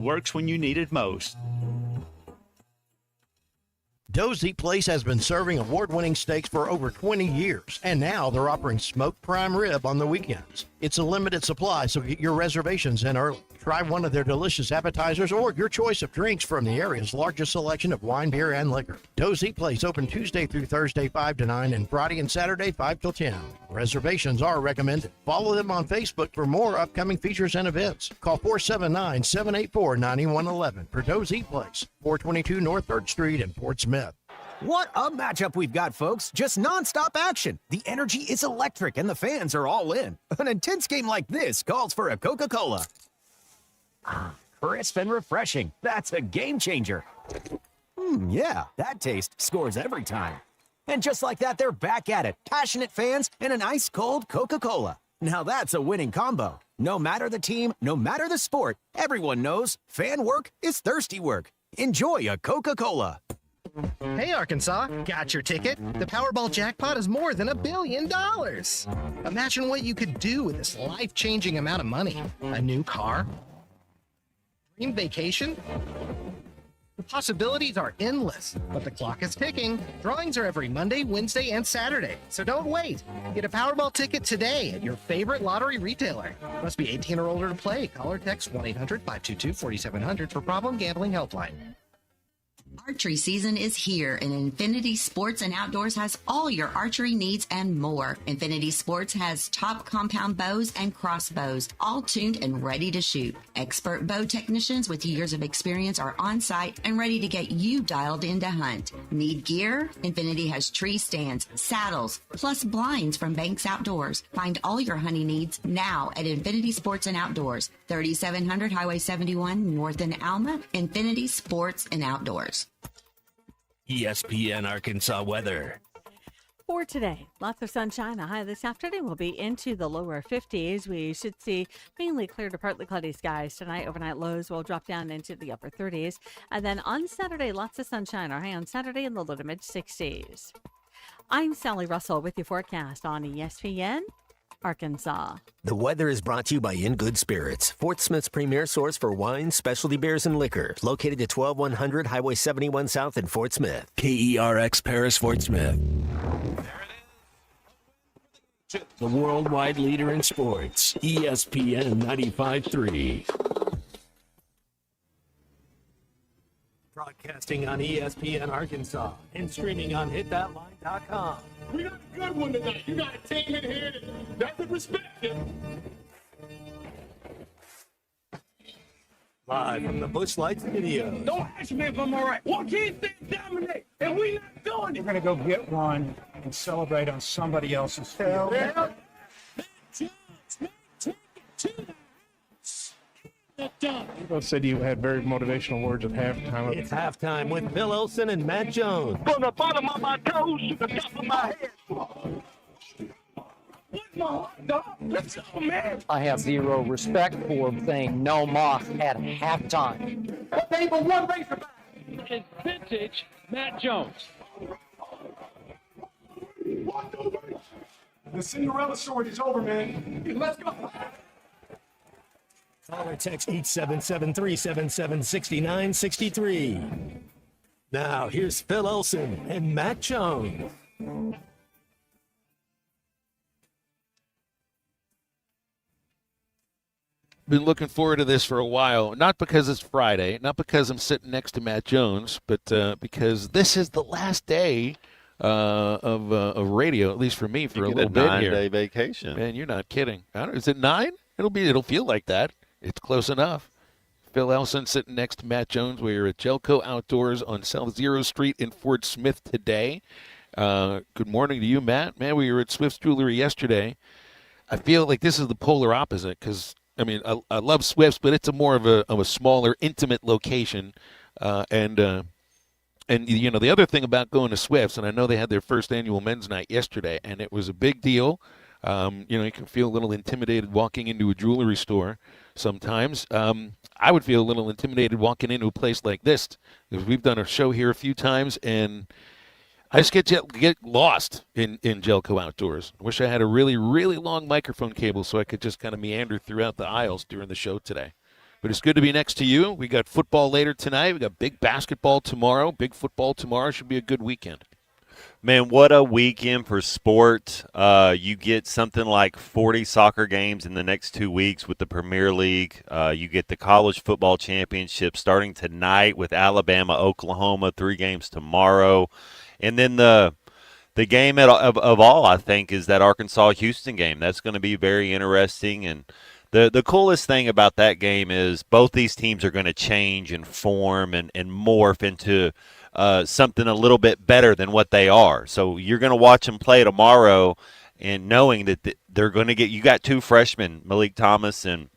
Works when you need it most. Doe's Eat Place has been serving award-winning steaks for over 20 years, and now they're offering smoked prime rib on the weekends. It's a limited supply, so get your reservations in early. Try one of their delicious appetizers or your choice of drinks from the area's largest selection of wine, beer, and liquor. Doe's Eat Place open Tuesday through Thursday 5 to 9 and Friday and Saturday 5 till 10. Reservations are recommended. Follow them on Facebook for more upcoming features and events. Call 479-784-9111 for Doe's Eat Place, 422 North 3rd Street in Fort Smith. What a matchup we've got, folks. Just nonstop action. The energy is electric and the fans are all in. An intense game like this calls for a Coca-Cola. Crisp and refreshing. That's a game changer. Yeah, that taste scores every time. And just like that, they're back at it. Passionate fans and an ice-cold Coca-Cola. Now that's a winning combo. No matter the team, no matter the sport, everyone knows fan work is thirsty work. Enjoy a Coca-Cola. Hey, Arkansas, got your ticket? The Powerball jackpot is more than $1 billion. Imagine what you could do with this life-changing amount of money. A new car? Dream vacation? The possibilities are endless, but the clock is ticking. Drawings are every Monday, Wednesday, and Saturday, so don't wait. Get a Powerball ticket today at your favorite lottery retailer. Must be 18 or older to play. Call or text 1-800-522-4700 for Problem Gambling Helpline. Archery season is here, and Infinity Sports and Outdoors has all your archery needs and more. Infinity Sports has top compound bows and crossbows, all tuned and ready to shoot. Expert bow technicians with years of experience are on site and ready to get you dialed in to hunt. Need gear? Infinity has tree stands, saddles, plus blinds from Banks Outdoors. Find all your hunting needs now at Infinity Sports and Outdoors, 3700 Highway 71 North in Alma. Infinity Sports and Outdoors. ESPN Arkansas weather. For today, lots of sunshine. A high this afternoon will be into the lower 50s. We should see mainly clear to partly cloudy skies tonight. Overnight lows will drop down into the upper 30s. And then on Saturday, lots of sunshine. Our high on Saturday in the low to mid 60s. I'm Sally Russell with your forecast on ESPN Arkansas. The weather is brought to you by In Good Spirits, Fort Smith's premier source for wine, specialty beers, and liquor. Located at 12100 Highway 71 South in Fort Smith. KERX Paris, Fort Smith. The worldwide leader in sports, ESPN 95.3. Broadcasting on ESPN Arkansas and streaming on hitthatline.com. We got a good one tonight. You got a team in here that could respect you. Live from the Busch Lights Studio. Don't ask me if I'm all right. What kids they dominate, and we not doing it. We're gonna go get one and celebrate on somebody else's field. Yeah. People said you had very motivational words at halftime. It's halftime with Bill Olson and Matt Jones. From the bottom of my toes to the top of my head. What's my hot dog? Let's go, man. I have zero respect for saying no moss at halftime. What name of one Razorback? It's vintage Matt Jones. The Cinderella story is over, man. Let's go. Call or text 877-377-6963. Now, here's Phil Olson and Matt Jones. Been looking forward to this for a while, not because it's Friday, not because I'm sitting next to Matt Jones, but because this is the last day of radio, at least for me, for a little bit here. 9-day vacation. Man, you're not kidding. Is it 9? It'll feel like that. It's close enough. Phil Elson sitting next to Matt Jones. We're at Gellco Outdoors on South Zero Street in Fort Smith today. Good morning to you, Matt. Man, we were at Swift's Jewelry yesterday. I feel like this is the polar opposite because, I mean, I love Swift's, but it's more of a smaller, intimate location. And you know, the other thing about going to Swift's, and I know they had their first annual men's night yesterday, and it was a big deal. You know, you can feel a little intimidated walking into a jewelry store sometimes. I would feel a little intimidated walking into a place like this because we've done a show here a few times, and I just get lost in Gellco Outdoors. I wish I had a really, really long microphone cable so I could just kind of meander throughout the aisles during the show today. But it's good to be next to you. We got football later tonight. We got big basketball tomorrow. Big football tomorrow. Should be a good weekend. Man, what a weekend for sport. You get something like 40 soccer games in the next 2 weeks with the Premier League. You get the college football championship starting tonight with Alabama, Oklahoma, 3 games tomorrow. And then the game of all, I think, is that Arkansas-Houston game. That's going to be very interesting. And the coolest thing about that game is both these teams are going to change and form and morph into something a little bit better than what they are. So you're going to watch them play tomorrow and knowing that they're going to get – you got 2 freshmen, Malik Thomas and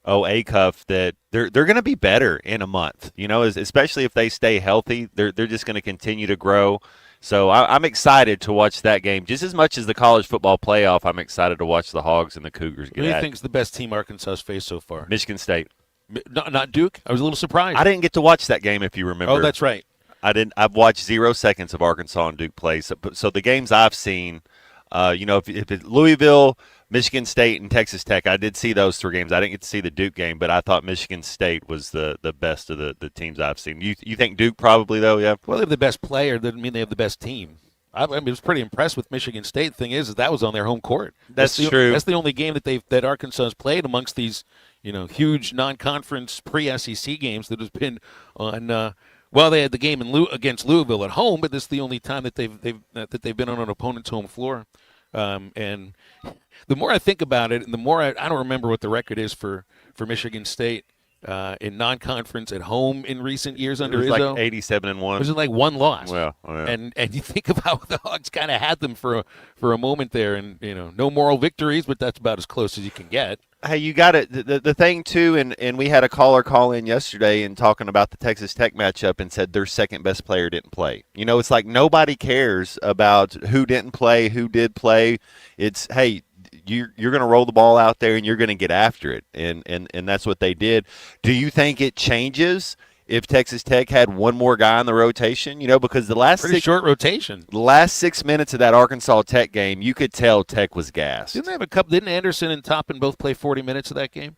Acuff, that they're going to be better in a month, especially if they stay healthy. They're just going to continue to grow. So I'm excited to watch that game. Just as much as the college football playoff, I'm excited to watch the Hogs and the Cougars get Who do you think is the best team Arkansas's faced so far? Michigan State. Not Duke? I was a little surprised. I didn't get to watch that game, if you remember. Oh, that's right. I've watched 0 seconds of Arkansas and Duke play. So the games I've seen, if it's Louisville, Michigan State, and Texas Tech, I did see those 3 games. I didn't get to see the Duke game, but I thought Michigan State was the best of the teams I've seen. You think Duke probably, though, yeah? Well, they have the best player. Doesn't mean they have the best team. I was pretty impressed with Michigan State. The thing is that was on their home court. That's true. That's the only game that Arkansas has played amongst these, huge non-conference pre-SEC games that has been on. Well, they had the game against Louisville at home, but this is the only time that they've been on an opponent's home floor. And the more I think about it, and the more I don't remember what the record is for Michigan State in non-conference at home in recent years under Izzo. It was like 87-1. Was it like 1 loss? Well, yeah. And you think of how the Hogs kind of had them for a moment there, and no moral victories, but that's about as close as you can get. Hey, you got it. The thing too, and we had a caller call in yesterday and talking about the Texas Tech matchup and said their second best player didn't play. It's like nobody cares about who didn't play, who did play. It's hey, you're going to roll the ball out there and you're going to get after it, and that's what they did. Do you think it changes if Texas Tech had one more guy in the rotation? Because the last short rotation. The last 6 minutes of that Arkansas Tech game, you could tell Tech was gassed. Didn't they have a couple? Didn't Anderson and Toppin both play 40 minutes of that game?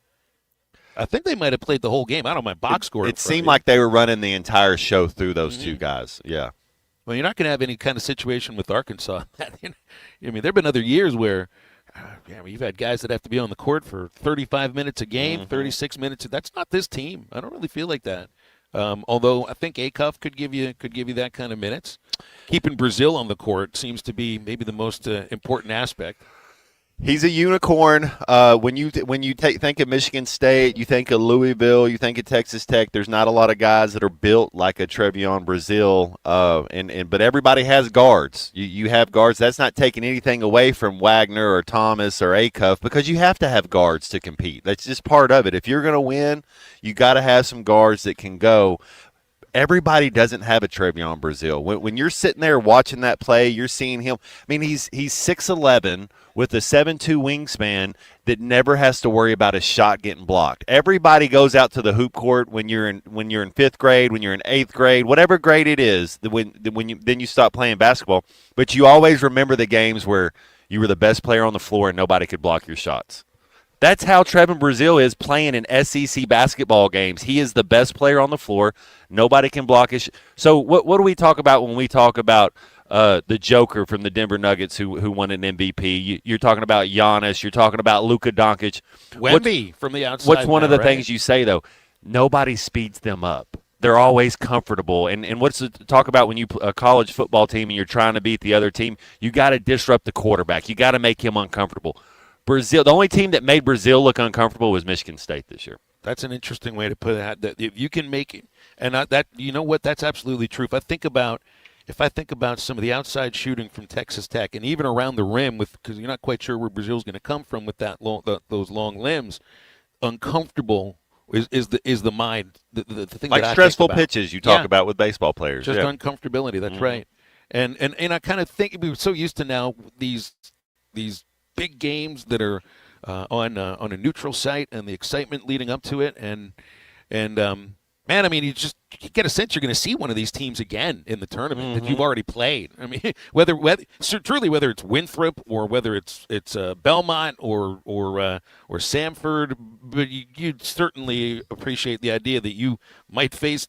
I think they might have played the whole game. I don't know my box score. It seemed like they were running the entire show through those 2 guys. Yeah. Well, you're not going to have any kind of situation with Arkansas. I mean, there have been other years where you've had guys that have to be on the court for 35 minutes a game, 36 minutes. That's not this team. I don't really feel like that. Although I think Acuff could give you that kind of minutes. Keeping Brazil on the court seems to be maybe the most important aspect. He's a unicorn. When you think of Michigan State, you think of Louisville, you think of Texas Tech. There's not a lot of guys that are built like a Trevion Brazil, but everybody has guards. You have guards. That's not taking anything away from Wagner or Thomas or Acuff, because you have to have guards to compete. That's just part of it. If you're going to win, you got to have some guards that can go. Everybody doesn't have a Trevion Brazil. When you're sitting there watching that play, you're seeing him. I mean, he's 6'11" with a 7'2" wingspan that never has to worry about his shot getting blocked. Everybody goes out to the hoop court when you're in 5th grade, when you're in 8th grade, whatever grade it is. Then you stop playing basketball. But you always remember the games where you were the best player on the floor and nobody could block your shots. That's how Trevin Brazil is playing in SEC basketball games. He is the best player on the floor. Nobody can block his So what do we talk about when we talk about the Joker from the Denver Nuggets who won an MVP? You're talking about Giannis. You're talking about Luka Doncic. Wemby from the outside. What's one of the things you say, though? Nobody speeds them up. They're always comfortable. And what's to talk about when you a college football team and you're trying to beat the other team? You got to disrupt the quarterback. You got to make him uncomfortable. Brazil, the only team that made Brazil look uncomfortable was Michigan State this year. That's an interesting way to put it. That if you can make it, and that, you know what, that's absolutely true. If I think about some of the outside shooting from Texas Tech, and even around the rim, because you're not quite sure where Brazil's going to come from with that those long limbs, uncomfortable is the mind. The thing like that stressful I think about. pitches you talk about with baseball players. Just uncomfortability. That's right. And I kind of think we're so used to now these big games that are on a neutral site and the excitement leading up to it, and Man, I mean, you get a sense you're going to see one of these teams again in the tournament that you've already played. I mean, whether it's Winthrop or whether it's Belmont or Samford, but you'd certainly appreciate the idea that you might face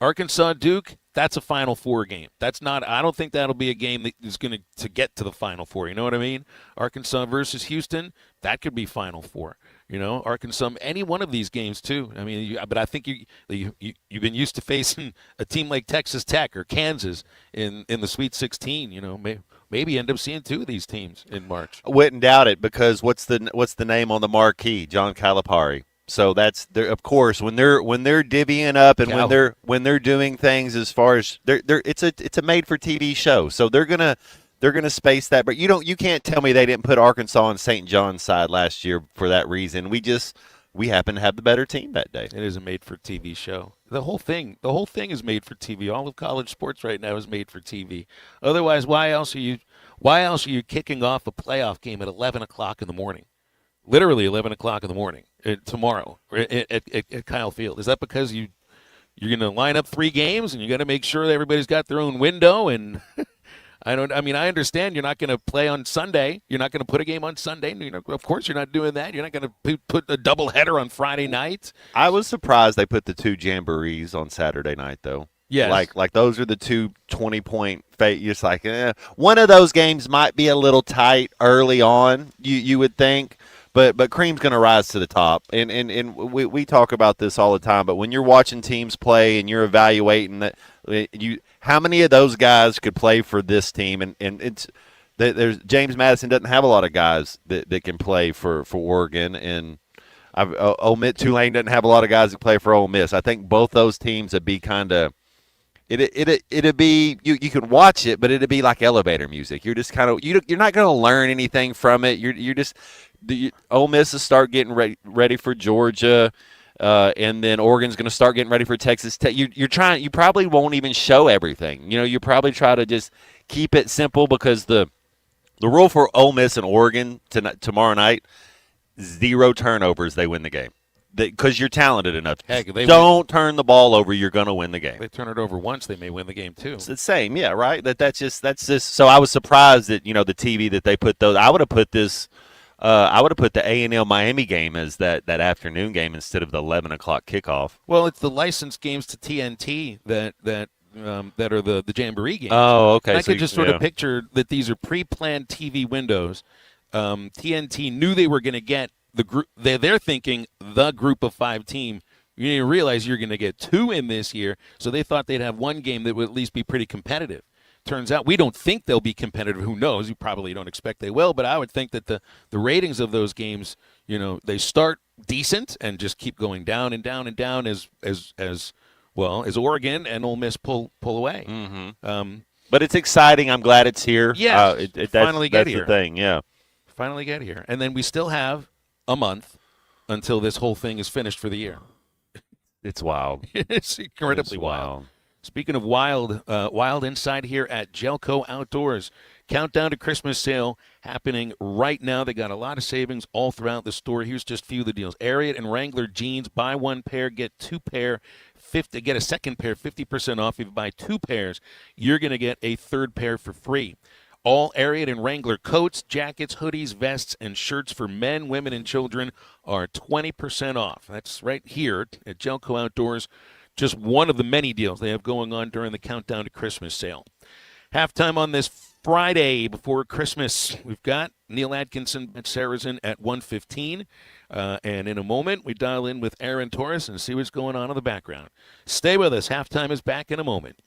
Arkansas Duke. That's a Final Four game. That's not. I don't think that'll be a game that is going to get to the Final Four. You know what I mean? Arkansas versus Houston, that could be Final Four. Arkansas, any one of these games too. I mean, but I think you've been used to facing a team like Texas Tech or Kansas in the Sweet 16. Maybe end up seeing two of these teams in March. I wouldn't doubt it because what's the name on the marquee? John Calipari. So that's of course when they're divvying up and when they're doing things as far as it's a made for TV show. So they're gonna space that, but you can't tell me they didn't put Arkansas on St. John's side last year for that reason. We happen to have the better team that day. It is a made for TV show. The whole thing is made for TV. All of college sports right now is made for TV. Otherwise, why else are you kicking off a playoff game at 11 o'clock in the morning? Literally 11 o'clock in the morning tomorrow at Kyle Field. Is that because you're going to line up 3 games and you got to make sure that everybody's got their own window and I understand you're not going to play on Sunday. You're not going to put a game on Sunday. Of course, you're not doing that. You're not going to put a doubleheader on Friday night. I was surprised they put the 2 jamborees on Saturday night, though. Yes. Like those are the 2 20-point fate. You're just like, one of those games might be a little tight early on, you would think. But Cream's going to rise to the top. And we talk about this all the time. But when you're watching teams play and you're evaluating that, how many of those guys could play for this team? And there's James Madison doesn't have a lot of guys that can play for Oregon. And Tulane doesn't have a lot of guys that play for Ole Miss. I think both those teams would be kind of it'd be you can watch it, but it'd be like elevator music. You're just kind of you're not going to learn anything from it. You're just Ole Miss will start getting ready for Georgia, and then Oregon's going to start getting ready for Texas Tech. You probably won't even show everything. You probably try to just keep it simple because the rule for Ole Miss and Oregon tomorrow night, 0 turnovers, they win the game. Because you're talented enough. Heck, don't turn the ball over. You're going to win the game. If they turn it over once, they may win the game too. It's the same, yeah, right. That's just. So I was surprised that the TV that they put those. I would have put this. I would have put the A&M Miami game as that afternoon game instead of the 11 o'clock kickoff. Well, it's the licensed games to TNT that are the Jamboree games. Oh, okay. And I could just sort of picture that these are pre-planned TV windows. TNT knew they were going to get the group. They're thinking the group of 5 team. You didn't realize you're going to get 2 in this year, so they thought they'd have one game that would at least be pretty competitive. Turns out we don't think they'll be competitive. Who knows? You probably don't expect they will, but I would think that the ratings of those games, they start decent and just keep going down and down and down as Oregon and Ole Miss pull away. Mm-hmm. But it's exciting. I'm glad it's here. Yeah, finally get here. That's the thing. Yeah, finally get here, and then we still have a month until this whole thing is finished for the year. It's wild. It's incredibly wild. Speaking of wild inside here at Gellco Outdoors, countdown to Christmas sale happening right now. They got a lot of savings all throughout the store. Here's just a few of the deals. Ariat and Wrangler jeans, buy 1 pair, get 2 pair, get a second pair, 50% off. If you buy 2 pairs, you're going to get a 3rd pair for free. All Ariat and Wrangler coats, jackets, hoodies, vests, and shirts for men, women, and children are 20% off. That's right here at Gellco Outdoors. Just one of the many deals they have going on during the countdown to Christmas sale. Halftime on this Friday before Christmas, we've got Neil Atkinson at Saracen at 1:15. And in a moment, we dial in with Aaron Torres and see what's going on in the background. Stay with us. Halftime is back in a moment.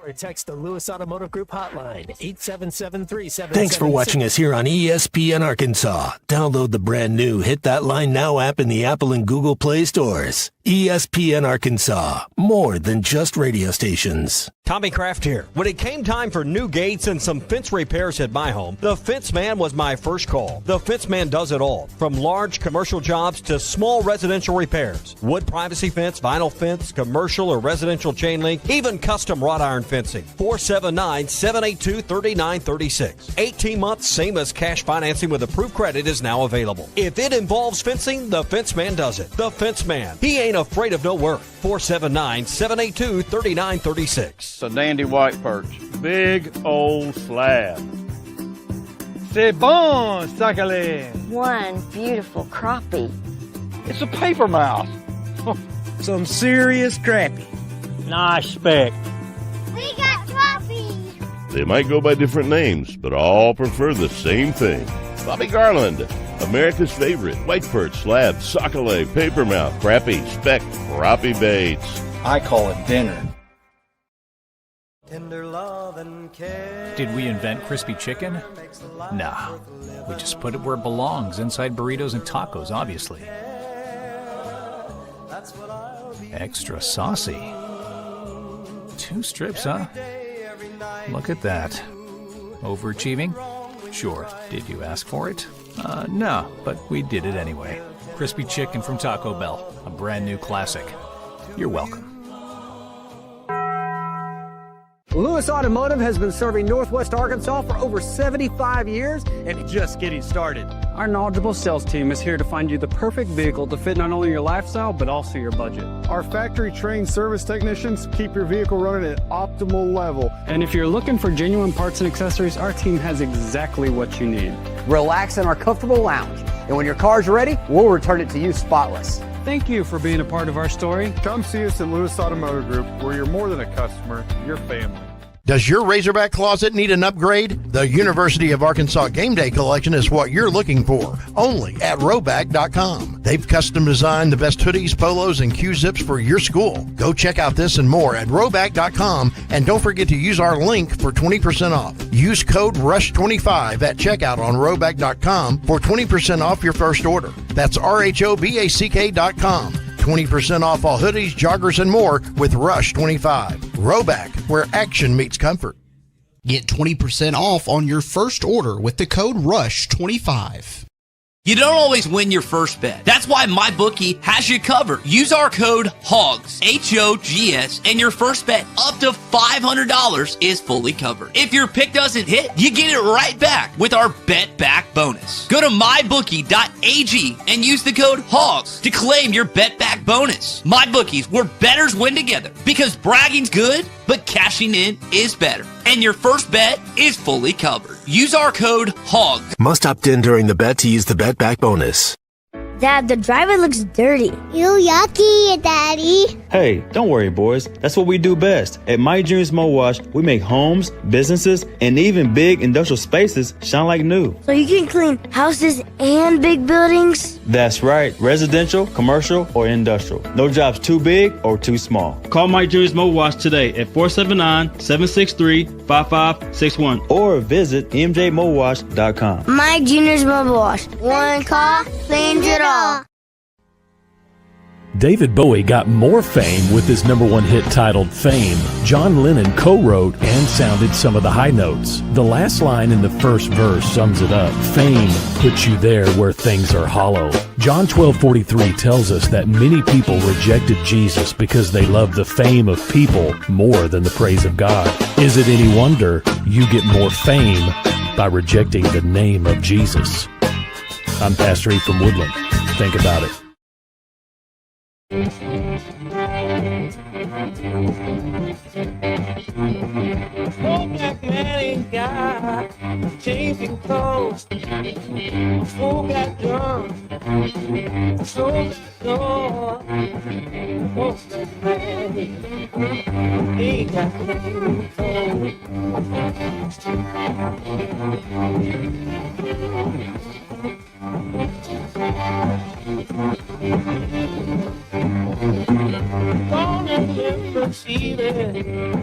Or text the Lewis Automotive Group hotline, 877-3776. Thanks for watching us here on ESPN Arkansas. Download the brand new Hit That Line Now app in the Apple and Google Play stores. ESPN Arkansas, more than just radio stations. Tommy Kraft here. When it came time for new gates and some fence repairs at my home, the Fence Man was my first call. The Fence Man does it all, from large commercial jobs to small residential repairs. Wood privacy fence, vinyl fence, commercial or residential chain link, even custom wrought iron fencing. 479-782-3936. 18 months, same as cash financing with approved credit is now available. If it involves fencing, the Fence Man does it. The Fence Man. He ain't afraid of no work. 479-782-3936. It's a dandy white perch. Big old slab. C'est bon, sacale. One beautiful crappie. It's a paper mouse. Some serious crappie. Nice speck. We got crappie. They might go by different names, but all prefer the same thing. Bobby Garland, America's favorite white perch, slab, sockeye, papermouth, crappie, speck, crappie baits. I call it dinner. Did we invent crispy chicken? Nah. We just put it where it belongs, inside burritos and tacos, obviously. Extra saucy. 2 strips, huh? Look at that. Overachieving? Sure. Did you ask for it? No, but we did it anyway. Crispy chicken from Taco Bell, a brand new classic. You're welcome. Lewis Automotive has been serving Northwest Arkansas for over 75 years and just getting started. Our knowledgeable sales team is here to find you the perfect vehicle to fit not only your lifestyle, but also your budget. Our factory-trained service technicians keep your vehicle running at optimal level. And if you're looking for genuine parts and accessories, our team has exactly what you need. Relax in our comfortable lounge, and when your car's ready, we'll return it to you spotless. Thank you for being a part of our story. Come see us at Lewis Automotive Group, where you're more than a customer, you're family. Does your Razorback closet need an upgrade? The University of Arkansas Game Day Collection is what you're looking for, only at Roback.com. They've custom designed the best hoodies, polos, and Q-zips for your school. Go check out this and more at Roback.com, and don't forget to use our link for 20% off. Use code RUSH25 at checkout on Roback.com for 20% off your first order. That's RHOBACK.com. 20% off all hoodies, joggers, and more with Rush 25. Roback, where action meets comfort. Get 20% off on your first order with the code RUSH25. You don't always win your first bet. That's why MyBookie has you covered. Use our code HOGS, H-O-G-S, and your first bet up to $500 is fully covered. If your pick doesn't hit, you get it right back with our Bet Back bonus. Go to mybookie.ag and use the code HOGS to claim your Bet Back bonus. MyBookie's where bettors win together, because bragging's good, but cashing in is better. And your first bet is fully covered. Use our code HOGS. Must opt in during the bet to use the Bet Back bonus. Dad, the driver looks dirty. You yucky, Daddy. Hey, don't worry, boys. That's what we do best. At My Dreams Mo Wash, we make homes, businesses, and even big industrial spaces shine like new. So you can clean houses and big buildings? That's right. Residential, commercial, or industrial. No job's too big or too small. Call My Dreams Mo Wash today at 479-763-5561 or visit mjmowash.com. My Junior's Mobile Wash. One call cleans it all. David Bowie got more fame with his #1 hit titled Fame. John Lennon co-wrote and sounded some of the high notes. The last line in the first verse sums it up. Fame puts you there where things are hollow. John 12:43 tells us that many people rejected Jesus because they loved the fame of people more than the praise of God. Is it any wonder you get more fame by rejecting the name of Jesus? I'm Pastor E from Woodland. Think about it. No black man ain't got chasing clothes. A fool got drunk, a soul got gone. No black man ain't got chasing clothes. Gonna never see that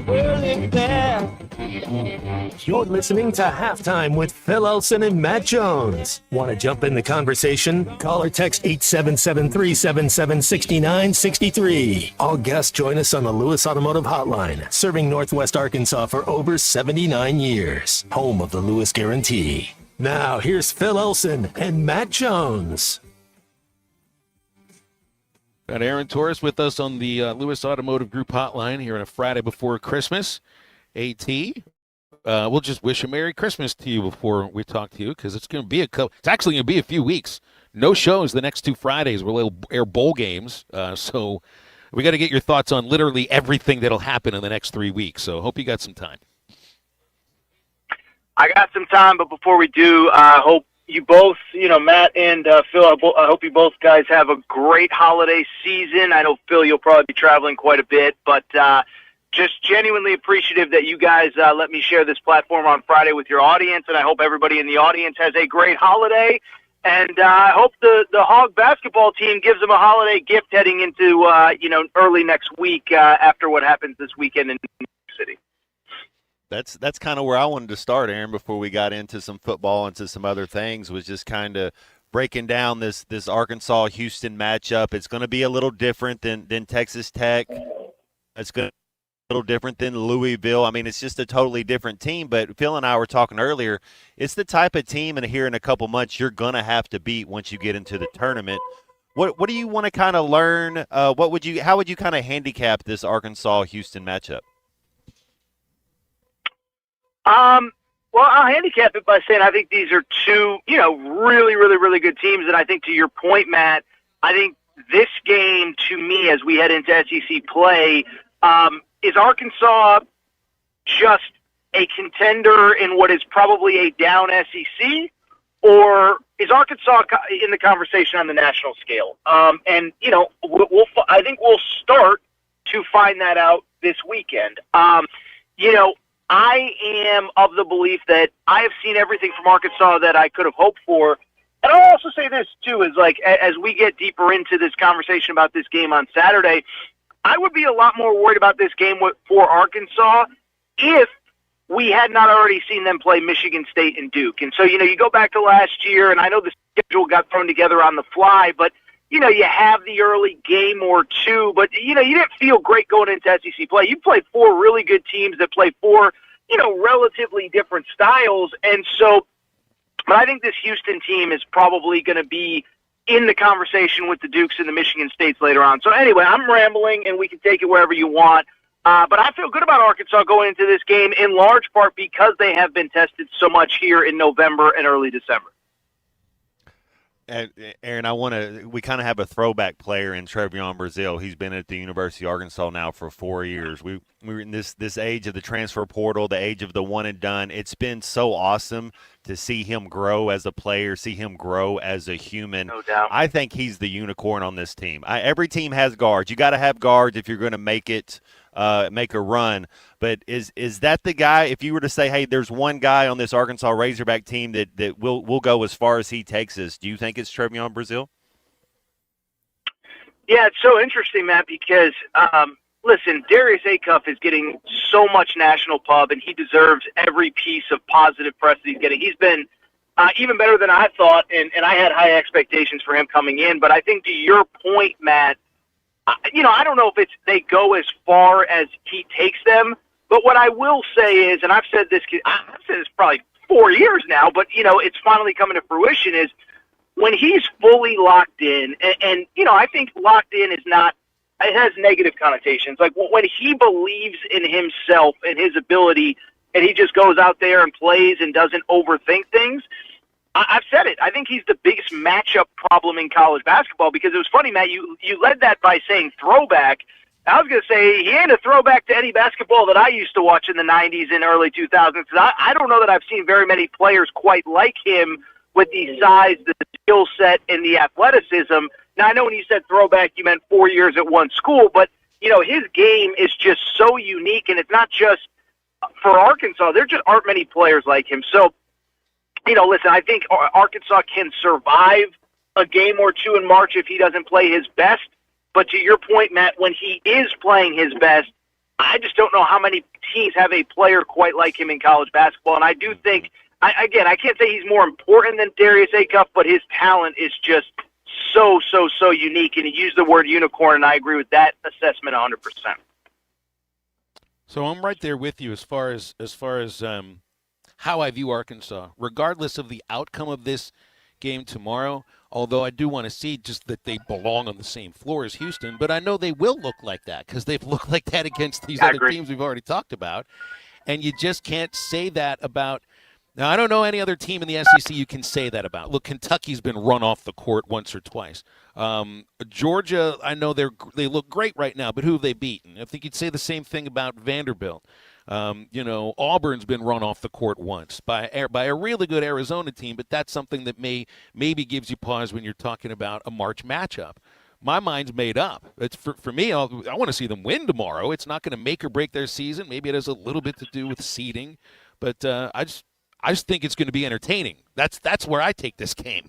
world is bad. You're listening to Halftime with Phil Elson and Matt Jones. Want to jump in the conversation? Call or text 877-377-6963. All guests join us on the Lewis Automotive Hotline, serving Northwest Arkansas for over 79 years. Home of the Lewis Guarantee. Now, here's Phil Elson and Matt Jones. Got Aaron Torres with us on the Lewis Automotive Group hotline here on a Friday before Christmas. AT, we'll just wish a Merry Christmas to you before we talk to you, because it's going to be it's actually going to be a few weeks. No shows the next 2 Fridays. We'll air bowl games, so we got to get your thoughts on literally everything that'll happen in the next 3 weeks. So hope you got some time. I got some time, but before we do, I hope you both, Matt and Phil, I hope you both guys have a great holiday season. I know, Phil, you'll probably be traveling quite a bit, but just genuinely appreciative that you guys let me share this platform on Friday with your audience, and I hope everybody in the audience has a great holiday. And I hope the Hog basketball team gives them a holiday gift heading into early next week after what happens this weekend in New York City. That's kind of where I wanted to start, Aaron, before we got into some football and to some other things, was just kind of breaking down this Arkansas-Houston matchup. It's going to be a little different than Texas Tech. It's going to be a little different than Louisville. I mean, it's just a totally different team. But Phil and I were talking earlier, it's the type of team, and here in a couple months, you're going to have to beat once you get into the tournament. What do you want to kind of learn? How would you kind of handicap this Arkansas-Houston matchup? Well, I'll handicap it by saying I think these are two, really, really, really good teams. And I think, to your point, Matt, I think this game, to me, as we head into SEC play, is Arkansas just a contender in what is probably a down SEC, or is Arkansas in the conversation on the national scale? I think we'll start to find that out this weekend. I am of the belief that I have seen everything from Arkansas that I could have hoped for. And I'll also say this, too, is like, as we get deeper into this conversation about this game on Saturday, I would be a lot more worried about this game for Arkansas if we had not already seen them play Michigan State and Duke. And so, you go back to last year, and I know the schedule got thrown together on the fly, but you have the early game or two, but, you didn't feel great going into SEC play. You played 4 really good teams that play 4, relatively different styles. And so, but I think this Houston team is probably going to be in the conversation with the Dukes and the Michigan States later on. So anyway, I'm rambling, and we can take it wherever you want. But I feel good about Arkansas going into this game, in large part because they have been tested so much here in November and early December. Aaron, we kind of have a throwback player in Trevion Brazil. He's been at the University of Arkansas now for 4 years. We're in this age of the transfer portal, the age of the one and done. It's been so awesome to see him grow as a player, see him grow as a human. No doubt. I think he's the unicorn on this team. Every team has guards. You got to have guards if you're going to make a run. But is that the guy? If you were to say, hey, there's one guy on this Arkansas Razorback team that will go as far as he takes us, do you think it's Trevion Brazil? Yeah, it's so interesting, Matt, because listen, Darius Acuff is getting so much national pub, and he deserves every piece of positive press that he's getting. He's been even better than I thought, and I had high expectations for him coming in. But I think, to your point, Matt, I don't know if they go as far as he takes them, but what I will say is, and I've said this probably 4 years now, but it's finally coming to fruition, is when he's fully locked in, and I think locked in is not, it has negative connotations. Like when he believes in himself and his ability, and he just goes out there and plays and doesn't overthink things, I've said it. I think he's the biggest matchup problem in college basketball, because it was funny, Matt, you led that by saying throwback. I was going to say he ain't a throwback to any basketball that I used to watch in the 90s and early 2000s. I don't know that I've seen very many players quite like him with the size, the skill set, and the athleticism. Now, I know when you said throwback, you meant 4 years at one school, but, his game is just so unique, and it's not just for Arkansas. There just aren't many players like him. So, listen, I think Arkansas can survive a game or two in March if he doesn't play his best. But to your point, Matt, when he is playing his best, I just don't know how many teams have a player quite like him in college basketball. And I do think, I can't say he's more important than Darius Acuff, but his talent is just so unique. And he used the word unicorn, and I agree with that assessment 100%. So I'm right there with you as far as how I view Arkansas, regardless of the outcome of this game tomorrow. Although I do want to see just that they belong on the same floor as Houston, but I know they will look like that because they've looked like that against these other teams we've already talked about. And you just can't say that about. Now, I don't know any other team in the SEC you can say that about. Look, Kentucky's been run off the court once or twice. Georgia, I know they look great right now, but who have they beaten? I think you'd say the same thing about Vanderbilt. Auburn's been run off the court once by a really good Arizona team, but that's something that maybe gives you pause when you're talking about a March matchup. My mind's made up. It's for me, I want to see them win tomorrow. It's not going to make or break their season. Maybe it has a little bit to do with seeding, but I just think it's going to be entertaining. That's where I take this game.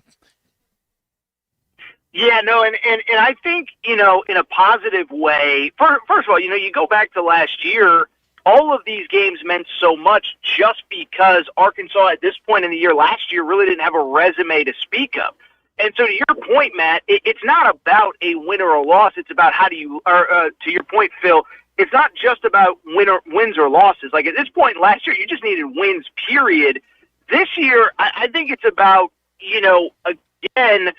Yeah, no, and I think, in a positive way, first of all, you go back to last year, all of these games meant so much just because Arkansas at this point in the year last year really didn't have a resume to speak of. And so to your point, Matt, it's not about a win or a loss. It's about how do you, to your point, Phil, it's not just about wins or losses. Like at this point last year, you just needed wins, period. This year, I think it's about, again,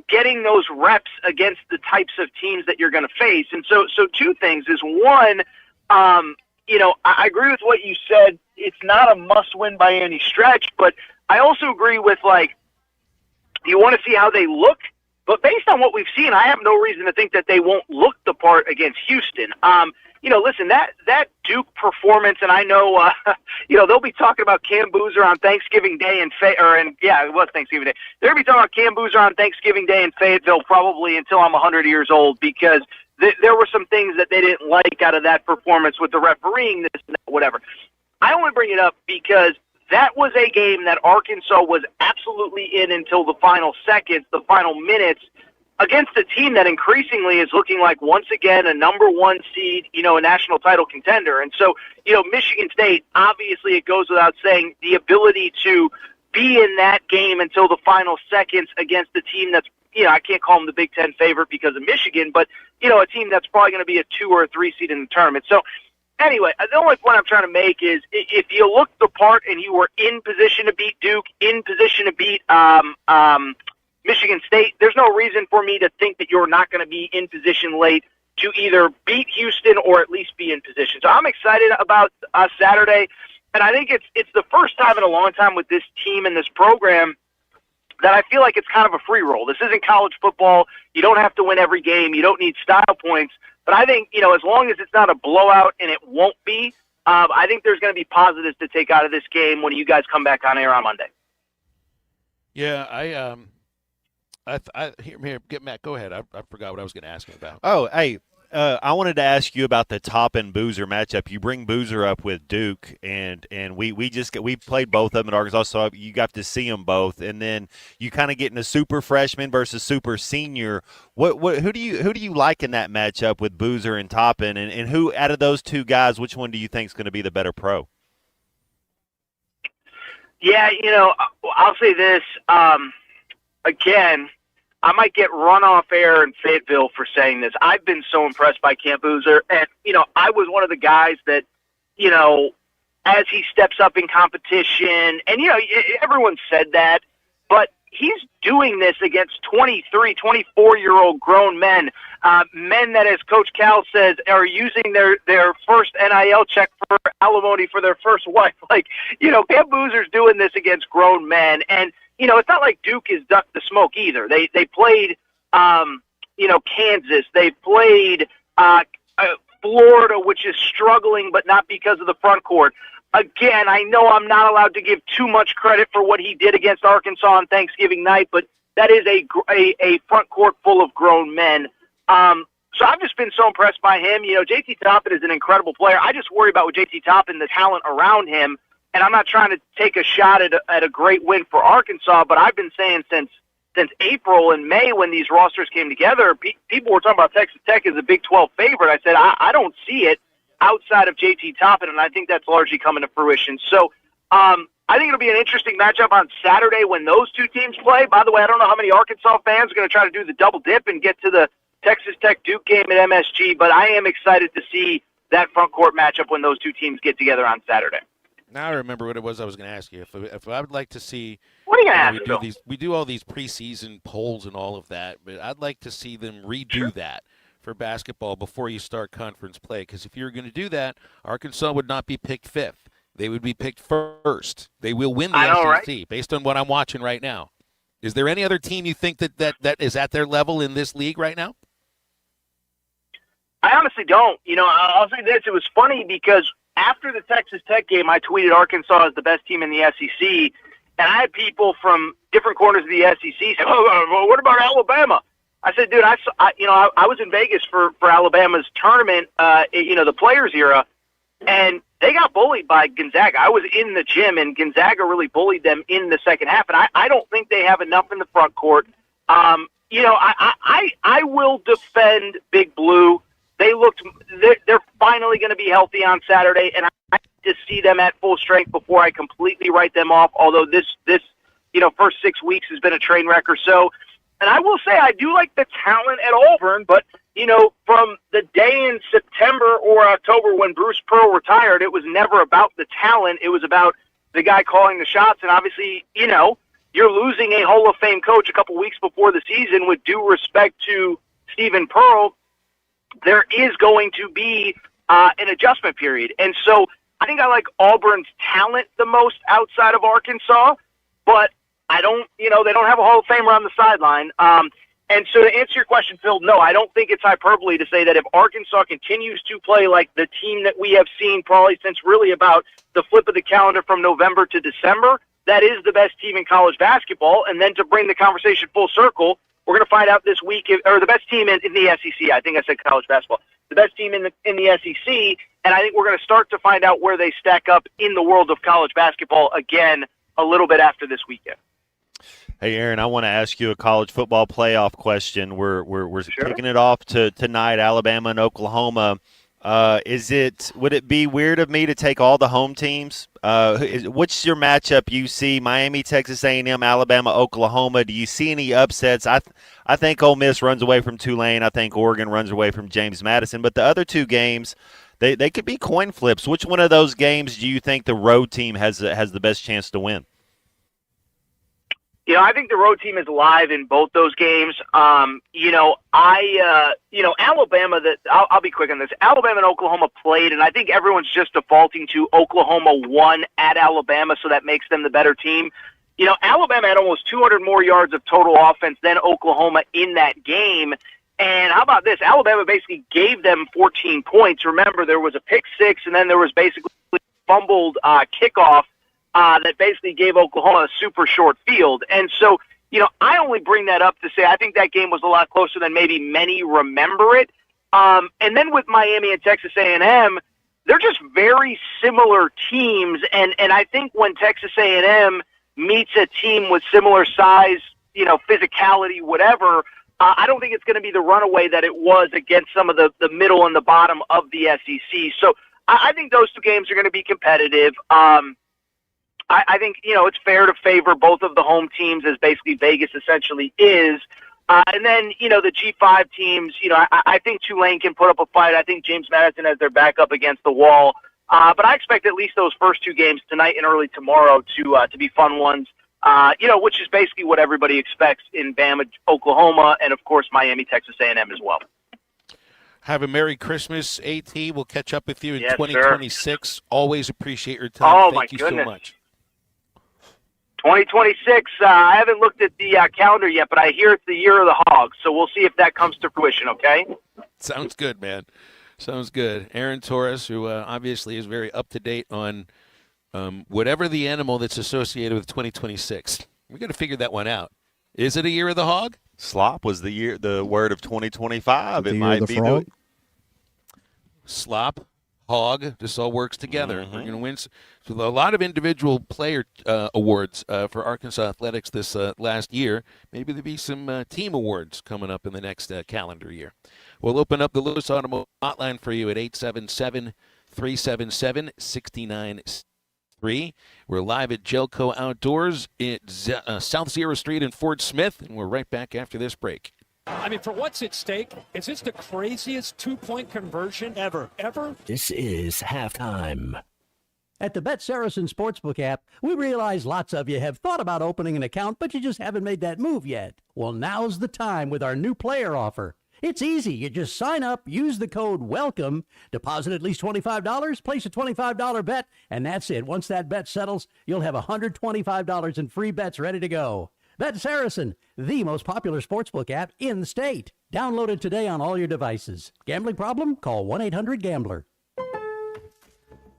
getting those reps against the types of teams that you're going to face. And so two things is one, I agree with what you said. It's not a must-win by any stretch, but I also agree with, you want to see how they look. But based on what we've seen, I have no reason to think that they won't look the part against Houston. Listen, that Duke performance, and I know, they'll be talking about Cam Boozer on Thanksgiving Day it was Thanksgiving Day. They'll be talking about Cam Boozer on Thanksgiving Day in Fayetteville probably until I'm 100 years old because there were some things that they didn't like out of that performance with the refereeing, this and that, whatever. I only bring it up because that was a game that Arkansas was absolutely in until the final seconds, the final minutes, against a team that increasingly is looking like, once again, a number one seed, a national title contender. And so, Michigan State, obviously it goes without saying, the ability to be in that game until the final seconds against a team that's, I can't call them the Big Ten favorite because of Michigan, but, a team that's probably going to be a 2 or a 3 seed in the tournament. So, anyway, the only point I'm trying to make is if you look the part and you were in position to beat Duke, in position to beat Michigan State, there's no reason for me to think that you're not going to be in position late to either beat Houston or at least be in position. So I'm excited about Saturday, and I think it's the first time in a long time with this team and this program that I feel like it's kind of a free roll. This isn't college football. You don't have to win every game. You don't need style points. But I think, as long as it's not a blowout, and it won't be, I think there's going to be positives to take out of this game when you guys come back on air on Monday. Yeah, Here, get Matt. Go ahead. I forgot what I was going to ask him about. Oh, hey, I wanted to ask you about the Toppin Boozer matchup. You bring Boozer up with Duke, and we played both of them at Arkansas, so you got to see them both, and then you kind of get in a super freshman versus super senior. Who do you like in that matchup with Boozer and Toppin, and who out of those two guys, which one do you think is going to be the better pro? Yeah, I'll say this again. I might get run off air in Fayetteville for saying this. I've been so impressed by Cam Boozer. And, I was one of the guys that, as he steps up in competition, and, everyone said that, but he's doing this against 23, 24-year-old grown men, men that, as Coach Cal says, are using their first NIL check for alimony for their first wife. Cam Boozer's doing this against grown men. And, it's not like Duke is ducked the smoke either. They played, Kansas. They played Florida, which is struggling, but not because of the front court. Again, I know I'm not allowed to give too much credit for what he did against Arkansas on Thanksgiving night, but that is a front court full of grown men. So I've just been so impressed by him. JT Toppin is an incredible player. I just worry about with JT Toppin, the talent around him. And I'm not trying to take a shot at a great win for Arkansas, but I've been saying since April and May when these rosters came together, people were talking about Texas Tech as a Big 12 favorite. I said, I don't see it. outside of JT Toppin, and I think that's largely coming to fruition. So I think it'll be an interesting matchup on Saturday when those two teams play. By the way, I don't know how many Arkansas fans are going to try to do the double dip and get to the Texas Tech Duke game at MSG, but I am excited to see that front court matchup when those two teams get together on Saturday. Now I remember what it was I was going to ask you. If I would like to see, what are you going to ask? We do all these preseason polls and all of that, but I'd like to see them redo that for basketball before you start conference play. Because if you're going to do that, Arkansas would not be picked fifth; they would be picked first. They will win the SEC based on what I'm watching right now. Is there any other team you think that is at their level in this league right now? I honestly don't. I'll say this: it was funny because after the Texas Tech game, I tweeted Arkansas is the best team in the SEC, and I had people from different corners of the SEC say, "Oh, what about Alabama?" I said, "Dude, I was in Vegas for Alabama's tournament, the Players era, and they got bullied by Gonzaga. I was in the gym, and Gonzaga really bullied them in the second half, and I don't think they have enough in the front court. I will defend Big Blue. They're finally going to be healthy on Saturday, and I like to see them at full strength before I completely write them off. Although this first 6 weeks has been a train wreck or so, and I will say I do like the talent at Auburn, but from the day in September or October when Bruce Pearl retired, it was never about the talent. It was about the guy calling the shots, and obviously, you're losing a Hall of Fame coach a couple weeks before the season. With due respect to Stephen Pearl, there is going to be an adjustment period. And so I think I like Auburn's talent the most outside of Arkansas, but they don't have a Hall of Famer on the sideline. And so to answer your question, Phil, no, I don't think it's hyperbole to say that if Arkansas continues to play like the team that we have seen probably since really about the flip of the calendar from November to December, that is the best team in college basketball. And then to bring the conversation full circle, we're going to find out this week, or the best team in the SEC. I think I said college basketball. The best team in the SEC, and I think we're going to start to find out where they stack up in the world of college basketball again a little bit after this weekend. Hey, Aaron, I want to ask you a college football playoff question. We're kicking it off to tonight, Alabama and Oklahoma. Would it be weird of me to take all the home teams? What's your matchup you see? Miami, Texas A&M, Alabama, Oklahoma. Do you see any upsets? I think Ole Miss runs away from Tulane. I think Oregon runs away from James Madison. But the other two games, they could be coin flips. Which one of those games do you think the road team has the best chance to win? I think the road team is live in both those games. Alabama, I'll be quick on this. Alabama and Oklahoma played, and I think everyone's just defaulting to Oklahoma won at Alabama, so that makes them the better team. Alabama had almost 200 more yards of total offense than Oklahoma in that game. And how about this? Alabama basically gave them 14 points. Remember, there was a pick six, and then there was basically a fumbled kickoff that basically gave Oklahoma a super short field. And so, I only bring that up to say I think that game was a lot closer than maybe many remember it. And then with Miami and Texas A&M, they're just very similar teams. And I think when Texas A&M meets a team with similar size, physicality, whatever, I don't think it's going to be the runaway that it was against some of the middle and the bottom of the SEC. So I think those two games are going to be competitive. I think, it's fair to favor both of the home teams as basically Vegas essentially is. And then, the G5 teams, I think Tulane can put up a fight. I think James Madison has their back up against the wall. But I expect at least those first two games tonight and early tomorrow to be fun ones, which is basically what everybody expects in Bama, Oklahoma, and, of course, Miami, Texas A&M as well. Have a Merry Christmas, AT. We'll catch up with you in Yes, 2026. Sir. Always appreciate your time. Oh, Thank you goodness. so much. 2026, I haven't looked at the calendar yet, but I hear it's the year of the hog, so we'll see if that comes to fruition, okay? Sounds good, man. Sounds good. Aaron Torres, who obviously is very up-to-date on whatever the animal that's associated with 2026. We got to figure that one out. Is it a year of the hog? Slop was the word of 2025. The it year might of the be frog? Slop, hog, this all works together. We're going to win. So a lot of individual player awards for Arkansas Athletics this last year. Maybe there'll be some team awards coming up in the next calendar year. We'll open up the Lewis Automotive Hotline for you at 877 377-6963. We're live at Gellco Outdoors at South Zero Street in Fort Smith, and we're right back after this break. I mean, for what's at stake, is this the craziest two-point conversion ever? This is halftime. At the Bet Saracen Sportsbook app, we realize lots of you have thought about opening an account, but you just haven't made that move yet. Well, now's the time with our new player offer. It's easy. You just sign up, use the code WELCOME, deposit at least $25, place a $25 bet, and that's it. Once that bet settles, you'll have $125 in free bets ready to go. Bet Saracen, the most popular sportsbook app in the state. Download it today on all your devices. Gambling problem? Call 1-800-GAMBLER.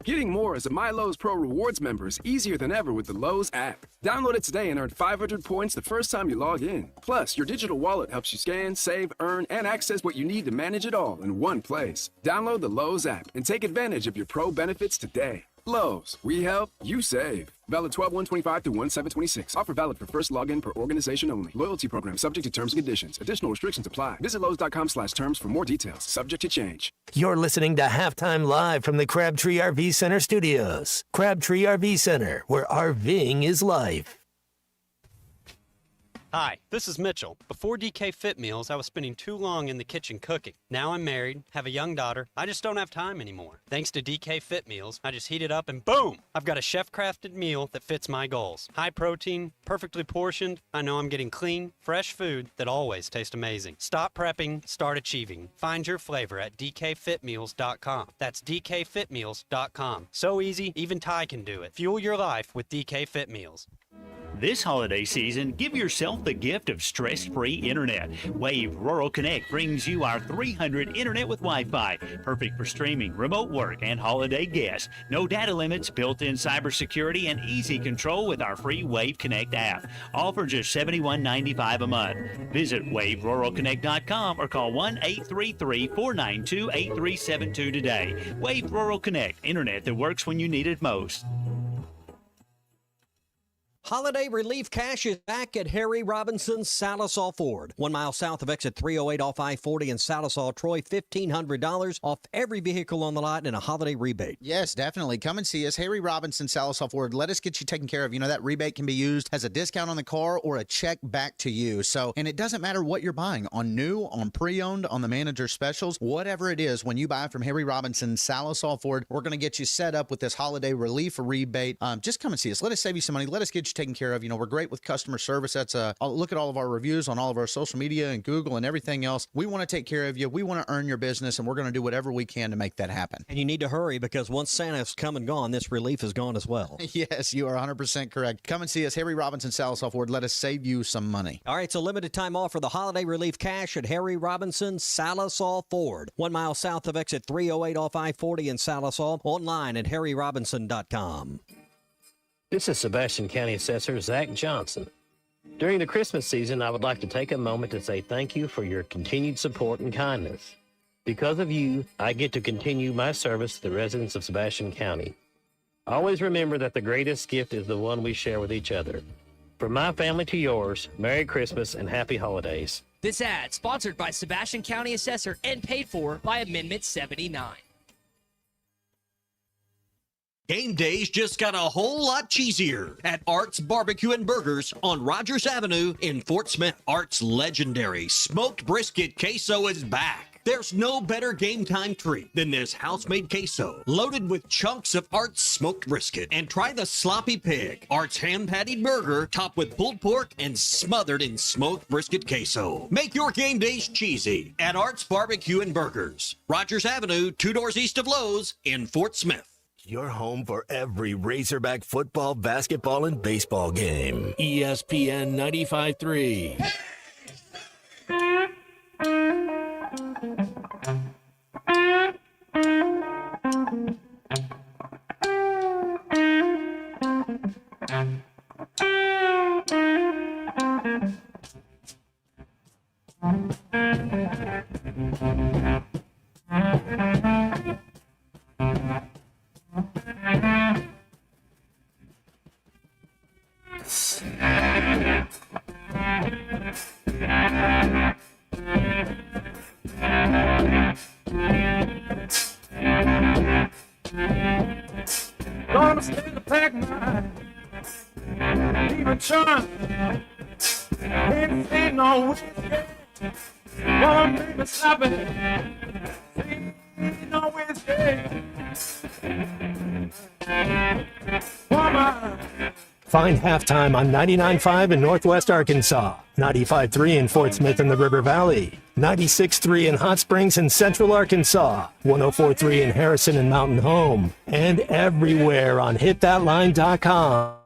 Getting more as a MyLowe's Pro Rewards member is easier than ever with the Lowe's app. Download it today and earn 500 points the first time you log in. Plus, your digital wallet helps you scan, save, earn, and access what you need to manage it all in one place. Download the Lowe's app and take advantage of your Pro benefits today. Lowe's, we help, you save. Valid 12/1/25 through 1/7/26. Offer valid for first login per organization only. Loyalty program subject to terms and conditions. Additional restrictions apply. Visit Lowe's.com/terms for more details. Subject to change. You're listening to Halftime Live from the Crabtree RV Center studios. Crabtree RV Center, where RVing is life. Hi, this is Mitchell. Before DK Fit Meals, I was spending too long in the kitchen cooking. Now I'm married, have a young daughter. I just don't have time anymore. Thanks to DK Fit Meals, I just heat it up and boom! I've got a chef-crafted meal that fits my goals. High protein, perfectly portioned. I know I'm getting clean, fresh food that always tastes amazing. Stop prepping, start achieving. Find your flavor at dkfitmeals.com. That's dkfitmeals.com. So easy, even Ty can do it. Fuel your life with DK Fit Meals. This holiday season, give yourself the gift of stress-free internet. Wave Rural Connect brings you our 300 internet with Wi-Fi, perfect for streaming, remote work, and holiday guests. No data limits, built-in cybersecurity, and easy control with our free Wave Connect app. All for just $71.95 a month. Visit waveruralconnect.com or call 1-833-492-8372 today. Wave Rural Connect, internet that works when you need it most. Holiday Relief Cash is back at Harry Robinson's Salisaw Ford. 1 mile south of exit 308 off I-40 in Salisaw, Troy. $1,500 off every vehicle on the lot and a holiday rebate. Yes, definitely. Come and see us. Harry Robinson, Salisaw Ford. Let us get you taken care of. You know, that rebate can be used as a discount on the car or a check back to you. So, and it doesn't matter what you're buying, on new, on pre-owned, on the manager specials, whatever it is, when you buy from Harry Robinson, Salisaw Ford, we're going to get you set up with this holiday relief rebate. Just come and see us. Let us save you some money. Let us get you taken care of. You know, we're great with customer service. That's look at all of our reviews on all of our social media and Google and everything else. We want to take care of you. We want to earn your business, and we're going to do whatever we can to make that happen. And you need to hurry, because once Santa's come and gone, this relief is gone as well. Yes, you are 100% correct. Come and see us, Harry Robinson, Salisaw Ford. Let us save you some money. All right, it's a limited time offer, the Holiday Relief Cash at Harry Robinson, Salisaw Ford. 1 mile south of exit 308 off I-40 in Salisaw. Online at harryrobinson.com. This is Sebastian County Assessor Zach Johnson. During the Christmas season, I would like to take a moment to say thank you for your continued support and kindness. Because of you, I get to continue my service to the residents of Sebastian County. Always remember that the greatest gift is the one we share with each other. From my family to yours, Merry Christmas and Happy Holidays. This ad sponsored by Sebastian County Assessor and paid for by Amendment 79. Game days just got a whole lot cheesier at Art's Barbecue and Burgers on Rogers Avenue in Fort Smith. Art's legendary smoked brisket queso is back. There's no better game time treat than this house-made queso, loaded with chunks of Art's smoked brisket. And try the sloppy pig, Art's hand-patted burger, topped with pulled pork and smothered in smoked brisket queso. Make your game days cheesy at Art's Barbecue and Burgers, Rogers Avenue, 2 doors east of Lowe's in Fort Smith. Your home for every Razorback football, basketball, and baseball game. ESPN 95.3. son. Ain't seen no whiskey. Woman, baby, stop it. Ain't no whiskey. Woman. Find Halftime on 99.5 in Northwest Arkansas, 95.3 in Fort Smith in the River Valley, 96.3 in Hot Springs in Central Arkansas, 104.3 in Harrison and Mountain Home, and everywhere on hitthatline.com.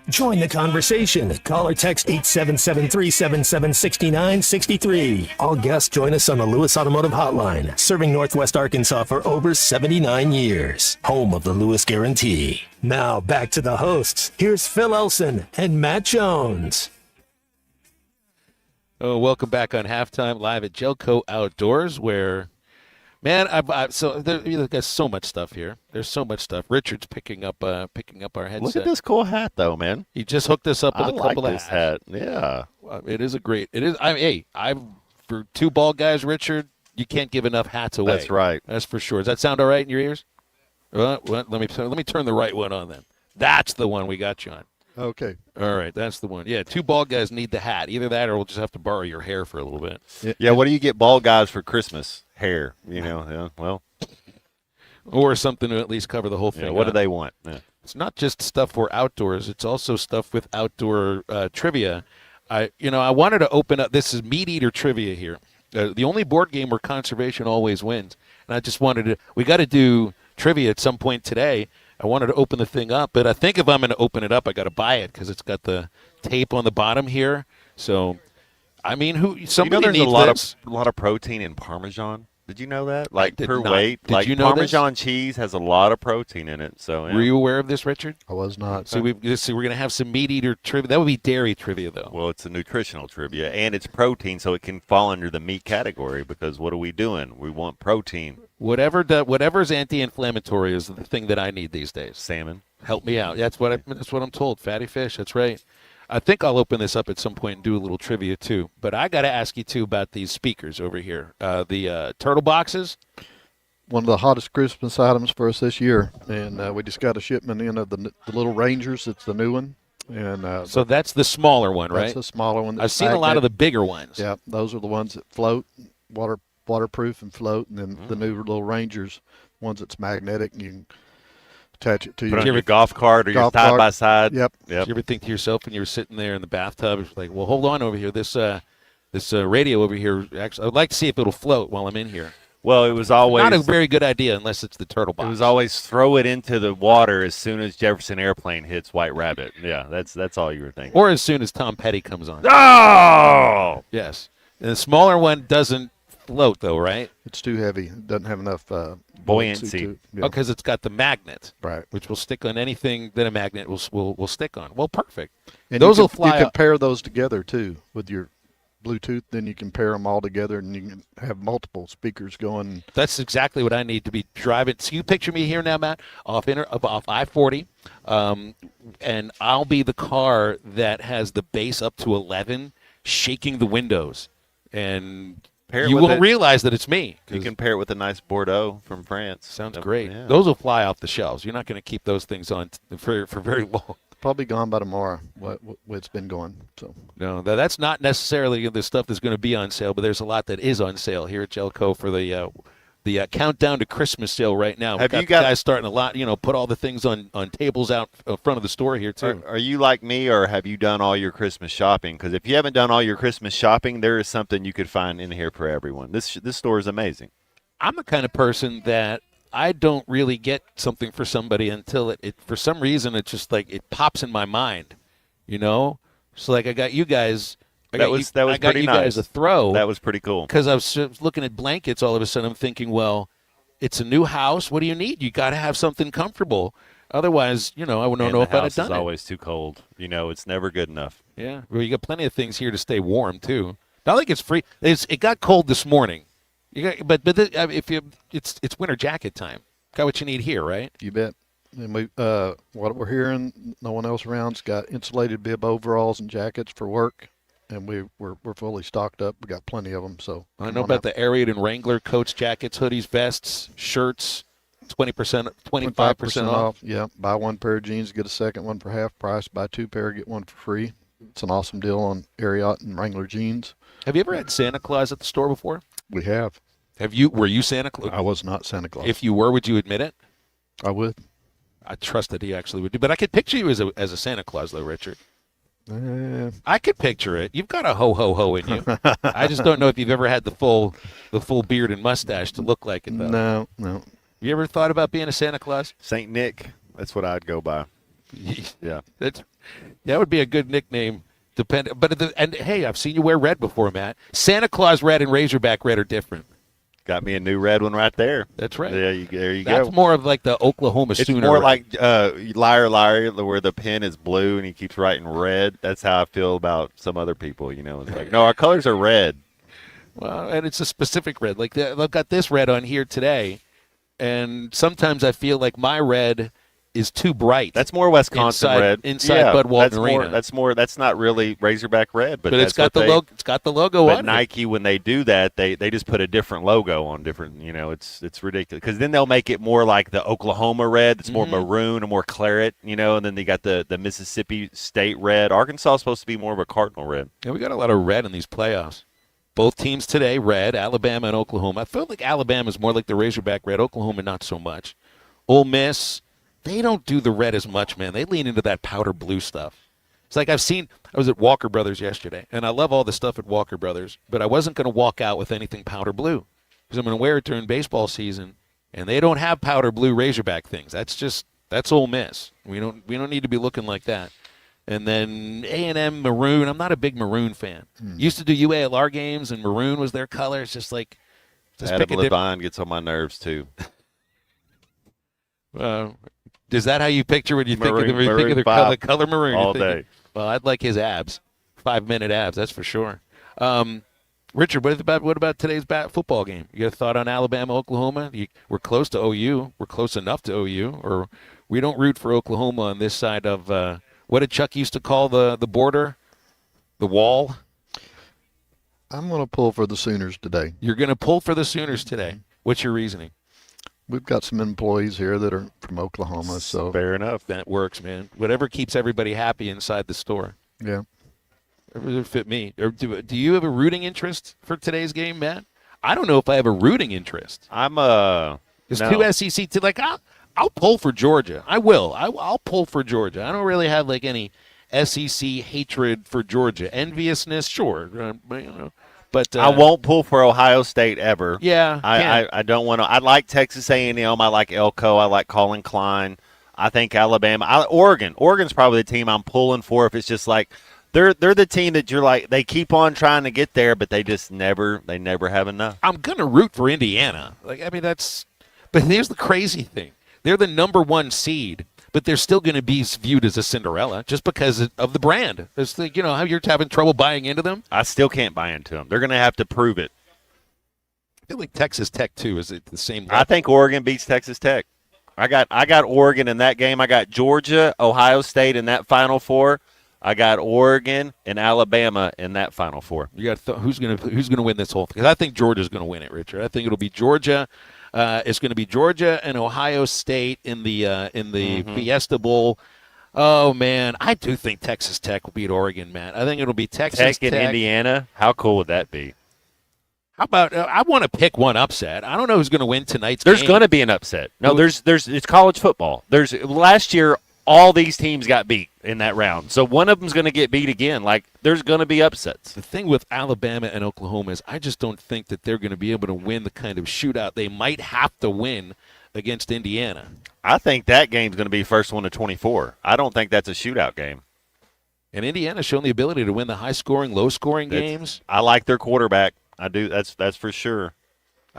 Join the conversation. Call or text 877-377-6963. All guests join us on the Lewis Automotive Hotline, serving Northwest Arkansas for over 79 years. Home of the Lewis Guarantee. Now back to the hosts. Here's Phil Elson and Matt Jones. Oh, welcome back on Halftime live at Gellco Outdoors, where, man, there's so much stuff here. There's so much stuff. Richard's picking up our headset. Look at this cool hat, though, man. He just hooked us up with I a couple like of this hats. hat. Yeah, it is a great. It is. For two bald guys, Richard, you can't give enough hats away. That's right. That's for sure. Does that sound all right in your ears? Let me turn the right one on then. That's the one we got you on. Okay. All right, that's the one. Yeah, two bald guys need the hat. Either that or we'll just have to borrow your hair for a little bit. Yeah, what do you get bald guys for Christmas? Hair, yeah, well. Or something to at least cover the whole thing. Yeah, what do they want? Yeah. It's not just stuff for outdoors. It's also stuff with outdoor trivia. I wanted to open up. This is Meat Eater trivia here. The only board game where conservation always wins. And I just wanted to – we got to do trivia at some point today. I wanted to open the thing up, but I think if I'm going to open it up, I got to buy it because it's got the tape on the bottom here. So, I mean, somebody there's needs a lot of protein in Parmesan. Did you know that? Like per not. weight, Did like you know Parmesan cheese has a lot of protein in it. So, yeah. Were you aware of this, Richard? I was not. So we're going to have some Meat Eater trivia. That would be dairy trivia, though. Well, it's a nutritional trivia, and it's protein, so it can fall under the meat category. Because what are we doing? We want protein. Whatever's anti-inflammatory is the thing that I need these days. Salmon. Help me out. That's what I'm told. Fatty fish. That's right. I think I'll open this up at some point and do a little trivia too. But I got to ask you too about these speakers over here. The turtle boxes. One of the hottest Christmas items for us this year, and we just got a shipment in of the little Rangers. It's the new one, and so that's the smaller one, right? That's the smaller one. I've seen a lot of the bigger ones. Yeah, those are the ones that float, waterproof and float, and then the new little Rangers, ones that's magnetic and you can attach it to your golf cart or your side by side. Yep. Did you ever think to yourself when you were sitting there in the bathtub, it's like, well, hold on over here. This radio over here, actually, I'd like to see if it'll float while I'm in here. Well, it was always not a very good idea unless it's the turtle box. It was always throw it into the water as soon as Jefferson Airplane hits White Rabbit. Yeah, that's all you were thinking. Or as soon as Tom Petty comes on. Oh! Yes. And the smaller one doesn't float, though, right? It's too heavy. It doesn't have enough buoyancy. Because it's got the magnet, right? Which will stick on anything that a magnet will stick on. Well, perfect. And those will fly. You can pair those together too with your Bluetooth. Then you can pair them all together, and you can have multiple speakers going. That's exactly what I need to be driving. So you picture me here now, Matt, off I-40, and I'll be the car that has the bass up to 11, shaking the windows, and you won't realize that it's me. You can pair it with a nice Bordeaux from France. Sounds great. Yeah. Those will fly off the shelves. You're not going to keep those things on for very long. Probably gone by tomorrow. What it's been going. So no, that's not necessarily the stuff that's going to be on sale, but there's a lot that is on sale here at Gellco for the countdown to Christmas sale right now. We've got guys starting a lot, put all the things on tables out front of the store here too. Are you like me, or have you done all your Christmas shopping? Because if you haven't done all your Christmas shopping, there is something you could find in here for everyone. This store is amazing. I'm the kind of person that I don't really get something for somebody until it for some reason it's just like it pops in my mind, So like I got you guys. That was I got pretty you nice. guys a throw. That was pretty cool. Because I was looking at blankets, all of a sudden I'm thinking, well, it's a new house. What do you need? You got to have something comfortable. Otherwise, I wouldn't know if I'd have done it. The house is always too cold. It's never good enough. Yeah. Well, you got plenty of things here to stay warm too. Not like it's free. It got cold this morning. It's winter jacket time. Got what you need here, right? You bet. And what we're hearing, no one else around's got insulated bib overalls and jackets for work. And we're fully stocked up. We got plenty of them. So I know about the Ariat and Wrangler coats, jackets, hoodies, vests, shirts. 20%, 25% off. Yeah, buy one pair of jeans, get a second one for half price. Buy two pair, get one for free. It's an awesome deal on Ariat and Wrangler jeans. Have you ever had Santa Claus at the store before? We have. Were you Santa Claus? I was not Santa Claus. If you were, would you admit it? I would. I trust that he actually would do. But I could picture you as a Santa Claus, though, Richard. I could picture it. You've got a ho in you. I just don't know if you've ever had the full beard and mustache to look like it, though. No. You ever thought about being a Santa Claus? Saint Nick. That's what I'd go by. Yeah. That would be a good nickname. And hey, I've seen you wear red before, Matt. Santa Claus red and Razorback red are different. Got me a new red one right there. That's right. There you go. That's more of like the Oklahoma Sooner. It's more like Liar, where the pen is blue and he keeps writing red. That's how I feel about some other people. It's like, no, our colors are red. Well, and it's a specific red. Like I've got this red on here today, and sometimes I feel like my red is too bright. That's more Wisconsin red inside Bud Walton Arena. That's not really Razorback red, but it's got the logo. It's got the logo on it. Nike, when they do that, they just put a different logo on different. It's ridiculous because then they'll make it more like the Oklahoma red. It's more maroon and more claret. And then they got the Mississippi State red. Arkansas is supposed to be more of a Cardinal red. Yeah, we got a lot of red in these playoffs. Both teams today, red. Alabama and Oklahoma. I feel like Alabama is more like the Razorback red. Oklahoma, not so much. Ole Miss. They don't do the red as much, man. They lean into that powder blue stuff. It's like I was at Walker Brothers yesterday, and I love all the stuff at Walker Brothers, but I wasn't going to walk out with anything powder blue because I'm going to wear it during baseball season, and they don't have powder blue Razorback things. That's Ole Miss. We don't need to be looking like that. And then A&M maroon. I'm not a big maroon fan. Used to do UALR games, and maroon was their color. It's just like Adam Levine gets on my nerves too. Is that how you picture when you think of the color maroon? All day. Well, I'd like his abs, 5-minute abs, that's for sure. Richard, what about today's football game? You got a thought on Alabama, Oklahoma? We're close to OU. We're close enough to OU, or we don't root for Oklahoma on this side of what did Chuck used to call the border, the wall? I'm going to pull for the Sooners today. You're going to pull for the Sooners today. What's your reasoning? We've got some employees here that are from Oklahoma, so fair enough. That works, man. Whatever keeps everybody happy inside the store. Yeah. It would fit me. Do you have a rooting interest for today's game, Matt? I don't know if I have a rooting interest. There's two SEC teams. Like I'll pull for Georgia. I will. I'll pull for Georgia. I don't really have like any SEC hatred for Georgia. Enviousness, sure. But I won't pull for Ohio State ever. Yeah, I don't want to. I like Texas A&M. I like Elko. I like Colin Klein. I think Alabama. Oregon. Oregon's probably the team I'm pulling for. If it's just like they're the team that you're like they keep on trying to get there, but they just never have enough. I'm gonna root for Indiana. But here's the crazy thing: they're the number 1 seed. But they're still going to be viewed as a Cinderella just because of the brand. It's how you're having trouble buying into them. I still can't buy into them. They're going to have to prove it. I feel like Texas Tech too is at the same level. I think Oregon beats Texas Tech. I got Oregon in that game. I got Georgia, Ohio State in that Final Four. I got Oregon and Alabama in that Final Four. You got who's going to win this whole thing? Because I think Georgia's going to win it, Richard. I think it'll be Georgia. It's going to be Georgia and Ohio State in the Fiesta Bowl. Oh man, I do think Texas Tech will beat Oregon, man. I think it'll be Texas Tech and Indiana. How cool would that be? How about I want to pick one upset. I don't know who's going to win tonight's game. There's going to be an upset. No, there's it's college football. Last year all these teams got beat in that round. So one of them's going to get beat again. Like, there's going to be upsets. The thing with Alabama and Oklahoma is I just don't think that they're going to be able to win the kind of shootout they might have to win against Indiana. I think that game's going to be first one to 24. I don't think that's a shootout game. And Indiana's shown the ability to win the high-scoring, low-scoring games. I like their quarterback. I do. That's for sure.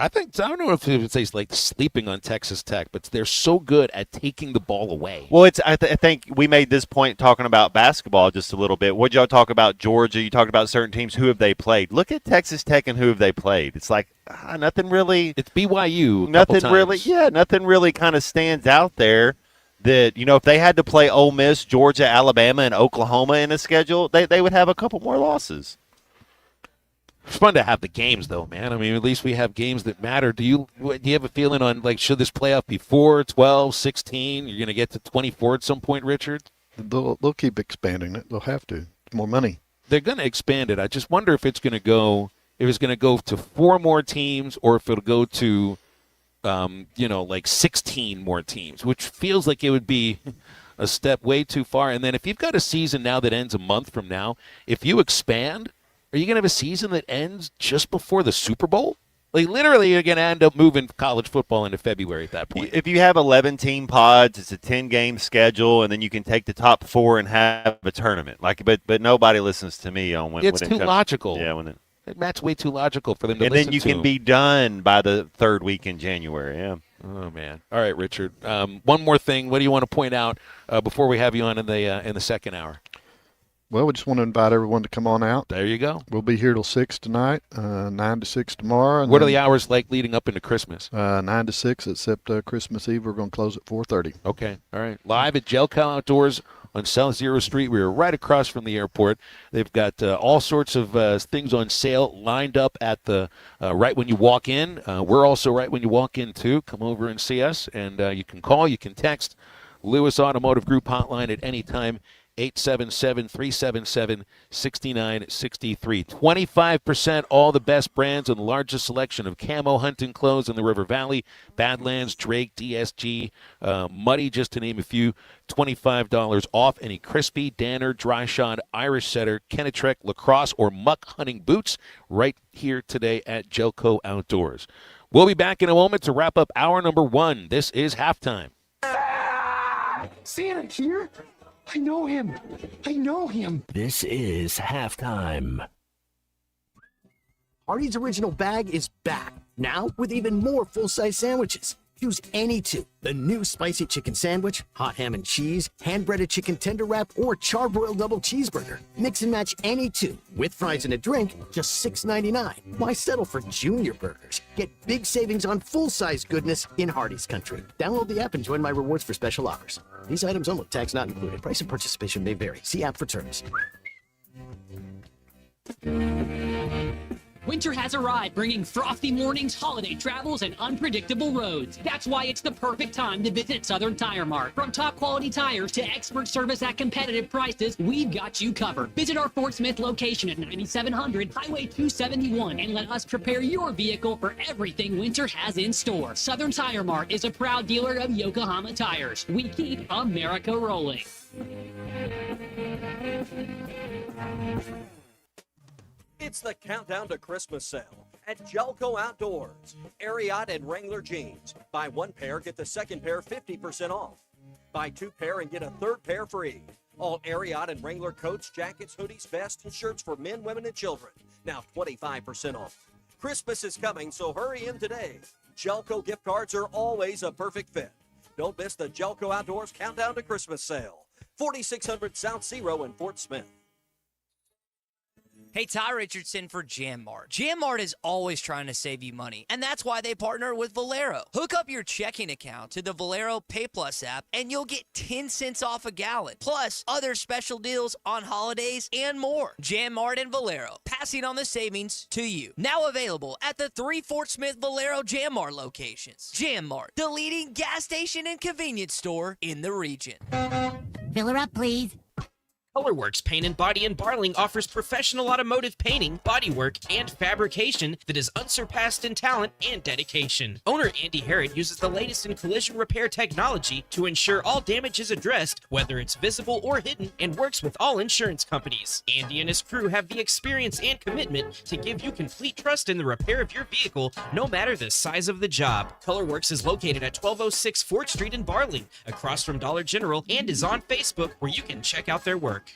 I don't know if it's like sleeping on Texas Tech, but they're so good at taking the ball away. Well, I think we made this point talking about basketball just a little bit. What y'all talk about Georgia? You talked about certain teams. Who have they played? Look at Texas Tech and who have they played? It's like nothing really. It's BYU. Nothing really. Yeah, nothing really kind of stands out there. That if they had to play Ole Miss, Georgia, Alabama, and Oklahoma in a schedule, they would have a couple more losses. It's fun to have the games, though, man. I mean, at least we have games that matter. Do you have a feeling on, like, should this playoff be 4, 12, 16? You're going to get to 24 at some point, Richard? They'll keep expanding it. They'll have to. More money. They're going to expand it. I just wonder if it's going to go to 4 more teams or if it'll go to, like 16 more teams, which feels like it would be a step way too far. And then if you've got a season now that ends a month from now, if you expand, are you going to have a season that ends just before the Super Bowl? Like, literally, you're going to end up moving college football into February at that point. If you have 11-team pods, it's a 10-game schedule, and then you can take the top 4 and have a tournament. But nobody listens to me on when it's when too it comes, logical. Yeah, That's way too logical for them to and listen to. then you can be done by the 3rd week in January. Yeah. Oh man! All right, Richard. One more thing. What do you want to point out before we have you on in the second hour? Well, we just want to invite everyone to come on out. There you go. We'll be here till 6 tonight, 9 to 6 tomorrow. And what are the hours like leading up into Christmas? 9 to 6, except Christmas Eve. We're going to close at 4:30. Okay. All right. Live at Gellco Outdoors on South Zero Street. We are right across from the airport. They've got all sorts of things on sale lined up at the right when you walk in. We're also right when you walk in, too. Come over and see us. And you can call, you can text Lewis Automotive Group hotline at any time. 877-377-6963. 25% all the best brands and the largest selection of camo hunting clothes in the River Valley. Badlands, Drake, DSG, Muddy, just to name a few. $25 off any crispy, Danner, dry shod, Irish setter, Kenetrek, lacrosse, or muck hunting boots right here today at Gellco Outdoors. We'll be back in a moment to wrap up hour number 1. This is Halftime. Santa here? I know him. This is Halftime. Hardee's Original Bag is back, now with even more full-size sandwiches. Choose any 2. The new spicy chicken sandwich, hot ham and cheese, hand-breaded chicken tender wrap, or charbroiled double cheeseburger. Mix and match any 2. With fries and a drink, just $6.99. Why settle for junior burgers? Get big savings on full-size goodness in Hardee's country. Download the app and join my rewards for special offers. These items only, tax not included. Price and participation may vary. See app for terms. Winter has arrived, bringing frosty mornings, holiday travels, and unpredictable roads. That's why it's the perfect time to visit Southern Tire Mart. From top quality tires to expert service at competitive prices, we've got you covered. Visit our Fort Smith location at 9700 Highway 271 and let us prepare your vehicle for everything winter has in store. Southern Tire Mart is a proud dealer of Yokohama tires. We keep America rolling. It's the countdown to Christmas sale at Gellco Outdoors. Ariat and Wrangler jeans. Buy 1 pair, get the second pair 50% off. Buy 2 pair and get a 3rd pair free. All Ariat and Wrangler coats, jackets, hoodies, vests, and shirts for men, women, and children. Now 25% off. Christmas is coming, so hurry in today. Gellco gift cards are always a perfect fit. Don't miss the Gellco Outdoors countdown to Christmas sale. 4600 South Zero in Fort Smith. Hey, Ty Richardson for Jam Mart. Jam Mart is always trying to save you money, and that's why they partner with Valero. Hook up your checking account to the Valero Pay Plus app, and you'll get 10 cents off a gallon, plus other special deals on holidays and more. Jam Mart and Valero, passing on the savings to you. Now available at the 3 Fort Smith Valero Jam Mart locations. Jam Mart, the leading gas station and convenience store in the region. Fill her up, please. Colorworks Paint and Body in Barling offers professional automotive painting, bodywork, and fabrication that is unsurpassed in talent and dedication. Owner Andy Harrod uses the latest in collision repair technology to ensure all damage is addressed, whether it's visible or hidden, and works with all insurance companies. Andy and his crew have the experience and commitment to give you complete trust in the repair of your vehicle, no matter the size of the job. Colorworks is located at 1206 4th Street in Barling, across from Dollar General, and is on Facebook, where you can check out their work.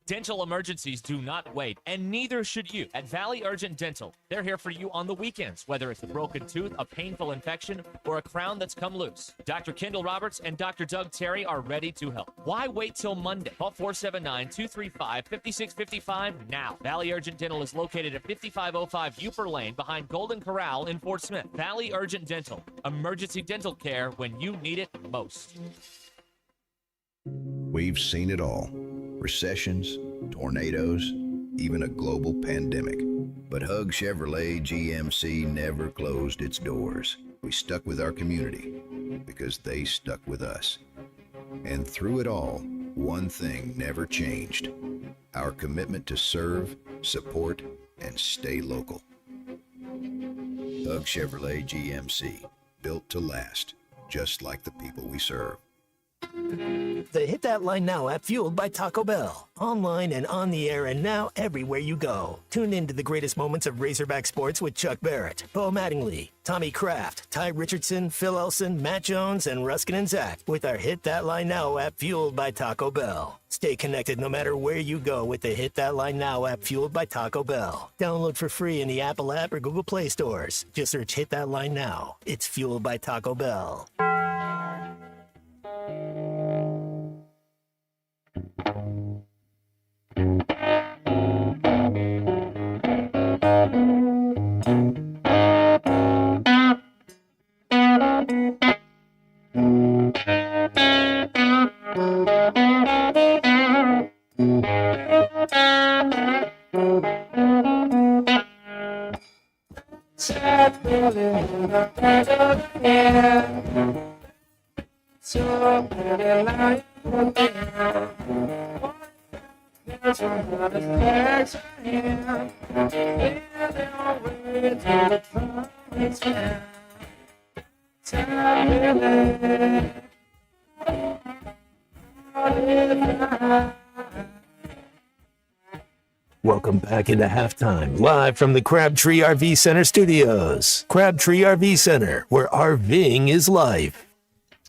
Dental emergencies do not wait, and neither should you. At Valley Urgent Dental, they're here for you on the weekends, whether it's a broken tooth, a painful infection, or a crown that's come loose. Dr. Kendall Roberts and Dr. Doug Terry are ready to help. Why wait till Monday? Call 479-235-5655 now. Valley Urgent Dental is located at 5505 Uper Lane behind Golden Corral in Fort Smith. Valley Urgent Dental, emergency dental care when you need it most. We've seen it all. Recessions, tornadoes, even a global pandemic. But Hug Chevrolet GMC never closed its doors. We stuck with our community because they stuck with us. And through it all, one thing never changed: our commitment to serve, support, and stay local. Hug Chevrolet GMC, built to last, just like the people we serve. The Hit That Line Now app, fueled by Taco Bell. Online and on the air and now everywhere you go. Tune in to the greatest moments of Razorback sports with Chuck Barrett, Bo Mattingly, Tommy Kraft, Ty Richardson, Phil Elson, Matt Jones, and Ruskin and Zach with our Hit That Line Now app, fueled by Taco Bell. Stay connected no matter where you go with the Hit That Line Now app, fueled by Taco Bell. Download for free in the Apple app or Google Play stores. Just search Hit That Line Now. It's fueled by Taco Bell. Welcome back into halftime, live from the Crabtree RV Center studios. Crabtree RV Center, where RVing is life.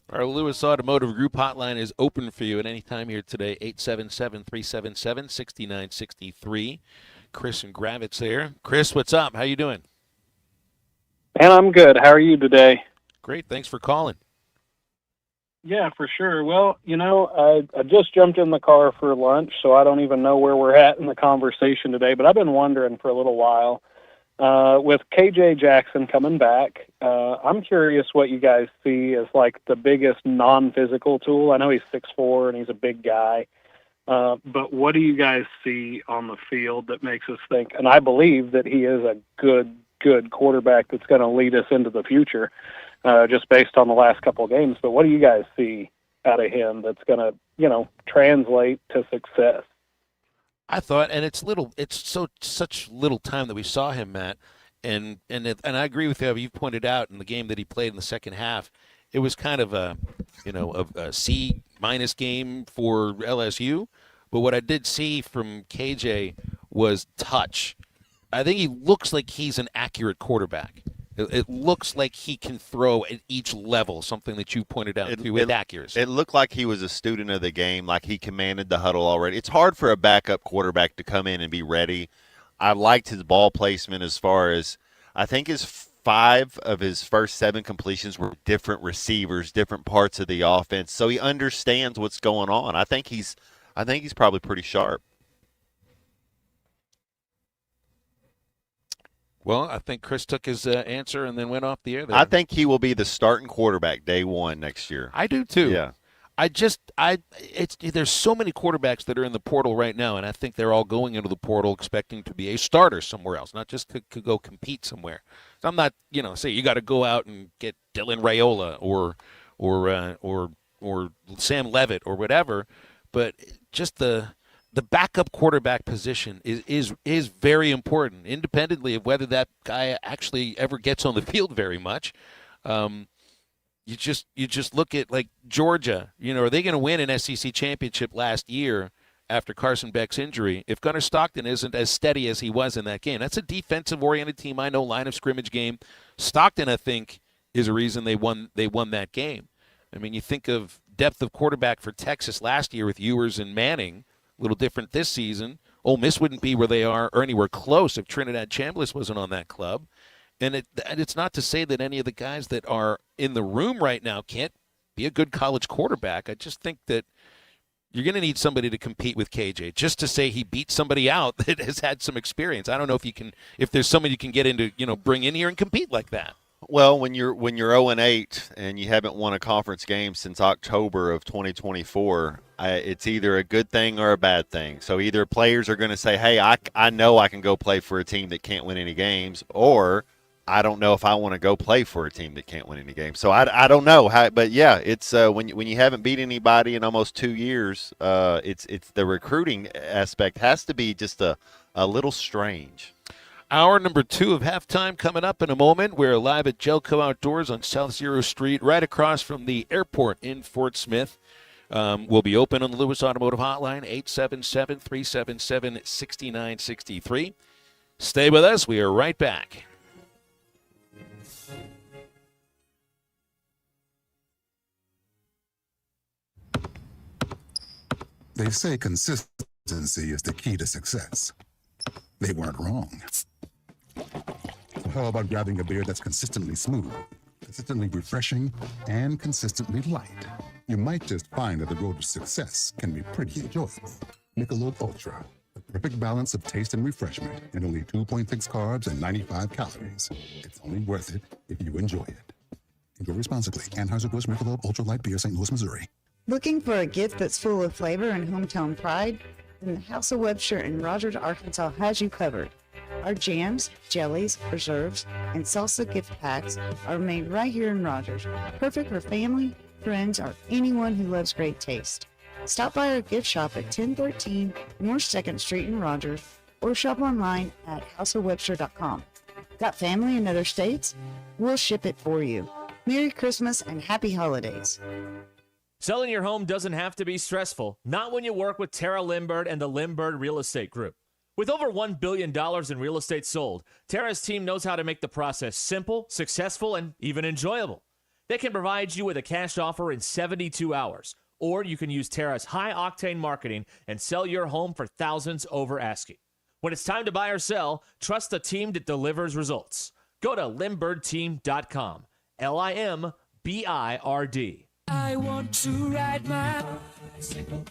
Our Lewis Automotive Group hotline is open for you at any time here today, 877-377-6963. Chris and Gravitz there. Chris, what's up? How you doing? Man, I'm good. How are you today? Great. Thanks for calling. Yeah, for sure. Well, I just jumped in the car for lunch, so I don't even know where we're at in the conversation today, but I've been wondering for a little while, with KJ Jackson coming back, I'm curious what you guys see as like the biggest non-physical tool. I know he's 6'4" and he's a big guy, but what do you guys see on the field that makes us think, and I believe that he is a good quarterback that's going to lead us into the future, just based on the last couple of games. But what do you guys see out of him that's going to, translate to success? I thought, and it's such little time that we saw him, Matt, and I agree with you. You pointed out in the game that he played in the second half, it was kind of a C- game for LSU. But what I did see from KJ was touch. I think he looks like he's an accurate quarterback. It looks like he can throw at each level, something that you pointed out with accuracy. It looked like he was a student of the game, like he commanded the huddle already. It's hard for a backup quarterback to come in and be ready. I liked his ball placement as far as I think his 5 of his first 7 completions were different receivers, different parts of the offense. So he understands what's going on. I think he's probably pretty sharp. Well, I think Chris took his answer and then went off the air there. I think he will be the starting quarterback day one next year. I do too. Yeah. There's so many quarterbacks that are in the portal right now, and I think they're all going into the portal expecting to be a starter somewhere else, not just to go compete somewhere. So I'm not, say you got to go out and get Dylan Raiola or Sam Levitt or whatever, but just the backup quarterback position is very important, independently of whether that guy actually ever gets on the field very much. You just look at like Georgia. Are they going to win an SEC championship last year after Carson Beck's injury if Gunnar Stockton isn't as steady as he was in that game? That's a defensive-oriented team. I know, line of scrimmage game. Stockton, I think, is a reason they won that game. I mean, you think of depth of quarterback for Texas last year with Ewers and Manning. A little different this season. Ole Miss wouldn't be where they are or anywhere close if Trinidad Chambliss wasn't on that club. And it's not to say that any of the guys that are in the room right now can't be a good college quarterback. I just think that you're going to need somebody to compete with KJ. Just to say he beat somebody out that has had some experience. I don't know if there's somebody you can get into, bring in here and compete like that. Well, when you're 0-8 and you haven't won a conference game since October of 2024, it's either a good thing or a bad thing. So either players are going to say, hey, I know I can go play for a team that can't win any games, or I don't know if I want to go play for a team that can't win any games. So I don't know how, but yeah, it's when you haven't beat anybody in almost 2 years, it's the recruiting aspect has to be just a little strange. Hour number 2 of halftime coming up in a moment. We're live at Gellco Outdoors on South Zero Street, right across from the airport in Fort Smith. We'll be open on the Lewis Automotive Hotline, 877-377-6963. Stay with us. We are right back. They say consistency is the key to success. They weren't wrong. So how about grabbing a beer that's consistently smooth, consistently refreshing, and consistently light? You might just find that the road to success can be pretty enjoyable. Michelob Ultra, the perfect balance of taste and refreshment, and only 2.6 carbs and 95 calories. It's only worth it if you enjoy it. Enjoy responsibly. Anheuser-Busch Michelob Ultra Light Beer, St. Louis, Missouri. Looking for a gift that's full of flavor and hometown pride? Then the House of Webster in Rogers, Arkansas has you covered. Our jams, jellies, preserves, and salsa gift packs are made right here in Rogers. Perfect for family, friends, or anyone who loves great taste. Stop by our gift shop at 1013 North 2nd Street in Rogers or shop online at houseofwebster.com. Got family in other states? We'll ship it for you. Merry Christmas and Happy Holidays. Selling your home doesn't have to be stressful, not when you work with Tara Limbird and the Limbird Real Estate Group. With over $1 billion in real estate sold, Tara's team knows how to make the process simple, successful, and even enjoyable. They can provide you with a cash offer in 72 hours, or you can use Tara's high-octane marketing and sell your home for thousands over asking. When it's time to buy or sell, trust the team that delivers results. Go to LimbIrdTeam.com, LIMBIRD. I want to ride my bicycle.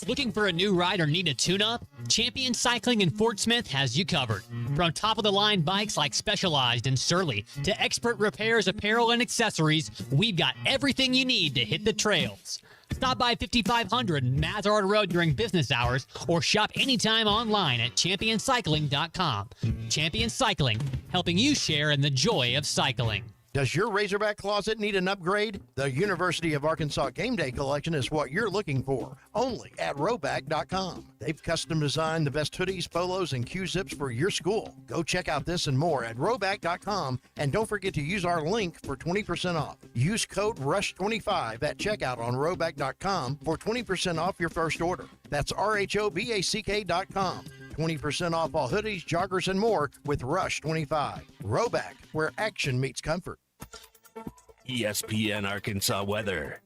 Looking for a new ride or need a tune-up? Champion Cycling in Fort Smith has you covered. From top-of-the-line bikes like Specialized and Surly to expert repairs, apparel, and accessories, we've got everything you need to hit the trails. Stop by 5500 Mazard Road during business hours or shop anytime online at championcycling.com. Champion Cycling, helping you share in the joy of cycling. Does your Razorback closet need an upgrade? The University of Arkansas Game Day Collection is what you're looking for, only at Roback.com. They've custom designed the best hoodies, polos, and Q-zips for your school. Go check out this and more at Roback.com, and don't forget to use our link for 20% off. Use code RUSH25 at checkout on Roback.com for 20% off your first order. That's RHOBACK.com. 20% off all hoodies, joggers, and more with RUSH25. Roback, where action meets comfort. ESPN Arkansas weather.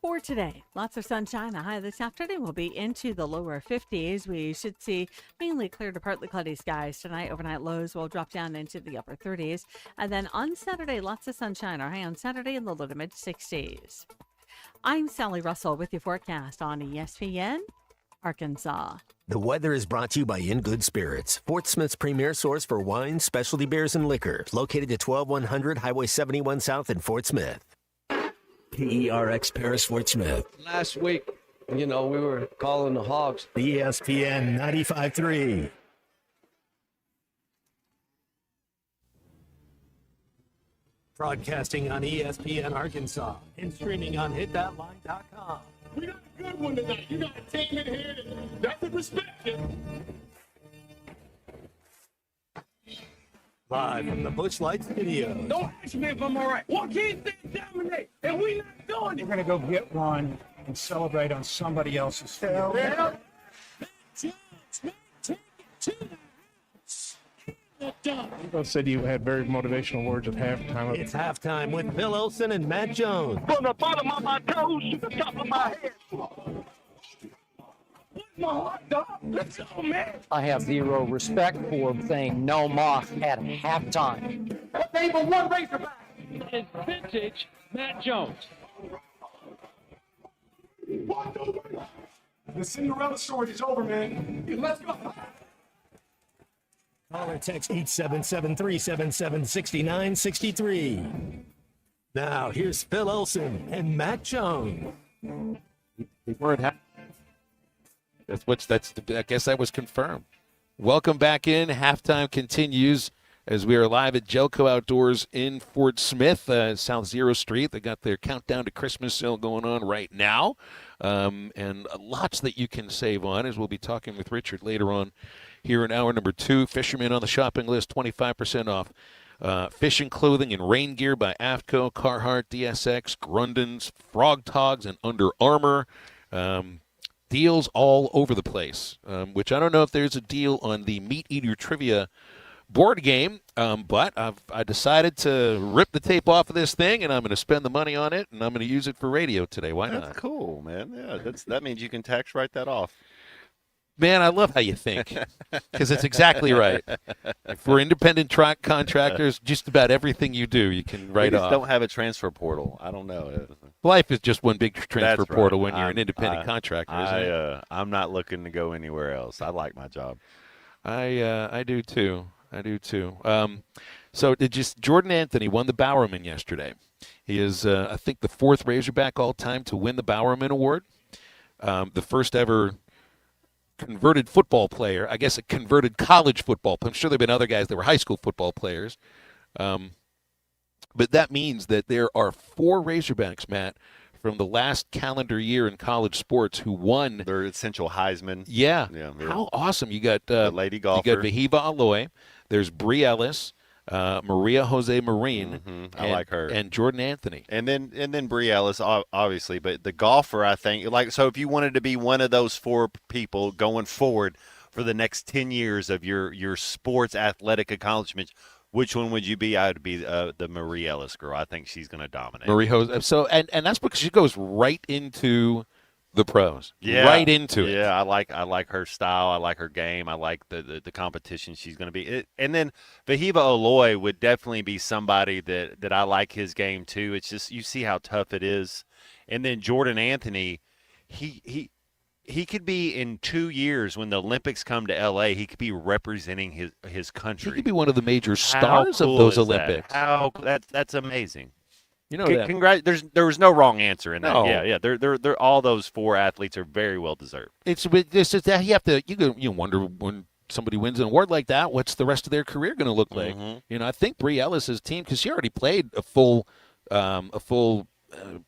For today, lots of sunshine. The high this afternoon will be into the lower 50s. We should see mainly clear to partly cloudy skies tonight. Overnight lows will drop down into the upper 30s. And then on Saturday, lots of sunshine. Our high on Saturday in the low to mid 60s. I'm Sally Russell with your forecast on ESPN Arkansas. The weather is brought to you by In Good Spirits, Fort Smith's premier source for wine, specialty beers, and liquor, located at 12100 Highway 71 South in Fort Smith. PERX Paris, Fort Smith. Last week, we were calling the Hogs. ESPN 95.3. Broadcasting on ESPN Arkansas and streaming on hitthatline.com. We got a good one tonight. You got a team in here that doesn't respect it. Live from the Busch Light Studios. Don't ask me if I'm all right. Why can't they dominate? And we not doing it. We're going to go get one and celebrate on somebody else's field. Yeah. Both said you had very motivational words at halftime. It's halftime with Bill Olson and Matt Jones. From the bottom of my toes to the top of my head. My hot dog. Let's go, man. I have zero respect for saying no moss at halftime. Name of one Razorback. It's vintage Matt Jones. The Cinderella story is over, man. Let's go. Call or text 877-377-6963. Now, here's Phil Olson and Matt Jones. They weren't happy. I guess that was confirmed. Welcome back in. Halftime continues as we are live at Gellco Outdoors in Fort Smith, South Zero Street. They got their countdown to Christmas sale going on right now, and lots that you can save on, as we'll be talking with Richard later on here in hour number 2. Fishermen on the shopping list, 25% off. Fishing clothing and rain gear by AFCO, Carhartt, DSX, Grundens, Frog Togs, and Under Armour. Deals all over the place, which I don't know if there's a deal on the Meat Eater Trivia board game, but I decided to rip the tape off of this thing, and I'm going to spend the money on it, and I'm going to use it for radio today. Why not? That's cool, man. Yeah, that means you can tax write that off. Man, I love how you think, because it's exactly right. For independent contractors, just about everything you do, you can write We just off. don't have a transfer portal. I don't know. Life is just one big transfer That's portal right. when you're an independent contractor, isn't it? I'm not looking to go anywhere else. I like my job. I do too. So Jordan Anthony won the Bowerman yesterday. He is, I think, the 4th Razorback all time to win the Bowerman Award. The first ever converted football player. I guess a converted college football player. I'm sure there have been other guys that were high school football players. But that means that there are 4 Razorbacks, Matt, from the last calendar year in college sports who won their essential Heisman. Yeah. Yeah. How awesome. You got the lady golfer. You got Vahiva Aloy. There's Bree Ellis, Maria Jose Marine. I like her. And Jordan Anthony. And then Bree Ellis, obviously. But the golfer, I think, so if you wanted to be one of those 4 people going forward for the next 10 years of your sports athletic accomplishments, which one would you be? I would be the Marie Ellis girl. I think she's going to dominate. Marie Jose. So and that's because she goes right into the pros. Yeah. Right into it. Yeah, I like her style. I like her game. I like the competition she's going to be. And then Vahiva Aloy would definitely be somebody that I like his game too. It's just you see how tough it is. And then Jordan Anthony, he could be in 2 years when the Olympics come to L.A., he could be representing his country. He could be one of the major How stars cool of those is Olympics. That's amazing. You know that. There was no wrong answer in that. No. Yeah. They're all those 4 athletes are very well deserved. It's just that you wonder when somebody wins an award like that, what's the rest of their career going to look like? Mm-hmm. I think Bree Ellis's team, because she already played a full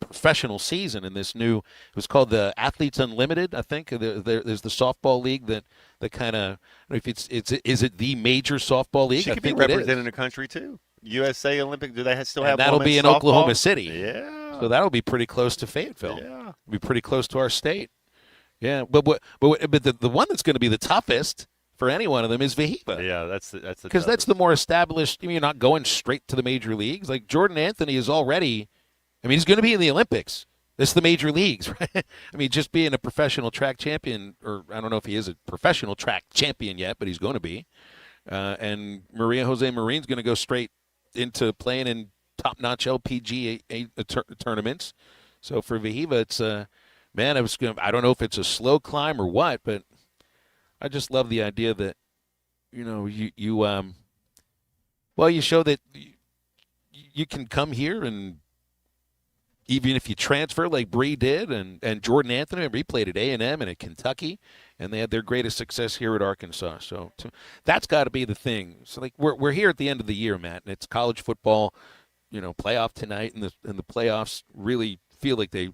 professional season in this new. It was called the Athletes Unlimited. I think there's the softball league that kind of. If is it the major softball league? She I could be think it is. representing the country too. USA Olympic. Do they still have? And that'll be in women's Oklahoma softball? City. Yeah. So that'll be pretty close to Fayetteville. Yeah. Be pretty close to our state. Yeah, but the one that's going to be the toughest for any one of them is Vahiva. Yeah, that's because that's the more established. You're not going straight to the major leagues. Like Jordan Anthony is already. He's going to be in the Olympics. It's the major leagues, right? Just being a professional track champion, or I don't know if he is a professional track champion yet, but he's going to be. And Maria Jose Marine's going to go straight into playing in top-notch LPGA tournaments. So for Vahiva, it's I don't know if it's a slow climb or what, but I just love the idea that you show that you can come here, and even if you transfer like Bree did and Jordan Anthony, Bree played at A&M and at Kentucky, and they had their greatest success here at Arkansas. So that's got to be the thing. So we're here at the end of the year, Matt, and it's college football, playoff tonight, and the playoffs really feel like they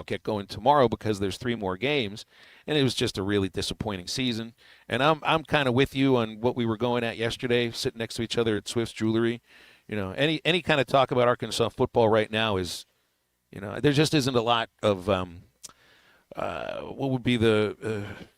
get going tomorrow because there's 3 more games, and it was just a really disappointing season. And I'm kind of with you on what we were going at yesterday, sitting next to each other at Swift's Jewelry. Any kind of talk about Arkansas football right now is, there just isn't a lot of what would be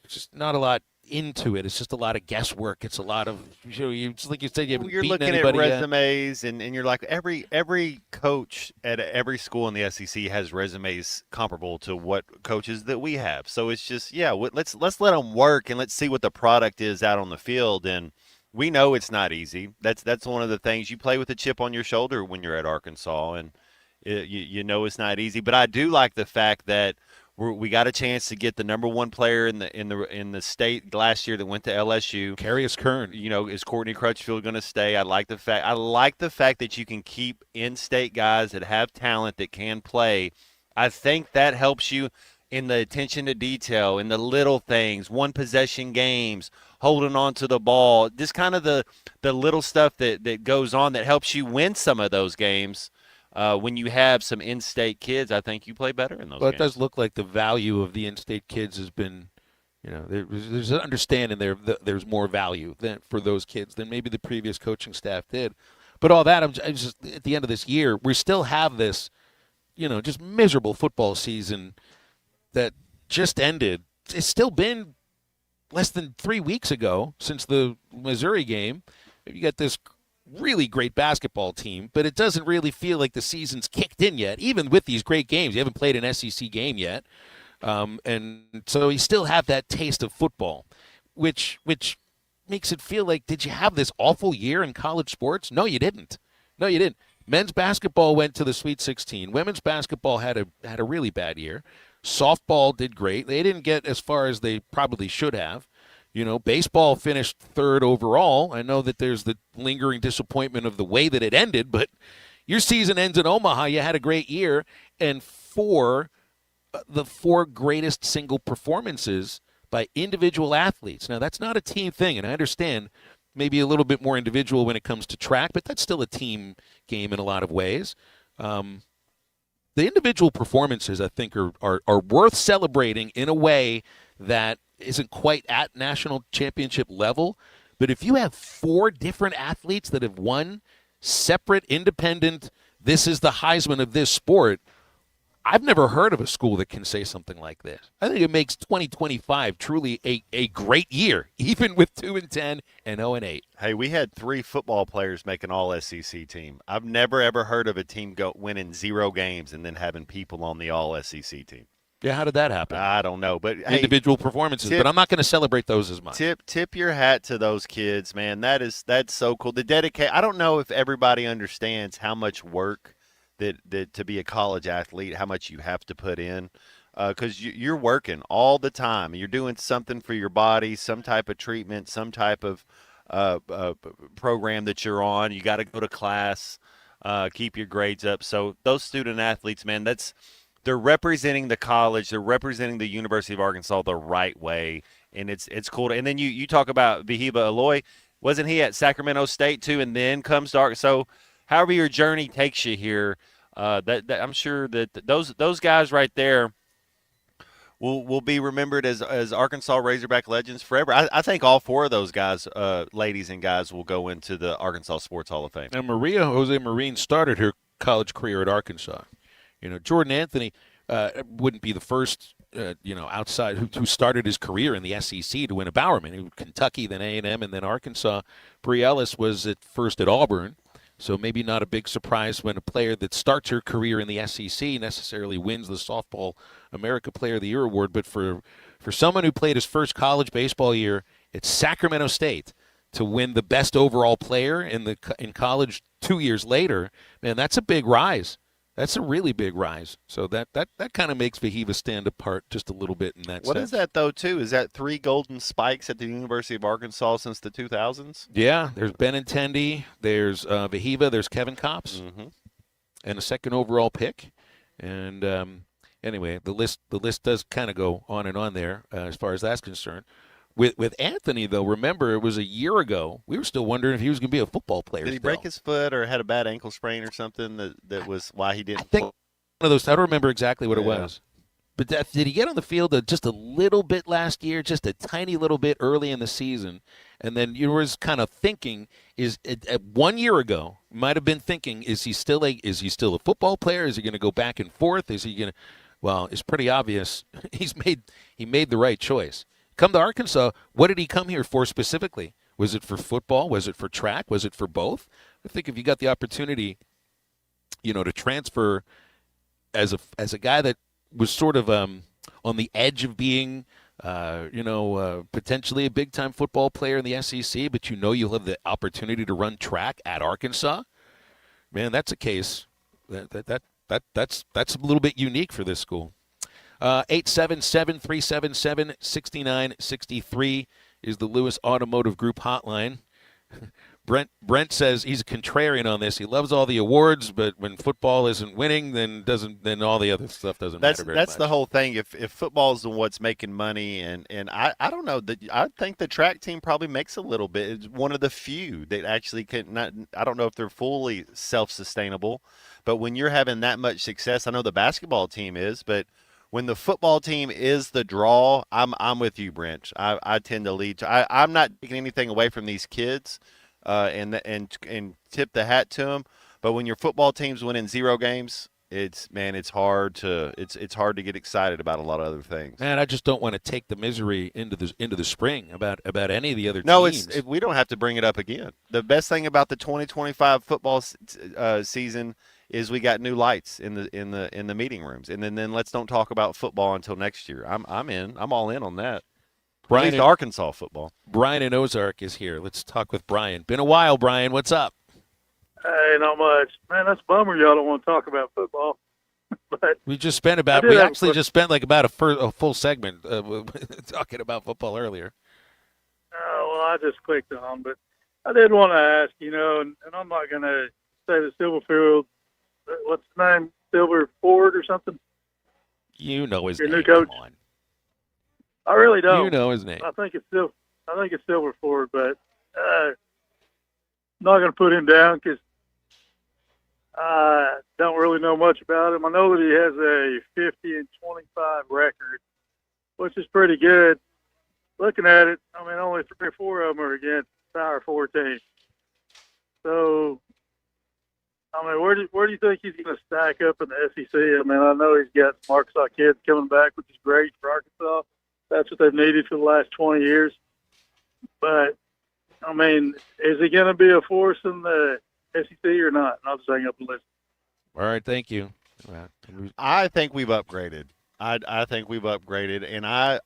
just not a lot into it. It's just a lot of guesswork. It's a lot of it's like you said, you haven't you're beaten looking at anybody yet. resumes, and you're like every coach at every school in the SEC has resumes comparable to what coaches that we have. So it's just let's let them work, and let's see what the product is out on the field. And we know it's not easy. That's one of the things you play with a chip on your shoulder when you're at Arkansas, and it's not easy. But I do like the fact that we got a chance to get the number one player in the state last year that went to LSU. Carius Kern. Is Courtney Crutchfield going to stay? I like the fact that you can keep in-state guys that have talent that can play. I think that helps you in the attention to detail, in the little things, one possession games, holding on to the ball, just kind of the little stuff that goes on that helps you win some of those games. When you have some in-state kids, I think you play better in those games. It does look like the value of the in-state kids has been, there's an understanding there that there's more value for those kids than maybe the previous coaching staff did. But all that, I'm just at the end of this year, we still have this, just miserable football season that just ended. It's still been less than 3 weeks ago since the Missouri game. You got this really great basketball team, but it doesn't really feel like the season's kicked in yet, even with these great games. You haven't played an SEC game yet. And so you still have that taste of football, which makes it feel like, did you have this awful year in college sports? No, you didn't. Men's basketball went to the Sweet 16. Women's basketball had a really bad year. Softball did great. They didn't get as far as they probably should have. Baseball finished third overall. I know that there's the lingering disappointment of the way that it ended, but your season ends in Omaha. You had a great year, and the four greatest single performances by individual athletes. Now, that's not a team thing, and I understand maybe a little bit more individual when it comes to track, but that's still a team game in a lot of ways. The individual performances, I think, are worth celebrating in a way that isn't quite at national championship level. But if you have four different athletes that have won separate, independent, this is the Heisman of this sport, I've never heard of a school that can say something like this. I think it makes 2025 truly a great year, even with 2-10 and 0-8. Hey, we had 3 football players make an All-SEC team. I've never, ever heard of a team winning 0 games and then having people on the All-SEC team. Yeah, how did that happen? I don't know, but individual performances. But I'm not going to celebrate those as much. Tip your hat to those kids, man. That's so cool. The dedicate. I don't know if everybody understands how much work that to be a college athlete, how much you have to put in, because you're working all the time. You're doing something for your body, some type of treatment, some type of program that you're on. You got to go to class, keep your grades up. So those student athletes, man, they're representing the college, they're representing the University of Arkansas the right way, and it's cool. And then you talk about Vahiba Aloy. Wasn't he at Sacramento State too, and then comes to Arkansas? So however your journey takes you here, that I'm sure that those guys right there will be remembered as Arkansas Razorback legends forever. I think all 4 of those guys, ladies and guys, will go into the Arkansas Sports Hall of Fame. And Maria Jose Marine started her college career at Arkansas. Jordan Anthony wouldn't be the first, outside who started his career in the SEC to win a Bowerman. Kentucky, then A&M, and then Arkansas. Bree Ellis was at first at Auburn. So maybe not a big surprise when a player that starts her career in the SEC necessarily wins the Softball America Player of the Year award. But for someone who played his first college baseball year at Sacramento State to win the best overall player in college 2 years later, man, that's a big rise. That's a really big rise. So that kind of makes Vahiva stand apart just a little bit in that sense. What is that, though, too? Is that 3 golden spikes at the University of Arkansas since the 2000s? Yeah, there's Benintendi, there's Vahiva, there's Kevin Kopps, and a second overall pick. And anyway, the list does kind of go on and on there as far as that's concerned. With Anthony, though, remember, it was a year ago. We were still wondering if he was going to be a football player. Did he break his foot or had a bad ankle sprain or something that was why he didn't play? One of those. I don't remember exactly what it was. But did he get on the field just a little bit last year, just a tiny little bit early in the season? And then you were kind of thinking, 1 year ago, might have been thinking, is he still a football player? Is he going to go back and forth? Is he going to? Well, it's pretty obvious. He made the right choice. Come to Arkansas, what did he come here for specifically? Was it for football? Was it for track? Was it for both? I think if you got the opportunity, to transfer as a guy that was sort of on the edge of being, potentially a big-time football player in the SEC, but you'll have the opportunity to run track at Arkansas, man, that's a case that's a little bit unique for this school. 877-377-6963 is the Lewis Automotive Group hotline. Brent says he's a contrarian on this. He loves all the awards, but when football isn't winning, then all the other stuff doesn't matter very much. That's the whole thing. If football is what's making money, and I don't know, I think the track team probably makes a little bit. It's one of the few that actually can not. I don't know if they're fully self-sustainable, but when you're having that much success, I know the basketball team is, but when the football team is the draw, I'm with you, Brent. I tend to lead to. I'm not taking anything away from these kids. And tip the hat to them. But when your football team's winning 0 games, it's hard to get excited about a lot of other things. Man, I just don't want to take the misery into the spring about any of the other No, teams. we don't have to bring it up again. The best thing about the 2025 football season is we got new lights in the meeting rooms, and then let's don't talk about football until next year. I'm in. I'm all in on that. At least Arkansas football. Brian in Ozark is here. Let's talk with Brian. Been a while, Brian. What's up? Hey, not much. Man, that's a bummer y'all don't want to talk about football. But we just spent like about a full segment talking about football earlier. Oh, well, I just clicked on, but I did want to ask, and I'm not going to say the Silverfield, what's his name, Silver Ford or something? You know his name. Your new coach. Come on. I really don't. You know his name. I think it's Silver Ford, but not going to put him down because I don't really know much about him. I know that he has a 50-25 record, which is pretty good. Looking at it, I mean, only 3 or 4 of them are against Power 4 teams. So, I mean, where do you think he's going to stack up in the SEC? I mean, I know he's got some Arkansas kids coming back, which is great for Arkansas. That's what they've needed for the last 20 years. But, I mean, is he going to be a force in the SEC or not? And I'll just hang up and listen. All right, thank you. I think we've upgraded. I think we've upgraded. And I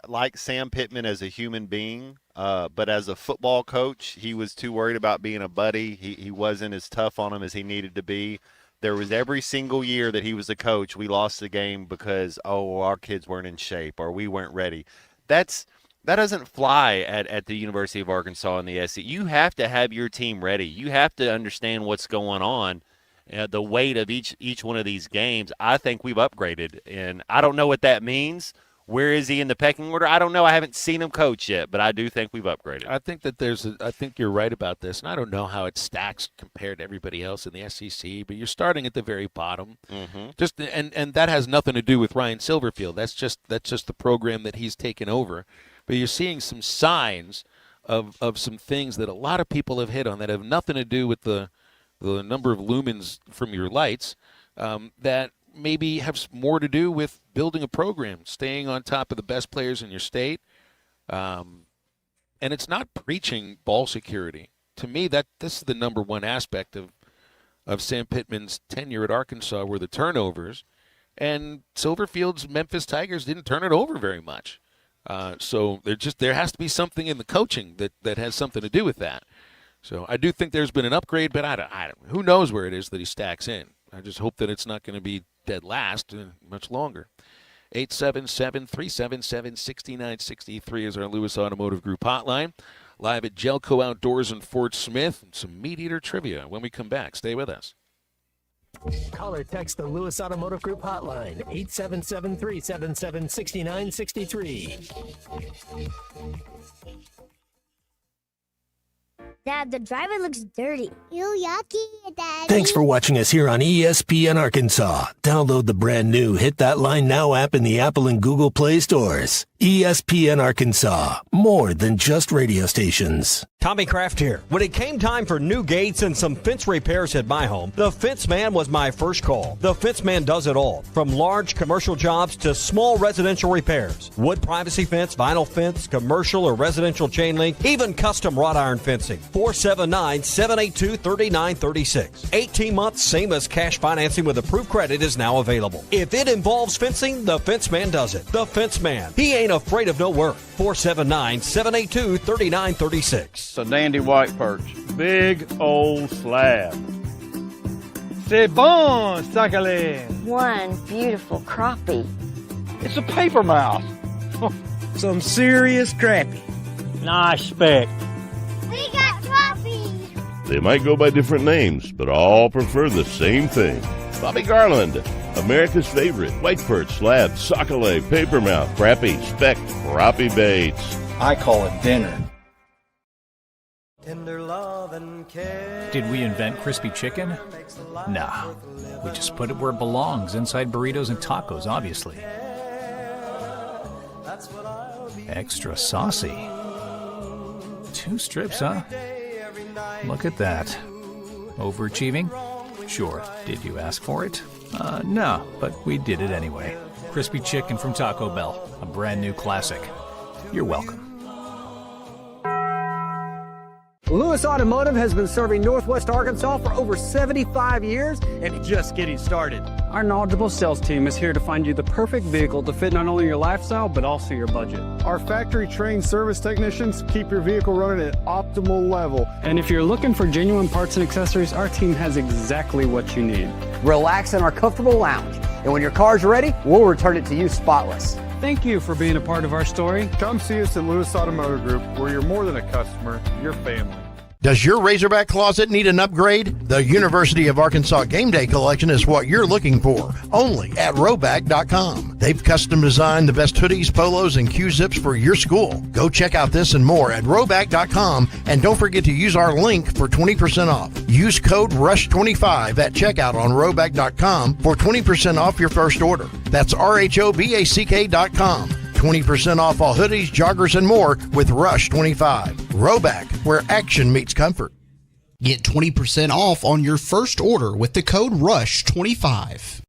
like Sam Pittman as a human being, but as a football coach, he was too worried about being a buddy. He wasn't as tough on him as he needed to be. There was every single year that he was a coach, we lost the game because, our kids weren't in shape or we weren't ready. That doesn't fly at the University of Arkansas in the SEC. You have to have your team ready. You have to understand what's going on, the weight of each one of these games. I think we've upgraded, and I don't know what that means. Where is he in the pecking order? I don't know. I haven't seen him coach yet, but I do think we've upgraded. I think that I think you're right about this, and I don't know how it stacks compared to everybody else in the SEC, but you're starting at the very bottom. Mm-hmm. Just and that has nothing to do with Ryan Silverfield. That's just the program that he's taken over. But you're seeing some signs of some things that a lot of people have hit on that have nothing to do with the number of lumens from your lights, that maybe have more to do with building a program, staying on top of the best players in your state. And it's not preaching ball security. To me, this is the number one aspect of Sam Pittman's tenure at Arkansas were the turnovers. And Silverfield's Memphis Tigers didn't turn it over very much. So there has to be something in the coaching that has something to do with that. So I do think there's been an upgrade, but I don't who knows where it is that he stacks in. I just hope that it's not going to be dead last much longer. 877-377-6963 is our Lewis Automotive Group hotline. Live at Gellco Outdoors in Fort Smith, and some Meat Eater trivia when we come back. Stay with us. Call or text the Lewis Automotive Group hotline, 877-377-6963. Dad, the driver looks dirty. Ew, yucky, Daddy. Thanks for watching us here on ESPN Arkansas. Download the brand new Hit That Line Now app in the Apple and Google Play stores. ESPN Arkansas, more than just radio stations. Tommy Kraft here. When it came time for new gates and some fence repairs at my home, the Fence Man was my first call. The Fence Man does it all, from large commercial jobs to small residential repairs. Wood privacy fence, vinyl fence, commercial or residential chain link, even custom wrought iron fencing. 479-782-3936. 18 months, same as cash financing with approved credit is now available. If it involves fencing, the Fence Man does it. The Fence Man. He ain't afraid of no work. 479-782-3936. It's a dandy white perch. Big old slab. C'est bon, sacalé. One beautiful crappie. It's a paper mouse. Some serious crappy. Nice spec. We got trophies. They might go by different names, but all prefer the same thing. Bobby Garland, America's favorite. White perch, slab, sockeye, paper mouth, crappie, speck, crappie baits. I call it dinner. Did we invent crispy chicken? Nah. We just put it where it belongs, inside burritos and tacos, obviously. Extra saucy. 2 strips, huh? Look at that. Overachieving? Sure. Did you ask for it? No, but we did it anyway. Crispy chicken from Taco Bell, a brand new classic. You're welcome. Lewis Automotive has been serving Northwest Arkansas for over 75 years and just getting started. Our knowledgeable sales team is here to find you the perfect vehicle to fit not only your lifestyle, but also your budget. Our factory-trained service technicians keep your vehicle running at optimal level. And if you're looking for genuine parts and accessories, our team has exactly what you need. Relax in our comfortable lounge, and when your car's ready, we'll return it to you spotless. Thank you for being a part of our story. Come see us at Lewis Automotive Group, where you're more than a customer, you're family. Does your Razorback closet need an upgrade? The University of Arkansas Game Day Collection is what you're looking for, only at Roback.com. They've custom designed the best hoodies, polos, and Q-zips for your school. Go check out this and more at Roback.com, and don't forget to use our link for 20% off. Use code RUSH25 at checkout on Roback.com for 20% off your first order. That's RHOBACK.com. 20% off all hoodies, joggers, and more with Rush 25. Roback, where action meets comfort. Get 20% off on your first order with the code RUSH25.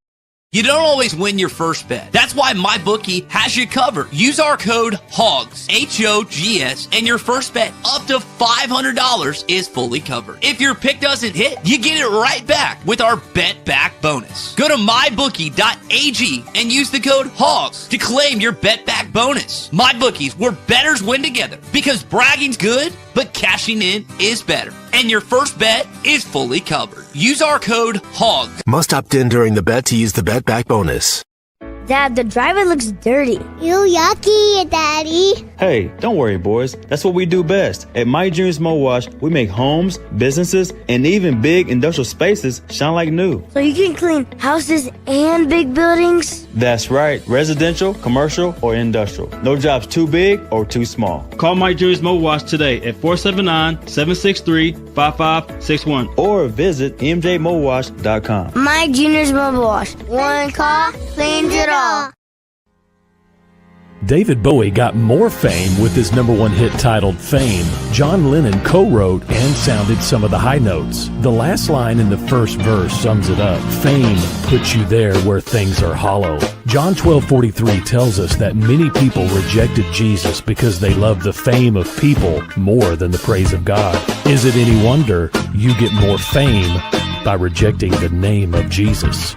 You don't always win your first bet. That's why MyBookie has you covered. Use our code HOGS, H-O-G-S, and your first bet up to $500 is fully covered. If your pick doesn't hit, you get it right back with our Bet Back bonus. Go to mybookie.ag and use the code HOGS to claim your Bet Back bonus. MyBookie's where bettors win together because bragging's good, but cashing in is better. And your first bet is fully covered. Use our code HOGS. Must opt in during the bet to use the Bet Back bonus. Dad, the driver looks dirty. Ew, yucky, Daddy. Hey, don't worry, boys. That's what we do best. At My Dreams Mo Wash, we make homes, businesses, and even big industrial spaces shine like new. So you can clean houses and big buildings? That's right. Residential, commercial, or industrial. No job's too big or too small. Call My Dreams Mo Wash today at 479-763-5561 or visit mjmowash.com. My Junior's Mobile Wash. One call cleans it all. David Bowie got more fame with his #1 hit titled Fame. John Lennon co-wrote and sounded some of the high notes. The last line in the first verse sums it up. Fame puts you there where things are hollow. John 12:43 tells us that many people rejected Jesus because they loved the fame of people more than the praise of God. Is it any wonder you get more fame by rejecting the name of Jesus?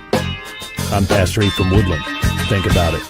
I'm Pastor E from Woodland. Think about it.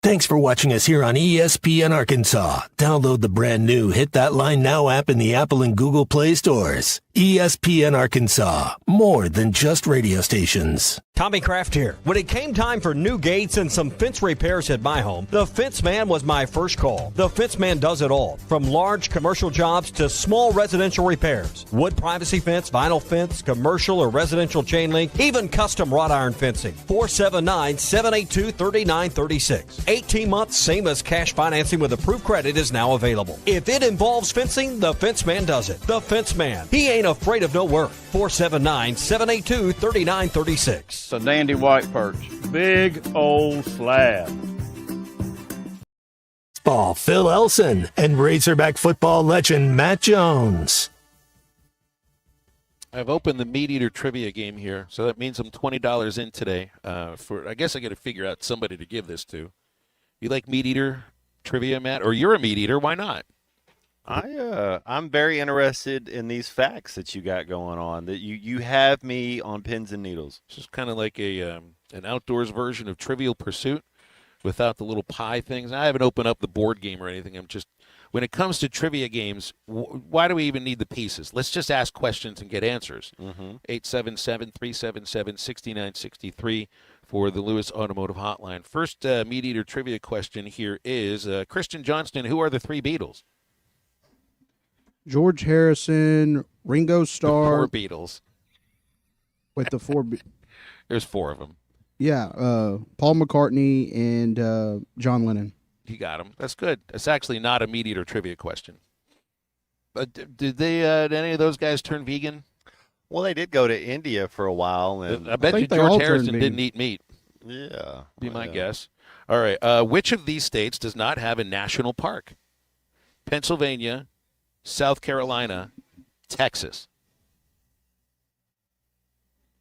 Thanks for watching us here on ESPN Arkansas. Download the brand new Hit That Line Now app in the Apple and Google Play stores. ESPN Arkansas, more than just radio stations. Tommy Kraft here. When it came time for new gates and some fence repairs at my home, the Fence Man was my first call. The Fence Man does it all, from large commercial jobs to small residential repairs. Wood privacy fence, vinyl fence, commercial or residential chain link, even custom wrought iron fencing. 479-782-3936. 18 months, same as cash financing with approved credit is now available. If it involves fencing, the Fence Man does it. The Fence Man. He ain't afraid of no work. 479-782-3936. It's a dandy white perch. Big old slab. Ball Phil Elson and Razorback football legend Matt Jones. I've opened the Meat Eater trivia game here, so that means I'm $20 in today. I guess I got to figure out somebody to give this to. You like Meat Eater trivia, Matt? Or you're a meat eater? Why not? I'm very interested in these facts that you got going on. That you have me on pins and needles. It's just kind of like an outdoors version of Trivial Pursuit without the little pie things. I haven't opened up the board game or anything. I'm just when it comes to trivia games, why do we even need the pieces? Let's just ask questions and get answers. 877-377-6963 for the Lewis Automotive Hotline. First Meat Eater trivia question here is, Christian Johnston, who are the three Beatles? George Harrison, Ringo Starr. Four Beatles. With the four. There's four of them. Yeah, Paul McCartney and John Lennon. You got them. That's good. It's actually not a Meat Eater trivia question. But did any of those guys turn vegan? Well, they did go to India for a while. And I bet you George Harrison didn't eat meat. Yeah. Be my guess. All right. Which of these states does not have a national park? Pennsylvania, South Carolina, Texas.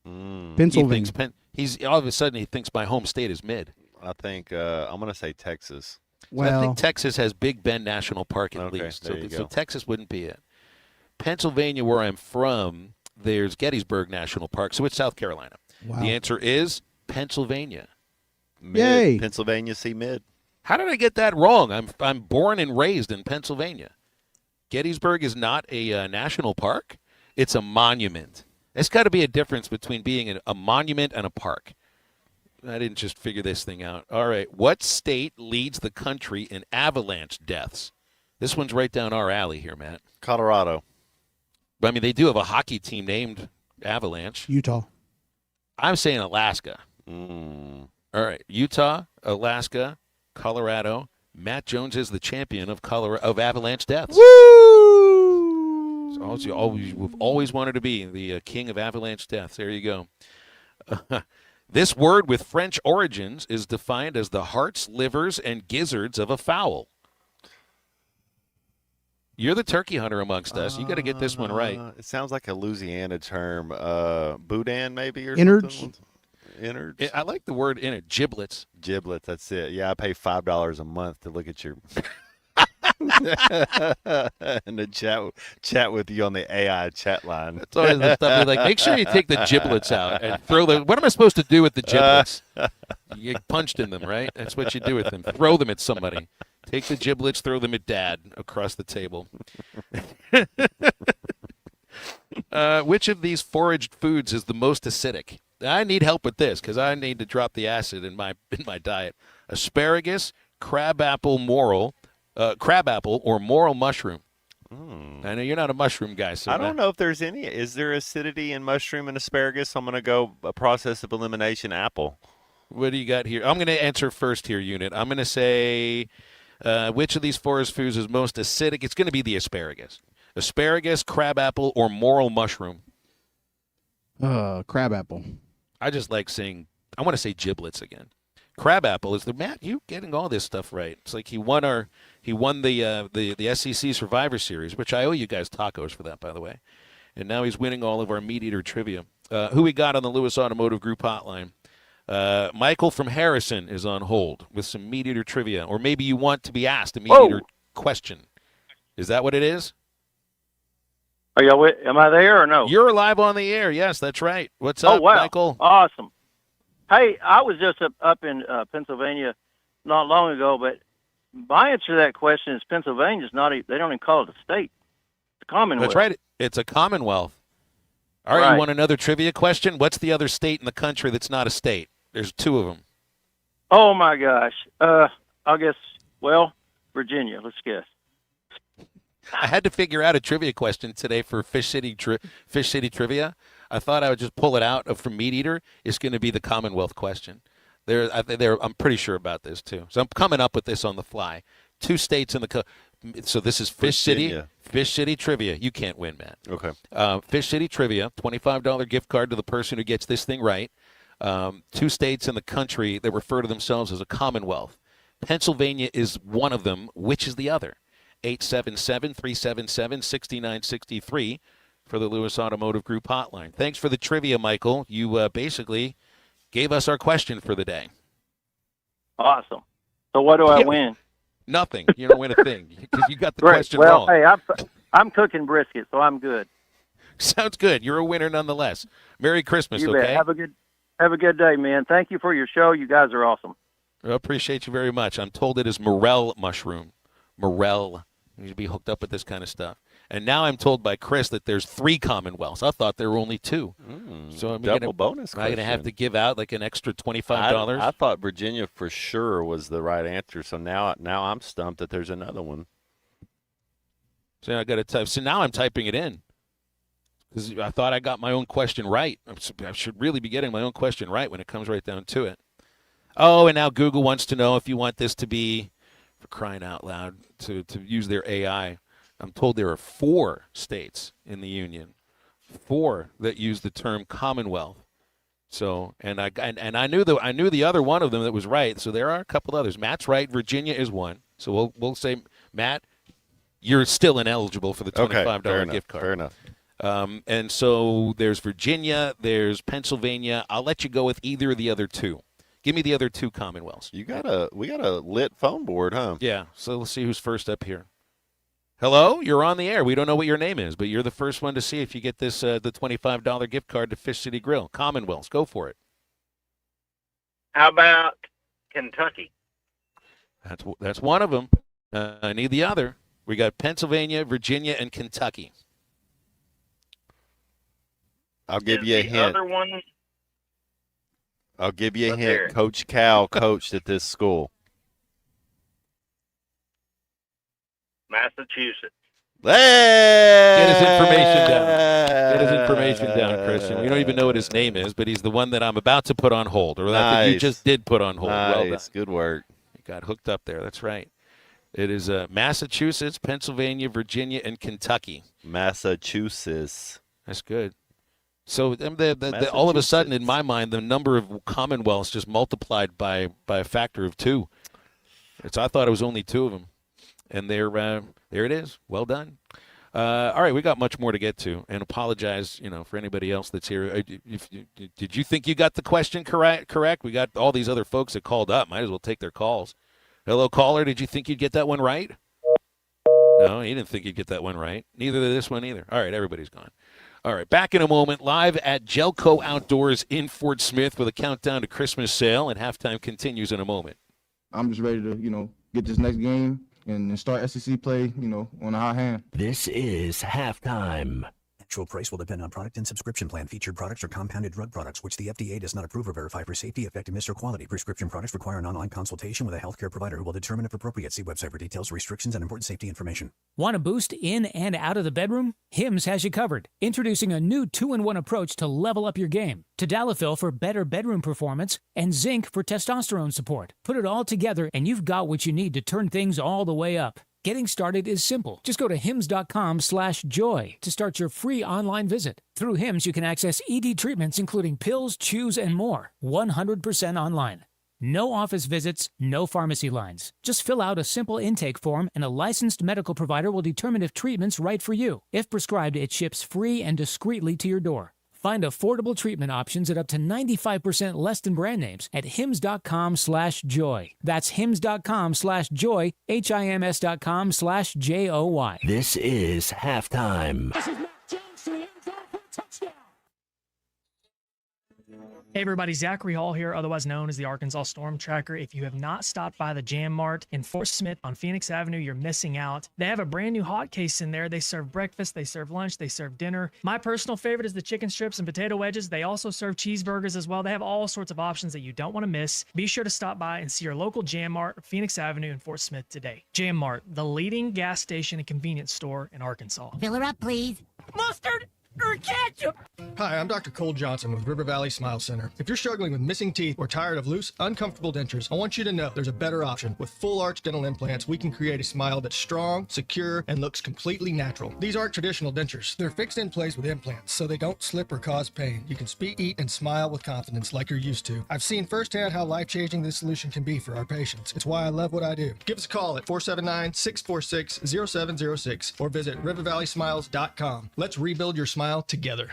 Pennsylvania. He's all of a sudden he thinks my home state is mid. I think I'm going to say Texas. Well, I think Texas has Big Bend National Park at Okay, least, there you so go. Texas wouldn't be it. Pennsylvania, where I'm from, there's Gettysburg National Park, so it's South Carolina. Wow. The answer is Pennsylvania. Mid. Yay. Pennsylvania, see mid. How did I get that wrong? I'm born and raised in Pennsylvania. Gettysburg is not a national park. It's a monument. There's got to be a difference between being a monument and a park. I didn't just figure this thing out. All right. What state leads the country in avalanche deaths? This one's right down our alley here, Matt. Colorado. But, I mean, they do have a hockey team named Avalanche. Utah. I'm saying Alaska. Mm. All right. Utah, Alaska, Colorado. Matt Jones is the champion of avalanche deaths. Woo! So you've always wanted to be the king of avalanche deaths. There you go. This word with French origins is defined as the hearts, livers, and gizzards of a fowl. You're the turkey hunter amongst us. You got to get this one right. It sounds like a Louisiana term. Boudin, maybe? Or Innards? something? Innards? I like the word innard. Giblets. Giblets, that's it. Yeah, I pay $5 a month to look at your and to chat with you on the AI chat line. That's always the stuff. You're like, make sure you take the giblets out and throw them. What am I supposed to do with the giblets? You get punched in them, right? That's what you do with them. Throw them at somebody. Take the giblets, throw them at Dad across the table. Which of these foraged foods is the most acidic? I need help with this because I need to drop the acid in my diet. Asparagus, crabapple, or morel mushroom. I know you're not a mushroom guy, so I don't know if there's any. Is there acidity in mushroom and asparagus? I'm going to go a process of elimination apple. What do you got here? I'm going to answer first here, Unit. I'm going to say which of these forest foods is most acidic? It's going to be the asparagus. Asparagus, crabapple, or morel mushroom. Crabapple. I just like saying, I want to say giblets again. Crabapple is Matt, you getting all this stuff right. It's like he won the SEC Survivor Series, which I owe you guys tacos for that, by the way. And now he's winning all of our Meat Eater trivia. Who we got on the Lewis Automotive Group hotline? Michael from Harrison is on hold with some Meat Eater trivia, or maybe you want to be asked a Meat Eater question. Is that what it is? Are y'all? Am I there or no? You're live on the air. Yes, that's right. What's up, Michael? Awesome. Hey, I was just up in Pennsylvania not long ago, but my answer to that question is Pennsylvania's not. They don't even call it a state. It's a Commonwealth. That's right. It's a Commonwealth. All right, you want another trivia question? What's the other state in the country that's not a state? There's two of them. Oh my gosh. I guess. Well, Virginia. Let's guess. I had to figure out a trivia question today for Fish City Trivia. I thought I would just pull it out from Meat Eater. It's going to be the Commonwealth question. I'm pretty sure about this, too. So I'm coming up with this on the fly. Two states in the so this is Fish City Trivia. You can't win, Matt. Okay. Fish City Trivia, $25 gift card to the person who gets this thing right. Two states in the country that refer to themselves as a Commonwealth. Pennsylvania is one of them. Which is the other? 877-377-6963 for the Lewis Automotive Group hotline. Thanks for the trivia, Michael. You basically gave us our question for the day. Awesome. So what do I win? Nothing. You don't win a thing because you got the question wrong. Well, hey, I'm cooking brisket, so I'm good. Sounds good. You're a winner nonetheless. Merry Christmas, You okay? bet. Have a good day, man. Thank you for your show. You guys are awesome. I appreciate you very much. I'm told it is morel mushroom. Morel. You need to be hooked up with this kind of stuff. And now I'm told by Chris that there's 3 Commonwealths. I thought there were only 2. So I'm double bonus I'm going to have question. to give out like an extra $25. I thought Virginia for sure was the right answer. So now I'm stumped that there's another one. So I got to type. So now I'm typing it in because I thought I got my own question right. I should really be getting my own question right when it comes right down to it. Oh, and now Google wants to know if you want this to be, for crying out loud, to use their AI. I'm told there are 4 states in the union, 4 that use the term Commonwealth. So, and I knew the other one of them that was right. So there are a couple others. Matt's right. Virginia is one. So we'll say, Matt, you're still ineligible for the $25 gift card. Fair enough. And so there's Virginia, there's Pennsylvania. I'll let you go with either of the other 2. Give me the other 2 Commonwealths. We got a lit phone board, huh? Yeah. So let's see who's first up here. Hello, you're on the air. We don't know what your name is, but you're the first one to see if you get this the $25 gift card to Fish City Grill. Commonwealths, go for it. How about Kentucky? That's one of them. I need the other. We got Pennsylvania, Virginia, and Kentucky. I'll give you a hint. Other one? I'll give you a Let's hint. hear it. Coach Cal coached at this school. Massachusetts. Hey! Get his information down. Get his information down, Christian. We don't even know what his name is, but he's the one that I'm about to put on hold, or that you just did put on hold. Nice. Well done. Good work. You got hooked up there. That's right. It is Massachusetts, Pennsylvania, Virginia, and Kentucky. Massachusetts. That's good. So all of a sudden, in my mind, the number of Commonwealths just multiplied by a factor of 2. I thought it was only 2 of them. And there it is. Well done. All right, we got much more to get to, and apologize, for anybody else that's here. Did you think you got the question correct? We got all these other folks that called up. Might as well take their calls. Hello, caller. Did you think you'd get that one right? No, he didn't think you'd get that one right. Neither did this one either. All right, everybody's gone. All right, back in a moment, live at Gellco Outdoors in Fort Smith with a countdown to Christmas sale, and halftime continues in a moment. I'm just ready to, get this next game and start SEC play, on a high hand. This is halftime. Actual price will depend on product and subscription plan. Featured products are compounded drug products, which the FDA does not approve or verify for safety, effectiveness, or quality. Prescription products require an online consultation with a healthcare provider who will determine if appropriate. See website for details, restrictions, and important safety information. Want a boost in and out of the bedroom? Hims has you covered. Introducing a new 2-in-1 approach to level up your game. Tadalafil for better bedroom performance and zinc for testosterone support. Put it all together and you've got what you need to turn things all the way up. Getting started is simple. Just go to hims.com/joy to start your free online visit. Through Hims, you can access ED treatments including pills, chews, and more. 100% online. No office visits, no pharmacy lines. Just fill out a simple intake form and a licensed medical provider will determine if treatment's right for you. If prescribed, it ships free and discreetly to your door. Find affordable treatment options at up to 95% less than brand names at hims.com/joy. That's hims.com/joy, hims.com/joy. This is halftime. This is Matt Jones to the end zone for a touchdown. Hey everybody, Zachary Hall here, otherwise known as the Arkansas Storm Tracker. If you have not stopped by the Jam Mart in Fort Smith on Phoenix Avenue, you're missing out. They have a brand new hot case in there. They serve breakfast, they serve lunch, they serve dinner. My personal favorite is the chicken strips and potato wedges. They also serve cheeseburgers as well. They have all sorts of options that you don't want to miss. Be sure to stop by and see your local Jam Mart, Phoenix Avenue in Fort Smith today. Jam Mart, the leading gas station and convenience store in Arkansas. Fill her up, please. Mustard or ketchup? Hi, I'm Dr. Cole Johnson with River Valley Smile Center. If you're struggling with missing teeth or tired of loose, uncomfortable dentures, I want you to know there's a better option. With full arch dental implants, we can create a smile that's strong, secure, and looks completely natural. These aren't traditional dentures. They're fixed in place with implants, so they don't slip or cause pain. You can speak, eat, and smile with confidence like you're used to. I've seen firsthand how life-changing this solution can be for our patients. It's why I love what I do. Give us a call at 479-646-0706 or visit rivervalleysmiles.com. Let's rebuild your smile together.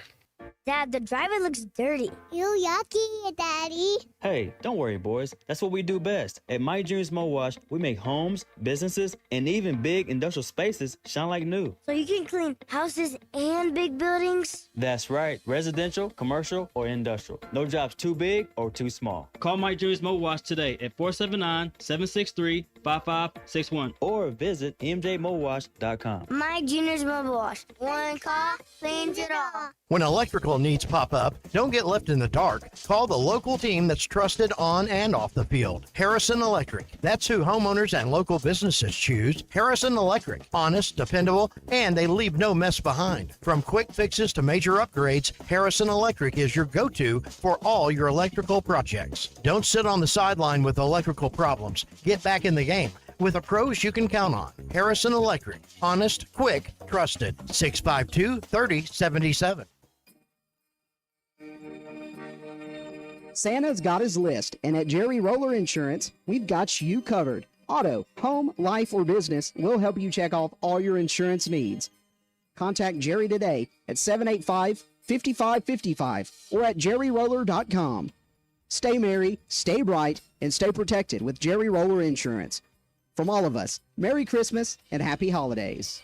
Dad, the driver looks dirty. Ew, yucky, Daddy. Hey, don't worry, boys. That's what we do best. At My Dreams Mo Wash, we make homes, businesses, and even big industrial spaces shine like new. So you can clean houses and big buildings? That's right. Residential, commercial, or industrial. No job's too big or too small. Call My Dreams Mo Wash today at 479-763-5561 or visit mjmowash.com. My Junior's Mobile Wash. One call, cleans it all. When electrical needs pop up, don't get left in the dark. Call the local team that's trusted on and off the field. Harrison Electric. That's who homeowners and local businesses choose. Harrison Electric. Honest, dependable, and they leave no mess behind. From quick fixes to major upgrades, Harrison Electric is your go-to for all your electrical projects. Don't sit on the sideline with electrical problems. Get back in the game with the pros you can count on. Harrison Electric. Honest, quick, trusted. 652-3077. Santa's got his list, and at Jerry Roller Insurance, we've got you covered. Auto, home, life, or business, we'll help you check off all your insurance needs. Contact Jerry today at 785-5555 or at jerryroller.com. Stay merry, stay bright, and stay protected with Jerry Roller Insurance. From all of us, Merry Christmas and Happy Holidays.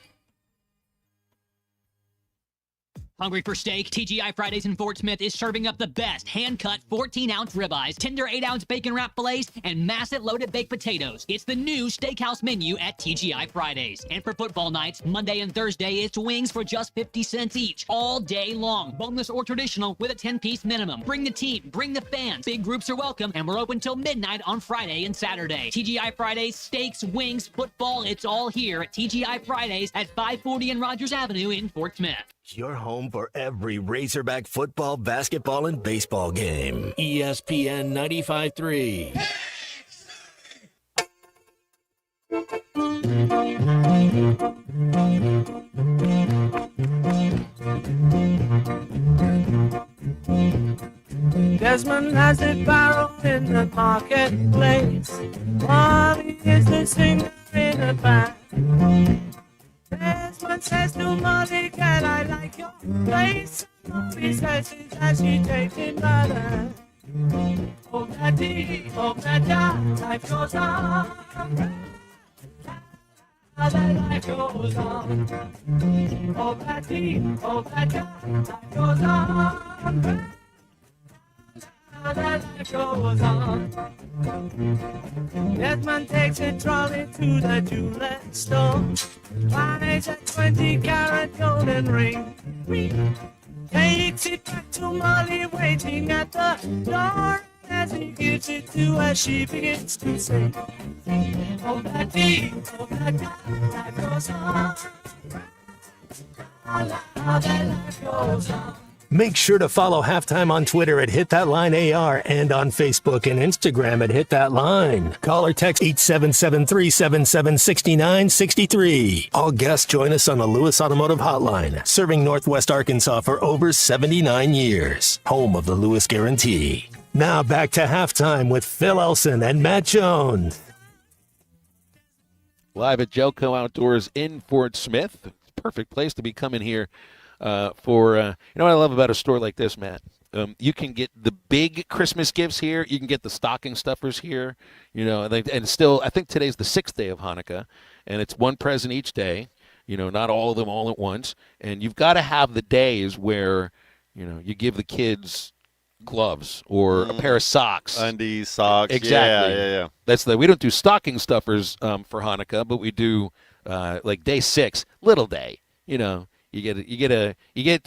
Hungry for steak? TGI Fridays in Fort Smith is serving up the best hand-cut 14-ounce ribeyes, tender 8-ounce bacon wrap fillets, and massive loaded baked potatoes. It's the new steakhouse menu at TGI Fridays. And for football nights, Monday and Thursday, it's wings for just 50 cents each, all day long. Boneless or traditional with a 10-piece minimum. Bring the team, bring the fans. Big groups are welcome, and we're open till midnight on Friday and Saturday. TGI Fridays, steaks, wings, football, it's all here at TGI Fridays at 540 and Rogers Avenue in Fort Smith. Your home for every Razorback football, basketball, and baseball game. ESPN 95.3. Desmond has a barrel in the marketplace. Molly is the singer in a band. Desmond says to Molly, can I like your place? Molly says it as she takes him by the hand. Oh, Betty, life goes on. Life goes on. Oh, Betty, life goes on. Life goes on. Desmond takes a trolley to the jewelry store, buys a 20-carat golden ring, takes it back to Molly waiting at the door. As he gives it to her, she begins to sing. Oh, Betty, life goes on. Life goes on. Make sure to follow Halftime on Twitter at HitThatLineAR and on Facebook and Instagram at HitThatLine. Call or text 877-377-6963. All guests join us on the Lewis Automotive Hotline, serving Northwest Arkansas for over 79 years. Home of the Lewis Guarantee. Now back to Halftime with Phil Elson and Matt Jones. Live at Gellco Outdoors in Fort Smith. Perfect place to be coming here. You know what I love about a store like this, Matt? You can get the big Christmas gifts here. You can get the stocking stuffers here. You know, and still, I think today's the 6th day of Hanukkah, and it's one present each day. You know, not all of them all at once. And you've got to have the days where, you know, you give the kids gloves or a pair of socks, undies, socks. Exactly. Yeah. That's we don't do stocking stuffers for Hanukkah, but we do like day 6, little day. You know. You get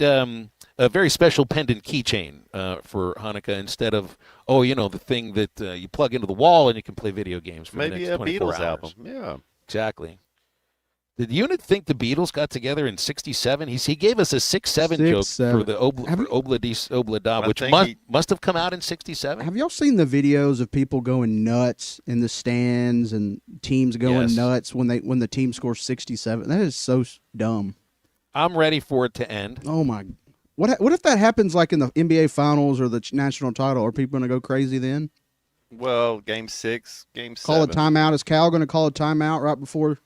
a very special pendant keychain for Hanukkah instead of the thing that you plug into the wall and you can play video games for maybe the next 24 Beatles hours. album. Yeah, exactly. Did the unit think the Beatles got together in '67? He gave us a 6-7 joke for the Obla, which must have come out in '67. Have y'all seen the videos of people going nuts in the stands and teams going nuts when the team scores 67? That is so dumb. I'm ready for it to end. Oh, my. What if that happens like in the NBA Finals or the national title? Are people going to go crazy then? Well, Game 6, Game 7. Call a timeout. Is Cal going to call a timeout right before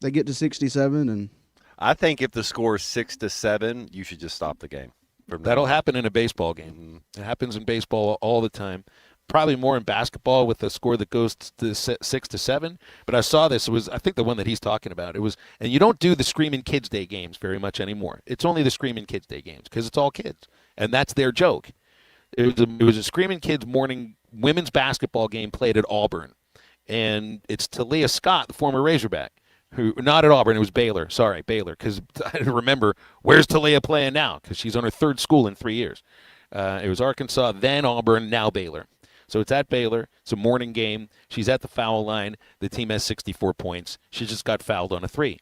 they get to 67? And I think if the score is 6-7, you should just stop the game. That'll happen in a baseball game. It happens in baseball all the time. Probably more in basketball with a score that goes to 6-7. But I saw this. It was, I think, the one that he's talking about. It was, and you don't do the Screaming Kids Day games very much anymore. It's only the Screaming Kids Day games because it's all kids, and that's their joke. It was a Screaming Kids morning women's basketball game played at Auburn, and it's Talia Scott, the former Razorback, who not at Auburn. It was Baylor. Sorry, Baylor, because I remember where's Talia playing now because she's on her third school in 3 years. It was Arkansas, then Auburn, now Baylor. So it's at Baylor. It's a morning game. She's at the foul line. The team has 64 points. She just got fouled on a 3.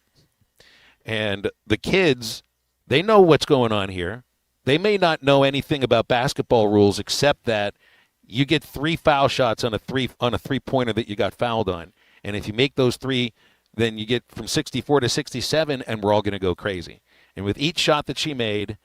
And the kids, they know what's going on here. They may not know anything about basketball rules except that you get 3 foul shots on a three-pointer that you got fouled on. And if you make those 3, then you get from 64 to 67, and we're all going to go crazy. And with each shot that she made,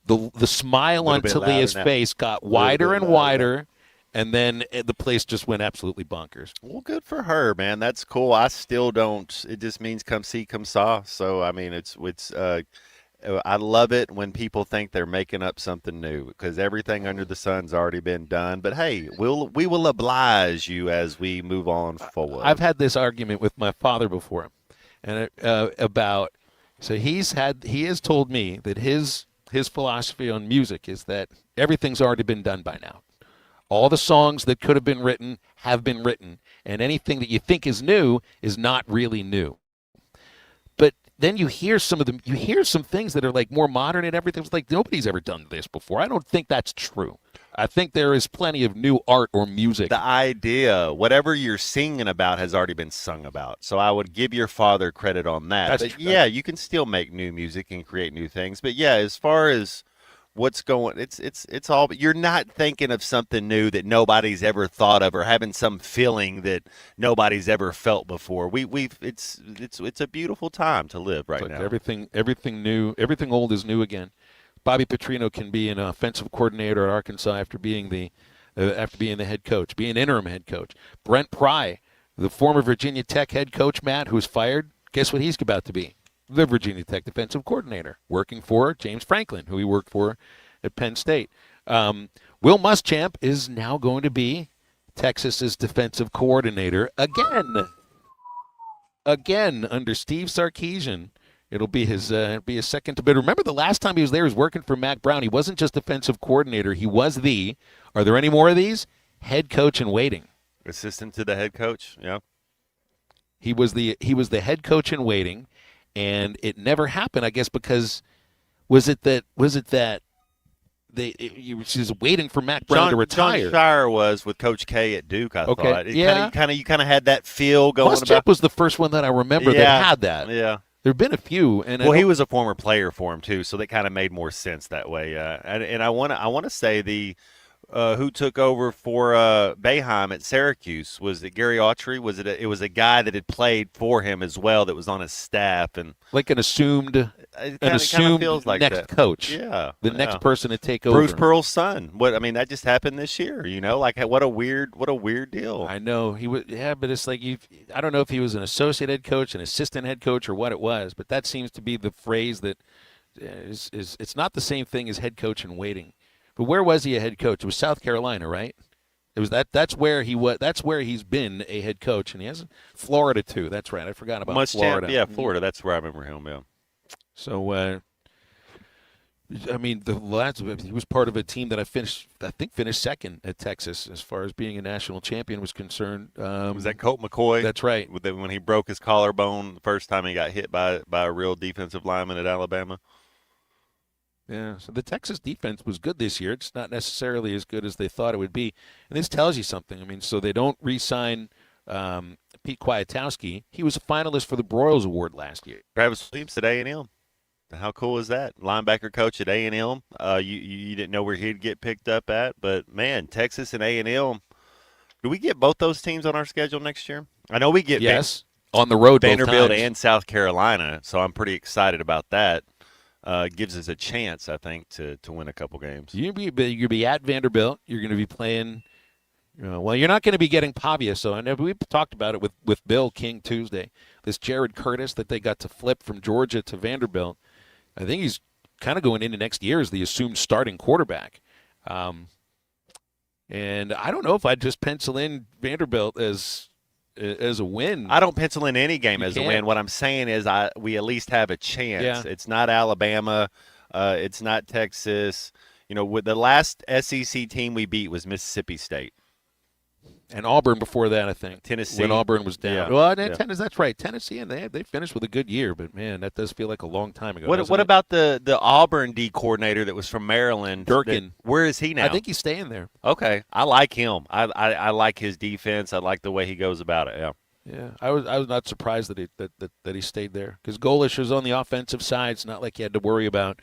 the smile on Talia's face got wider and wider. And then the place just went absolutely bonkers. Well, good for her, man. That's cool. I still don't. It just means come see, come saw. So I mean, it's. I love it when people think they're making up something new because everything under the sun's already been done. But hey, we will oblige you as we move on forward. I've had this argument with my father before, and about. So he has told me that his philosophy on music is that everything's already been done by now. All the songs that could have been written have been written, and anything that you think is new is not really new. But then you hear some things that are like more modern and everything. It's like nobody's ever done this before. I don't think that's true. I think there is plenty of new art or music. The idea, whatever you're singing about, has already been sung about. So I would give your father credit on that. But yeah, you can still make new music and create new things. But yeah, as far as what's going, it's all, but you're not thinking of something new that nobody's ever thought of or having some feeling that nobody's ever felt before. It's a beautiful time to live right now. Everything new, everything old is new again. Bobby Petrino can be an offensive coordinator at Arkansas after being the head coach, be an interim head coach. Brent Pry, the former Virginia Tech head coach, Matt, who's fired, guess what he's about to be? The Virginia Tech defensive coordinator, working for James Franklin, who he worked for at Penn State. Will Muschamp is now going to be Texas's defensive coordinator again under Steve Sarkisian. It'll be his second. But remember, the last time he was there, he was working for Mac Brown. He wasn't just defensive coordinator. He was are there any more of these? Head coach in waiting. Assistant to the head coach, yeah. He was the head coach in waiting. And it never happened, I guess, because was it that he was waiting for Mac Brown to retire? John Shire was with Coach K at Duke, I thought. You kind of had that feel going. Muschamp was the first one that I remember that had that. Yeah. There have been a few. He was a former player for him, too, so that kind of made more sense that way. And I want to say who took over for Boeheim at Syracuse? Was it Gary Autry? It was a guy that had played for him as well that was on his staff, and like an assumed feels like next that. Coach. Yeah, next person to take over. Bruce Pearl's son. That just happened this year. Like what a weird deal. I know he was. Yeah, but it's like I don't know if he was an associate head coach, an assistant head coach, or what it was. But that seems to be the phrase that is. It's not the same thing as head coach in waiting. But where was he a head coach? It was South Carolina, right? It was that. That's where he was. That's where he's been a head coach, and he has Florida too. That's right. I forgot about Florida. Yeah, Florida. That's where I remember him. Yeah. So, I mean, he was part of a team that I think finished second at Texas as far as being a national champion was concerned. Was that Colt McCoy? That's right. When he broke his collarbone the first time he got hit by a real defensive lineman at Alabama. Yeah, so the Texas defense was good this year. It's not necessarily as good as they thought it would be. And this tells you something. I mean, so they don't re-sign Pete Kwiatkowski. He was a finalist for the Broyles Award last year. Travis Williams at A&M. How cool is that? Linebacker coach at A&M. You didn't know where he'd get picked up at. But, man, Texas and A&M. Do we get both those teams on our schedule next year? I know we get on the road Vanderbilt both times. and South Carolina, so I'm pretty excited about that. Gives us a chance, I think, to win a couple games. You'll be at Vanderbilt. You're going to be playing. You're not going to be getting Pavia. So I know we talked about it with Bill King Tuesday. This Jared Curtis that they got to flip from Georgia to Vanderbilt. I think kind of going into next year as the assumed starting quarterback. And I don't know if I'd just pencil in Vanderbilt as a win. I don't pencil in any game You as can't. a win. What I'm saying is we at least have a chance. Yeah. It's not Alabama. It's not Texas. With the last SEC team we beat was Mississippi State. And Auburn before that, I think. Tennessee. When Auburn was down. Yeah. Well, Yeah. Tennessee, that's right. Tennessee, and they finished with a good year, but, man, that does feel like a long time ago. What about the Auburn D coordinator that was from Maryland? Durkin. Where is he now? I think he's staying there. Okay. I like him. I like his defense. I like the way he goes about it, yeah. Yeah, I was not surprised that he stayed there because Golish is on the offensive side. It's not like you had to worry about,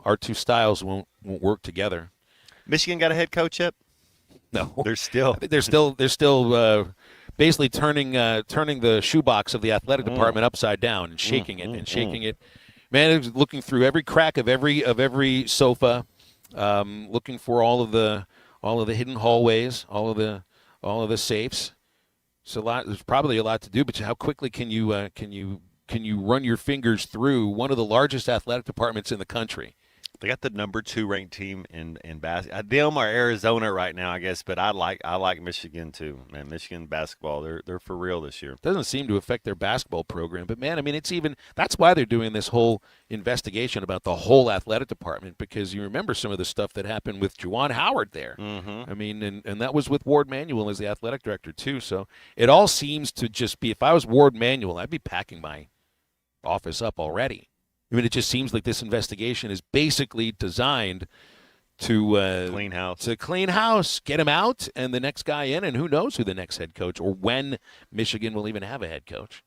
our two styles won't work together. Michigan got a head coach yet? No, they're still. I think they're still basically turning the shoebox of the athletic department upside down and shaking it. Man, it was looking through every crack of every sofa, looking for all of the hidden hallways, all of the safes. There's probably a lot to do, but how quickly can you run your fingers through one of the largest athletic departments in the country? They got the number 2 ranked team in basketball. Them are Arizona right now, I guess, but I like Michigan too. Man, Michigan basketball, they're for real this year. Doesn't seem to affect their basketball program, but man, I mean, that's why they're doing this whole investigation about the whole athletic department, because you remember some of the stuff that happened with Juwan Howard there. Mm-hmm. I mean, and that was with Ward Manuel as the athletic director too. So it all seems to just be, if I was Ward Manuel, I'd be packing my office up already. I mean, it just seems like this investigation is basically designed to clean house. To clean house, get him out, and the next guy in, and who knows who the next head coach or when Michigan will even have a head coach.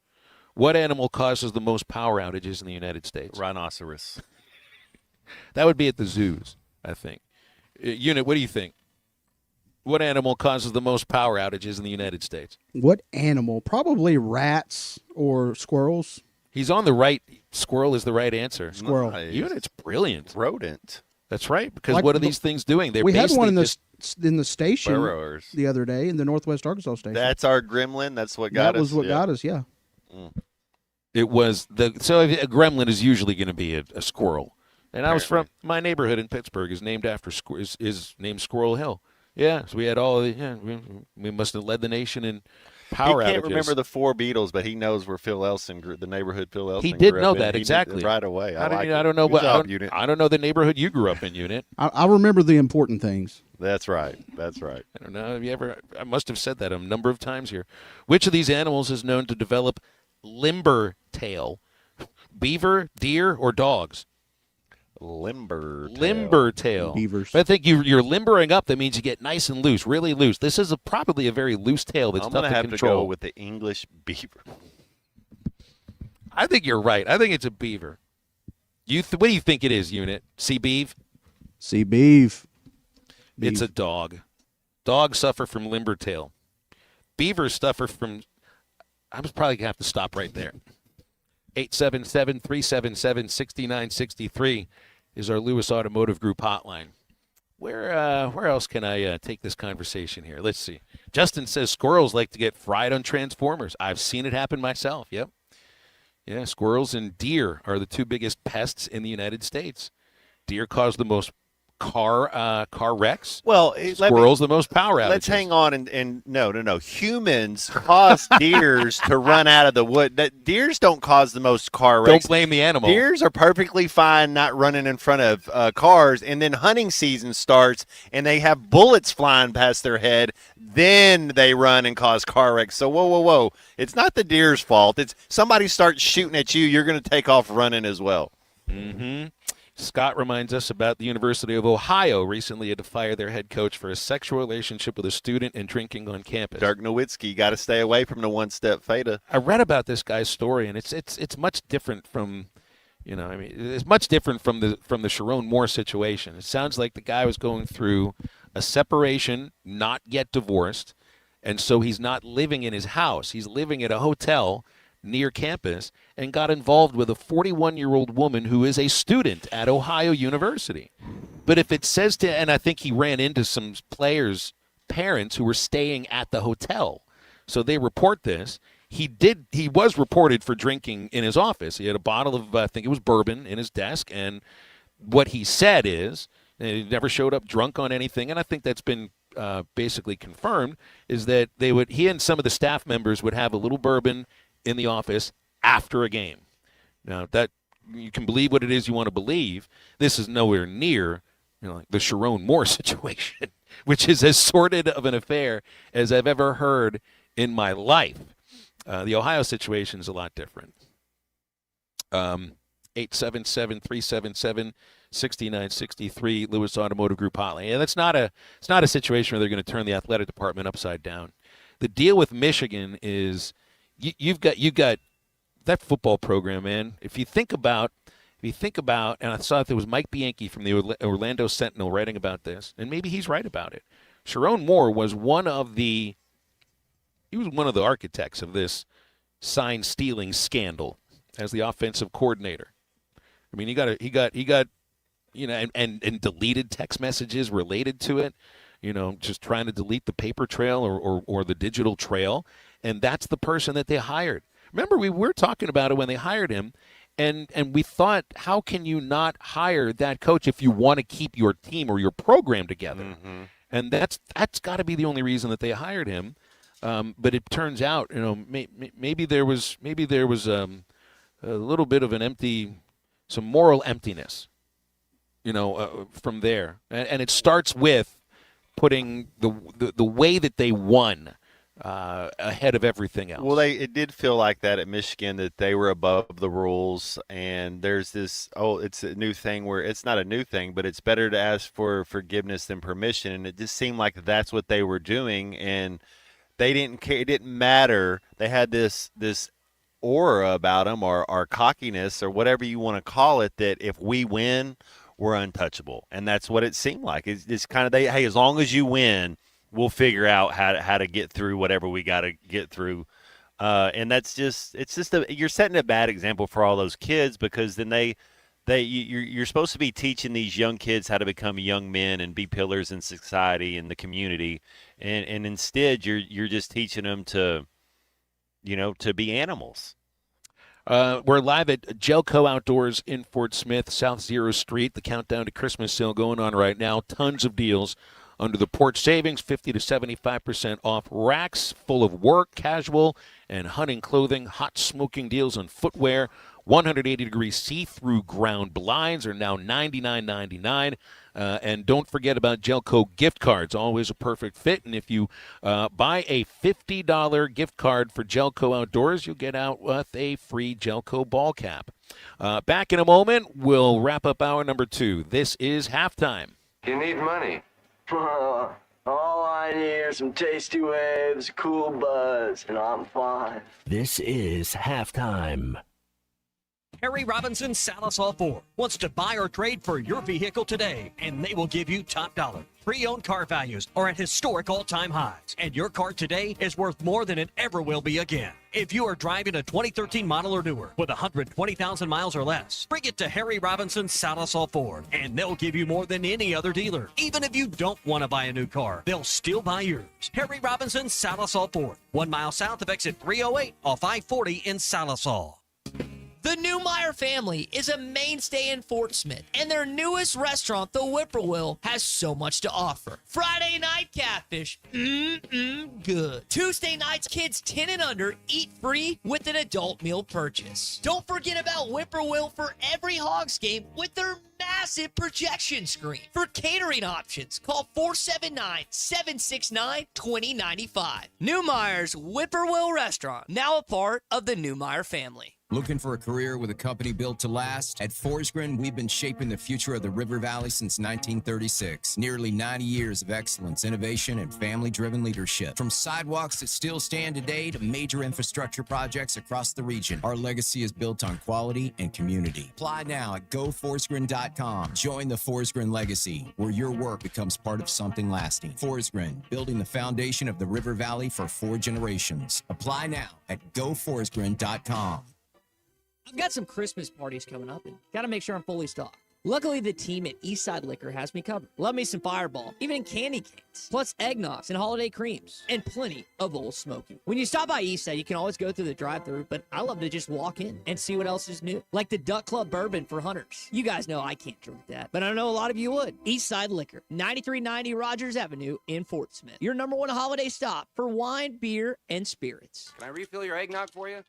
What animal causes the most power outages in the United States? Rhinoceros. That would be at the zoos, I think. Unit, what do you think? What animal causes the most power outages in the United States? What animal? Probably rats or squirrels. He's on the right. Squirrel is the right answer. Squirrel. Nice. Unit's brilliant. Rodent. That's right. Because Like what are these things doing? We had one in just the station burrowers the other day in the Northwest Arkansas station. That's our gremlin. That's what got us. That was what got us. Yeah. It was so a gremlin is usually going to be a squirrel, and I was from my neighborhood in Pittsburgh is named after is named Squirrel Hill. Yeah, so we had we must have led the nation in power He can't outages. remember the 4 Beatles, but he knows where Phil Elson grew, the neighborhood Phil Elson. He did grew know up in. that He exactly did right away. I like don't know Good what job, Unit. I don't know the neighborhood you grew up in, Unit. I remember the important things. That's right. That's right. I don't know. Have you ever? I must have said that a number of times here. Which of these animals is known to develop limber tail? Beaver, deer, or dogs? Limber tail. Beavers. But I think you're limbering up. That means you get nice and loose, really loose. This is probably a very loose tail that's I'm tough gonna to have control. to go with the English beaver. I think you're right. I think it's a beaver. What do you think it is, Unit? Sea beef? Sea beef. It's a dog. Dogs suffer from limber tail. Beavers suffer from. I was probably gonna have to stop right there. 877-377-6963 is our Lewis Automotive Group hotline. Where else can I take this conversation here? Let's see. Justin says squirrels like to get fried on Transformers. I've seen it happen myself. Yep. Yeah, squirrels and deer are the 2 biggest pests in the United States. Deer cause the most car wrecks. Well, squirrels the most power outages. Let's hang on and no. Humans cause deers to run out of the wood. Deers don't cause the most car wrecks. Don't blame the animal. Deers are perfectly fine not running in front of cars, and then hunting season starts, and they have bullets flying past their head. Then they run and cause car wrecks. So whoa! It's not the deer's fault. It's somebody starts shooting at you. You're going to take off running as well. Mm-hmm. Scott reminds us about the University of Ohio recently had to fire their head coach for a sexual relationship with a student and drinking on campus. Dirk Nowitzki, got to stay away from the one-step theta. I read about this guy's story, and it's much different from, it's much different from the Sharon Moore situation. It sounds like the guy was going through a separation, not yet divorced, and so he's not living in his house. He's living at a hotel near campus and got involved with a 41-year-old woman who is a student at Ohio University. But if it says and I think he ran into some players' parents who were staying at the hotel. So they report this. He was reported for drinking in his office. He had a bottle of, I think it was bourbon in his desk, and what he said is he never showed up drunk on anything, and I think that's been basically confirmed, is that he and some of the staff members would have a little bourbon in the office after a game. Now, that you can believe what it is you want to believe. This is nowhere near like the Sharon Moore situation, which is as sordid of an affair as I've ever heard in my life. The Ohio situation is a lot different. 877-377-6963, Lewis Automotive Group hotline. Yeah, it's not a situation where they're going to turn the athletic department upside down. The deal with Michigan is you've got that football program, man. If you think about, and I saw there was Mike Bianchi from the Orlando Sentinel writing about this, and maybe he's right about it. Sharon Moore was one of the architects of this sign stealing scandal as the offensive coordinator. I mean, he got and deleted text messages related to it, just trying to delete the paper trail or the digital trail, and that's the person that they hired. Remember, we were talking about it when they hired him, and we thought, how can you not hire that coach if you want to keep your team or your program together? Mm-hmm. And that's got to be the only reason that they hired him. But it turns out, maybe there was a little bit of some moral emptiness, from there, and it starts with putting the way that they won ahead of everything else. Well, it did feel like that at Michigan, that they were above the rules, and there's this, it's a new thing where it's not a new thing, but it's better to ask for forgiveness than permission, and it just seemed like that's what they were doing, and they didn't care. It didn't matter. They had this aura about them, or cockiness, or whatever you want to call it, that if we win, we're untouchable, and that's what it seemed like. It's kind of hey, as long as you win, we'll figure out how to get through whatever we got to get through, and you're setting a bad example for all those kids, because then you're supposed to be teaching these young kids how to become young men and be pillars in society and the community, and instead you're just teaching them to be animals. We're live at Gellco Outdoors in Fort Smith, South Zero Street. The countdown to Christmas sale going on right now. Tons of deals under the porch savings, 50 to 75% off racks full of work, casual, and hunting clothing. Hot smoking deals on footwear. 180-degree see-through ground blinds are now $99.99. And don't forget about Gellco gift cards, always a perfect fit. And if you buy a $50 gift card for Gellco Outdoors, you'll get out with a free Gellco ball cap. Back in a moment, we'll wrap up hour number 2. This is Halftime. You need money. All I need are some tasty waves, cool buzz, and I'm fine. This is Halftime. Harry Robinson Salisol Ford wants to buy or trade for your vehicle today, and they will give you top dollar. Pre-owned car values are at historic all-time highs, and your car today is worth more than it ever will be again. If you are driving a 2013 model or newer with 120,000 miles or less, bring it to Harry Robinson Salisol Ford, and they'll give you more than any other dealer. Even if you don't want to buy a new car, they'll still buy yours. Harry Robinson Salisol Ford, 1 mile south of exit 308 off I-40 in Salisol. The Neumeier family is a mainstay in Fort Smith, and their newest restaurant, the Whippoorwill, has so much to offer. Friday night catfish, good. Tuesday nights, kids 10 and under eat free with an adult meal purchase. Don't forget about Whippoorwill for every Hogs game with their massive projection screen. For catering options, call 479-769-2095. Neumeier's Whippoorwill Restaurant, now a part of the Neumeier family. Looking for a career with a company built to last? At Forsgren, we've been shaping the future of the River Valley since 1936. Nearly 90 years of excellence, innovation, and family-driven leadership. From sidewalks that still stand today to major infrastructure projects across the region, our legacy is built on quality and community. Apply now at goforsgren.com. Join the Forsgren legacy, where your work becomes part of something lasting. Forsgren, building the foundation of the River Valley for 4 generations. Apply now at goforsgren.com. I've got some Christmas parties coming up and got to make sure I'm fully stocked. Luckily, the team at Eastside Liquor has me covered. Love me some Fireball, even in candy canes, plus eggnogs and holiday creams, and plenty of Old Smoky. When you stop by Eastside, you can always go through the drive-thru, but I love to just walk in and see what else is new, like the Duck Club Bourbon for hunters. You guys know I can't drink that, but I know a lot of you would. Eastside Liquor, 9390 Rogers Avenue in Fort Smith. Your number one holiday stop for wine, beer, and spirits. Can I refill your eggnog for you?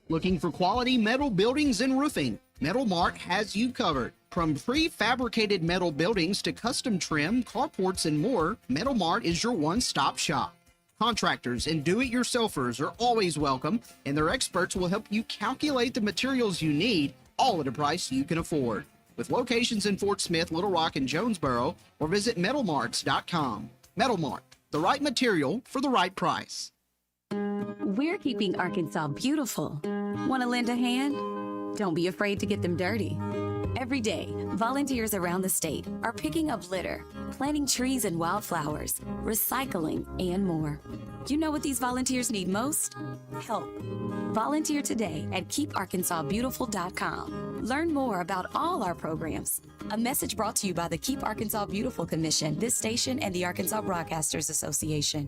Looking for quality metal buildings and roofing? Metal Mart has you covered. From prefabricated metal buildings to custom trim, carports, and more, Metal Mart is your one-stop shop. Contractors and do-it-yourselfers are always welcome, and their experts will help you calculate the materials you need, all at a price you can afford. With locations in Fort Smith, Little Rock, and Jonesboro, or visit metalmarts.com. Metal Mart, the right material for the right price. We're keeping Arkansas beautiful. Want to lend a hand? Don't be afraid to get them dirty. Every day, volunteers around the state are picking up litter, planting trees and wildflowers, recycling, and more. You know what these volunteers need most? Help. Volunteer today at keeparkansasbeautiful.com. Learn more about all our programs. A message brought to you by the Keep Arkansas Beautiful Commission, this station, and the Arkansas Broadcasters Association.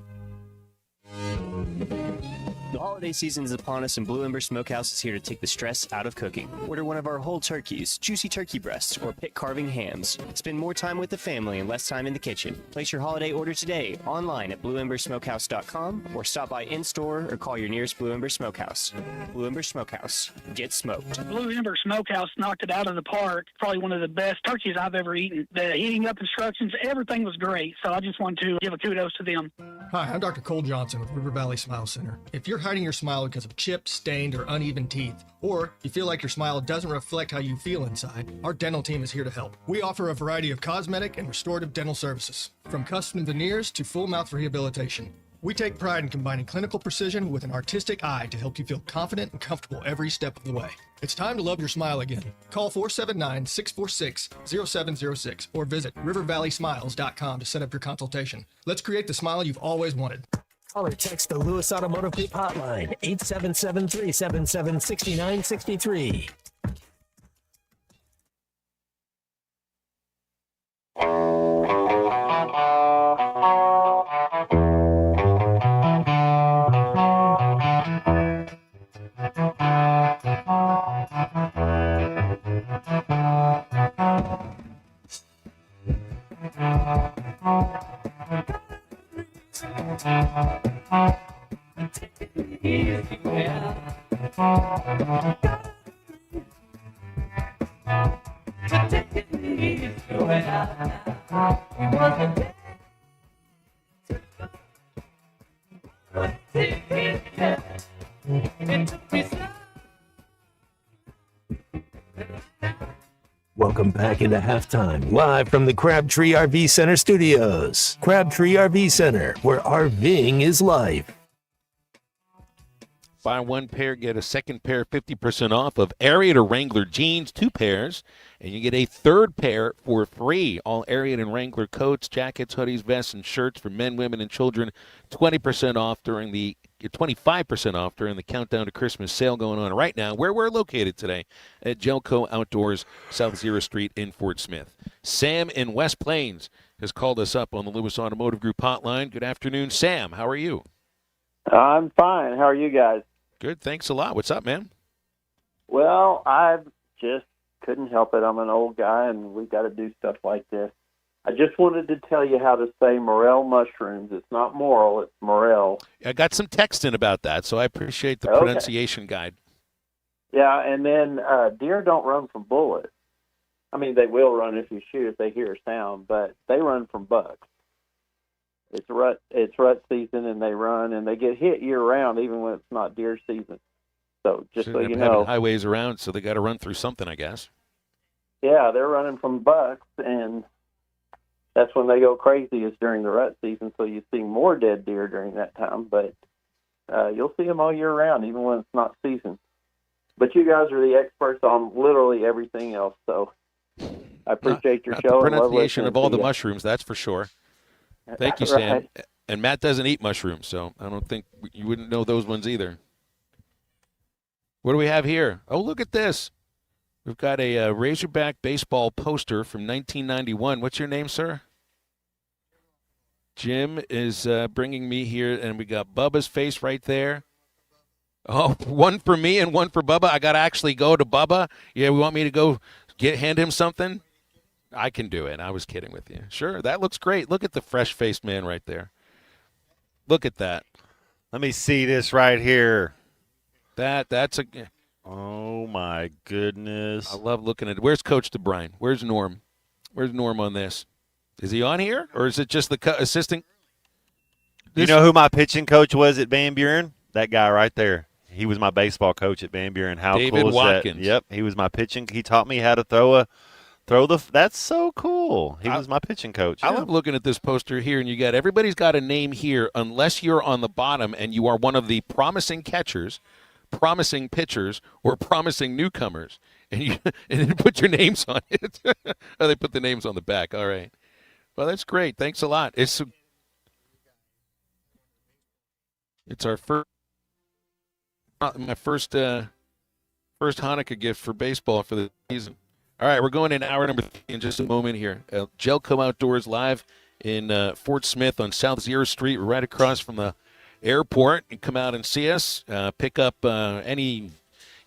The holiday season is upon us, and Blue Ember Smokehouse is here to take the stress out of cooking. Order one of our whole turkeys, juicy turkey breasts, or pit carving hams. Spend more time with the family and less time in the kitchen. Place your holiday order today online at blueembersmokehouse.com or stop by in-store or call your nearest Blue Ember Smokehouse. Blue Ember Smokehouse. Get smoked. Blue Ember Smokehouse knocked it out of the park. Probably one of the best turkeys I've ever eaten. The heating up instructions, everything was great. So I just wanted to give a kudos to them. Hi, I'm Dr. Cole Johnson with River Valley Smile Center. If you're hiding your smile because of chipped, stained, or uneven teeth, or you feel like your smile doesn't reflect how you feel inside, our dental team is here to help. We offer a variety of cosmetic and restorative dental services, from custom veneers to full mouth rehabilitation. We take pride in combining clinical precision with an artistic eye to help you feel confident and comfortable every step of the way. It's time to love your smile again. Call 479-646-0706 or visit rivervalleysmiles.com to set up your consultation. Let's create the smile you've always wanted. Call or text the Lewis Automotive Group hotline, 877-377-6963. Welcome back into halftime, live from the Crabtree RV Center studios. Crabtree RV Center, where RVing is life. Buy one pair, get a second pair 50% off of Ariat or Wrangler jeans, 2 pairs, and you get a third pair for free. All Ariat and Wrangler coats, jackets, hoodies, vests, and shirts for men, women, and children. 25% off during the Countdown to Christmas sale going on right now, where we're located today at Gellco Outdoors, South Zero Street in Fort Smith. Sam in West Plains has called us up on the Lewis Automotive Group hotline. Good afternoon, Sam. How are you? I'm fine. How are you guys? Good. Thanks a lot. What's up, man? Well, I just couldn't help it. I'm an old guy, and we got to do stuff like this. I just wanted to tell you how to say morel mushrooms. It's not moral, it's morel. I got some text in about that, so I appreciate the pronunciation guide. Yeah, and then deer don't run from bullets. I mean, they will run if you shoot, if they hear a sound, but they run from bucks. It's rut season, and they run, and they get hit year-round, even when it's not deer season. So just so you know. Highways around, so they got to run through something, I guess. Yeah, they're running from bucks, and that's when they go crazy, is during the rut season, so you see more dead deer during that time. But you'll see them all year round, even when it's not season. But you guys are the experts on literally everything else, so I appreciate your show. The pronunciation of all the mushrooms, that's for sure. Thank you, Sam. Right. And Matt doesn't eat mushrooms, so I don't think you wouldn't know those ones either. What do we have here? Oh, look at this. We've got a Razorback baseball poster from 1991. What's your name, sir? Jim is bringing me here, and we got Bubba's face right there. Oh, one for me and one for Bubba. I got to actually go to Bubba. Yeah, we want me to go hand him something? I can do it. I was kidding with you. Sure, that looks great. Look at the fresh-faced man right there. Look at that. Let me see this right here. That's a... Oh, my goodness. I love looking at it. Where's Coach DeBrine? Where's Norm? Where's Norm on this? Is he on here, or is it just the assistant? You know who my pitching coach was at Van Buren? That guy right there. He was my baseball coach at Van Buren. How David cool is Watkins. that? Yep, he was my pitching. He taught me how to throw the. That's so cool. He was my pitching coach. I love looking at this poster here, and everybody's got a name here, unless you're on the bottom and you are one of the promising catchers, promising pitchers, or promising newcomers, and you put your names on it. Oh, they put the names on the back. All right. Well, that's great. Thanks a lot. It's our my first Hanukkah gift for baseball for the season. All right, we're going in hour number 3 in just a moment here. Gellco Outdoors live in Fort Smith on South Zero Street, right across from the airport. You come out and see us. Pick up any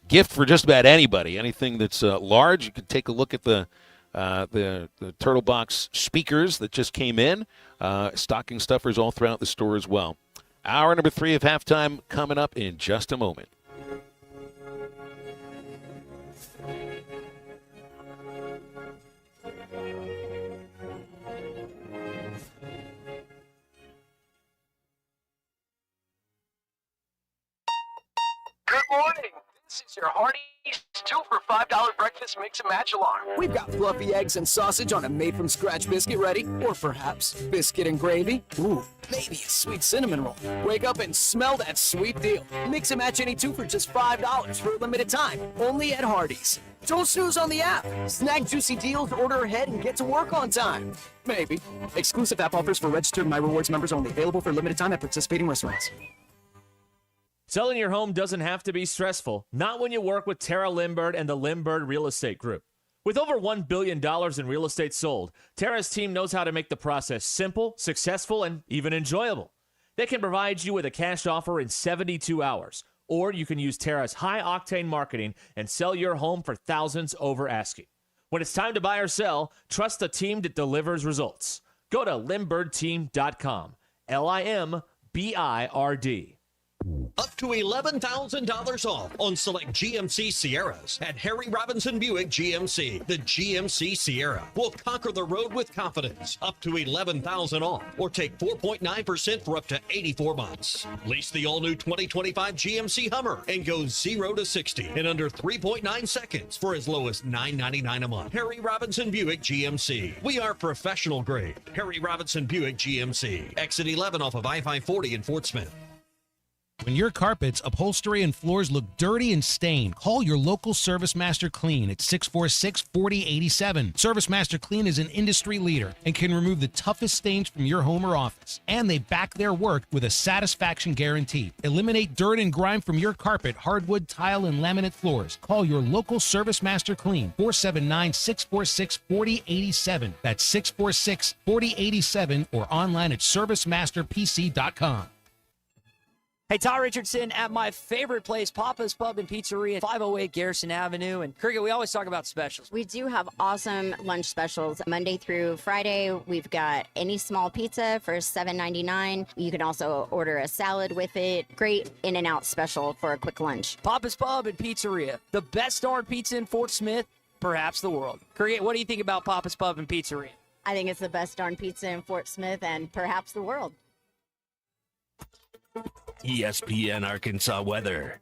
gift for just about anybody. Anything that's large, you can take a look at the Turtle Box speakers that just came in. Stocking stuffers all throughout the store as well. Hour number 3 of halftime coming up in just a moment. Good morning. This is your Hardee's 2 for $5 breakfast mix and match alarm. We've got fluffy eggs and sausage on a made-from-scratch biscuit ready, or perhaps biscuit and gravy. Ooh, maybe a sweet cinnamon roll. Wake up and smell that sweet deal. Mix and match any 2 for just $5 for a limited time, only at Hardee's. Don't snooze on the app. Snag juicy deals, order ahead, and get to work on time. Maybe. Exclusive app offers for registered My Rewards members only. Available for a limited time at participating restaurants. Selling your home doesn't have to be stressful, not when you work with Tara Lindbergh and the Lindbergh Real Estate Group. With over $1 billion in real estate sold, Tara's team knows how to make the process simple, successful, and even enjoyable. They can provide you with a cash offer in 72 hours, or you can use Tara's high-octane marketing and sell your home for thousands over asking. When it's time to buy or sell, trust the team that delivers results. Go to LindberghTeam.com, LIMBIRD. Up to $11,000 off on select GMC Sierras at Harry Robinson Buick GMC. The GMC Sierra will conquer the road with confidence. Up to $11,000 off, or take 4.9% for up to 84 months. Lease the all-new 2025 GMC Hummer and go 0 to 60 in under 3.9 seconds for as low as $9.99 a month. Harry Robinson Buick GMC. We are professional grade. Harry Robinson Buick GMC. Exit 11 off of I-540 in Fort Smith. When your carpets, upholstery, and floors look dirty and stained, call your local Service Master Clean at 646-4087. Service Master Clean is an industry leader and can remove the toughest stains from your home or office. And they back their work with a satisfaction guarantee. Eliminate dirt and grime from your carpet, hardwood, tile, and laminate floors. Call your local Service Master Clean, 479-646-4087. That's 646-4087 or online at servicemasterpc.com. Hey, Ty Richardson at my favorite place, Papa's Pub and Pizzeria, 508 Garrison Avenue. And Cricket, we always talk about specials. We do have awesome lunch specials. Monday through Friday, we've got any small pizza for $7.99. You can also order a salad with it. Great In-N-Out special for a quick lunch. Papa's Pub and Pizzeria, the best darn pizza in Fort Smith, perhaps the world. Cricket, what do you think about Papa's Pub and Pizzeria? I think it's the best darn pizza in Fort Smith and perhaps the world. ESPN Arkansas weather.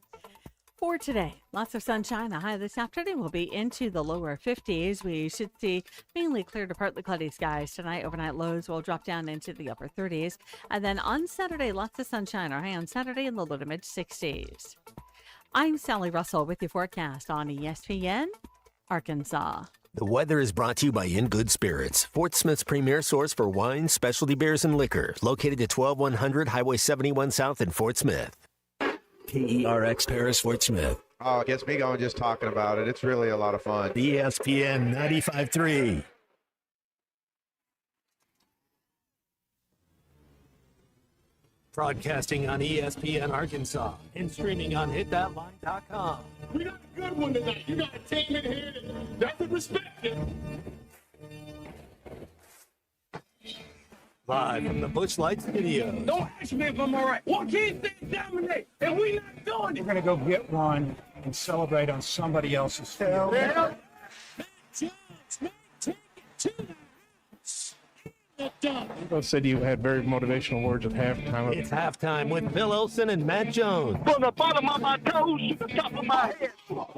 For today, lots of sunshine. The high this afternoon will be into the lower 50s. We should see mainly clear to partly cloudy skies tonight. Overnight lows will drop down into the upper 30s. And then on Saturday, lots of sunshine. Our high on Saturday in the low to mid 60s. I'm Sally Russell with your forecast on ESPN Arkansas. The weather is brought to you by In Good Spirits, Fort Smith's premier source for wine, specialty beers, and liquor, located at 12100 Highway 71 South in Fort Smith. KERX Paris, Fort Smith. Oh, it gets me going just talking about it. It's really a lot of fun. ESPN 95.3. Broadcasting on ESPN Arkansas and streaming on hitthatline.com. We got a good one tonight. You got a team in here that doesn't respect it. Live from the Busch Light Studio. Don't ask me if I'm all right. What can't they dominate? And we not doing it. We're going to go get one and celebrate on somebody else's field. Yeah. Both said you had very motivational words at halftime. It's halftime with Bill Olson and Matt Jones. From the bottom of my toes to the top of my head. What's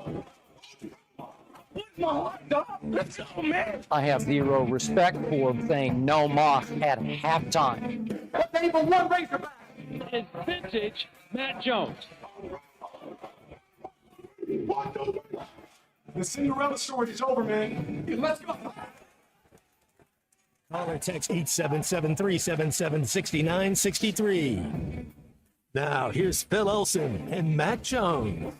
my heart, dog? Let's go, man. I have zero respect for saying no moss at halftime. What name of one Razorback? Is vintage Matt Jones. The Cinderella story is over, man. Let's go. Call or text 877-377-6963. Now, here's Phil Olson and Matt Jones.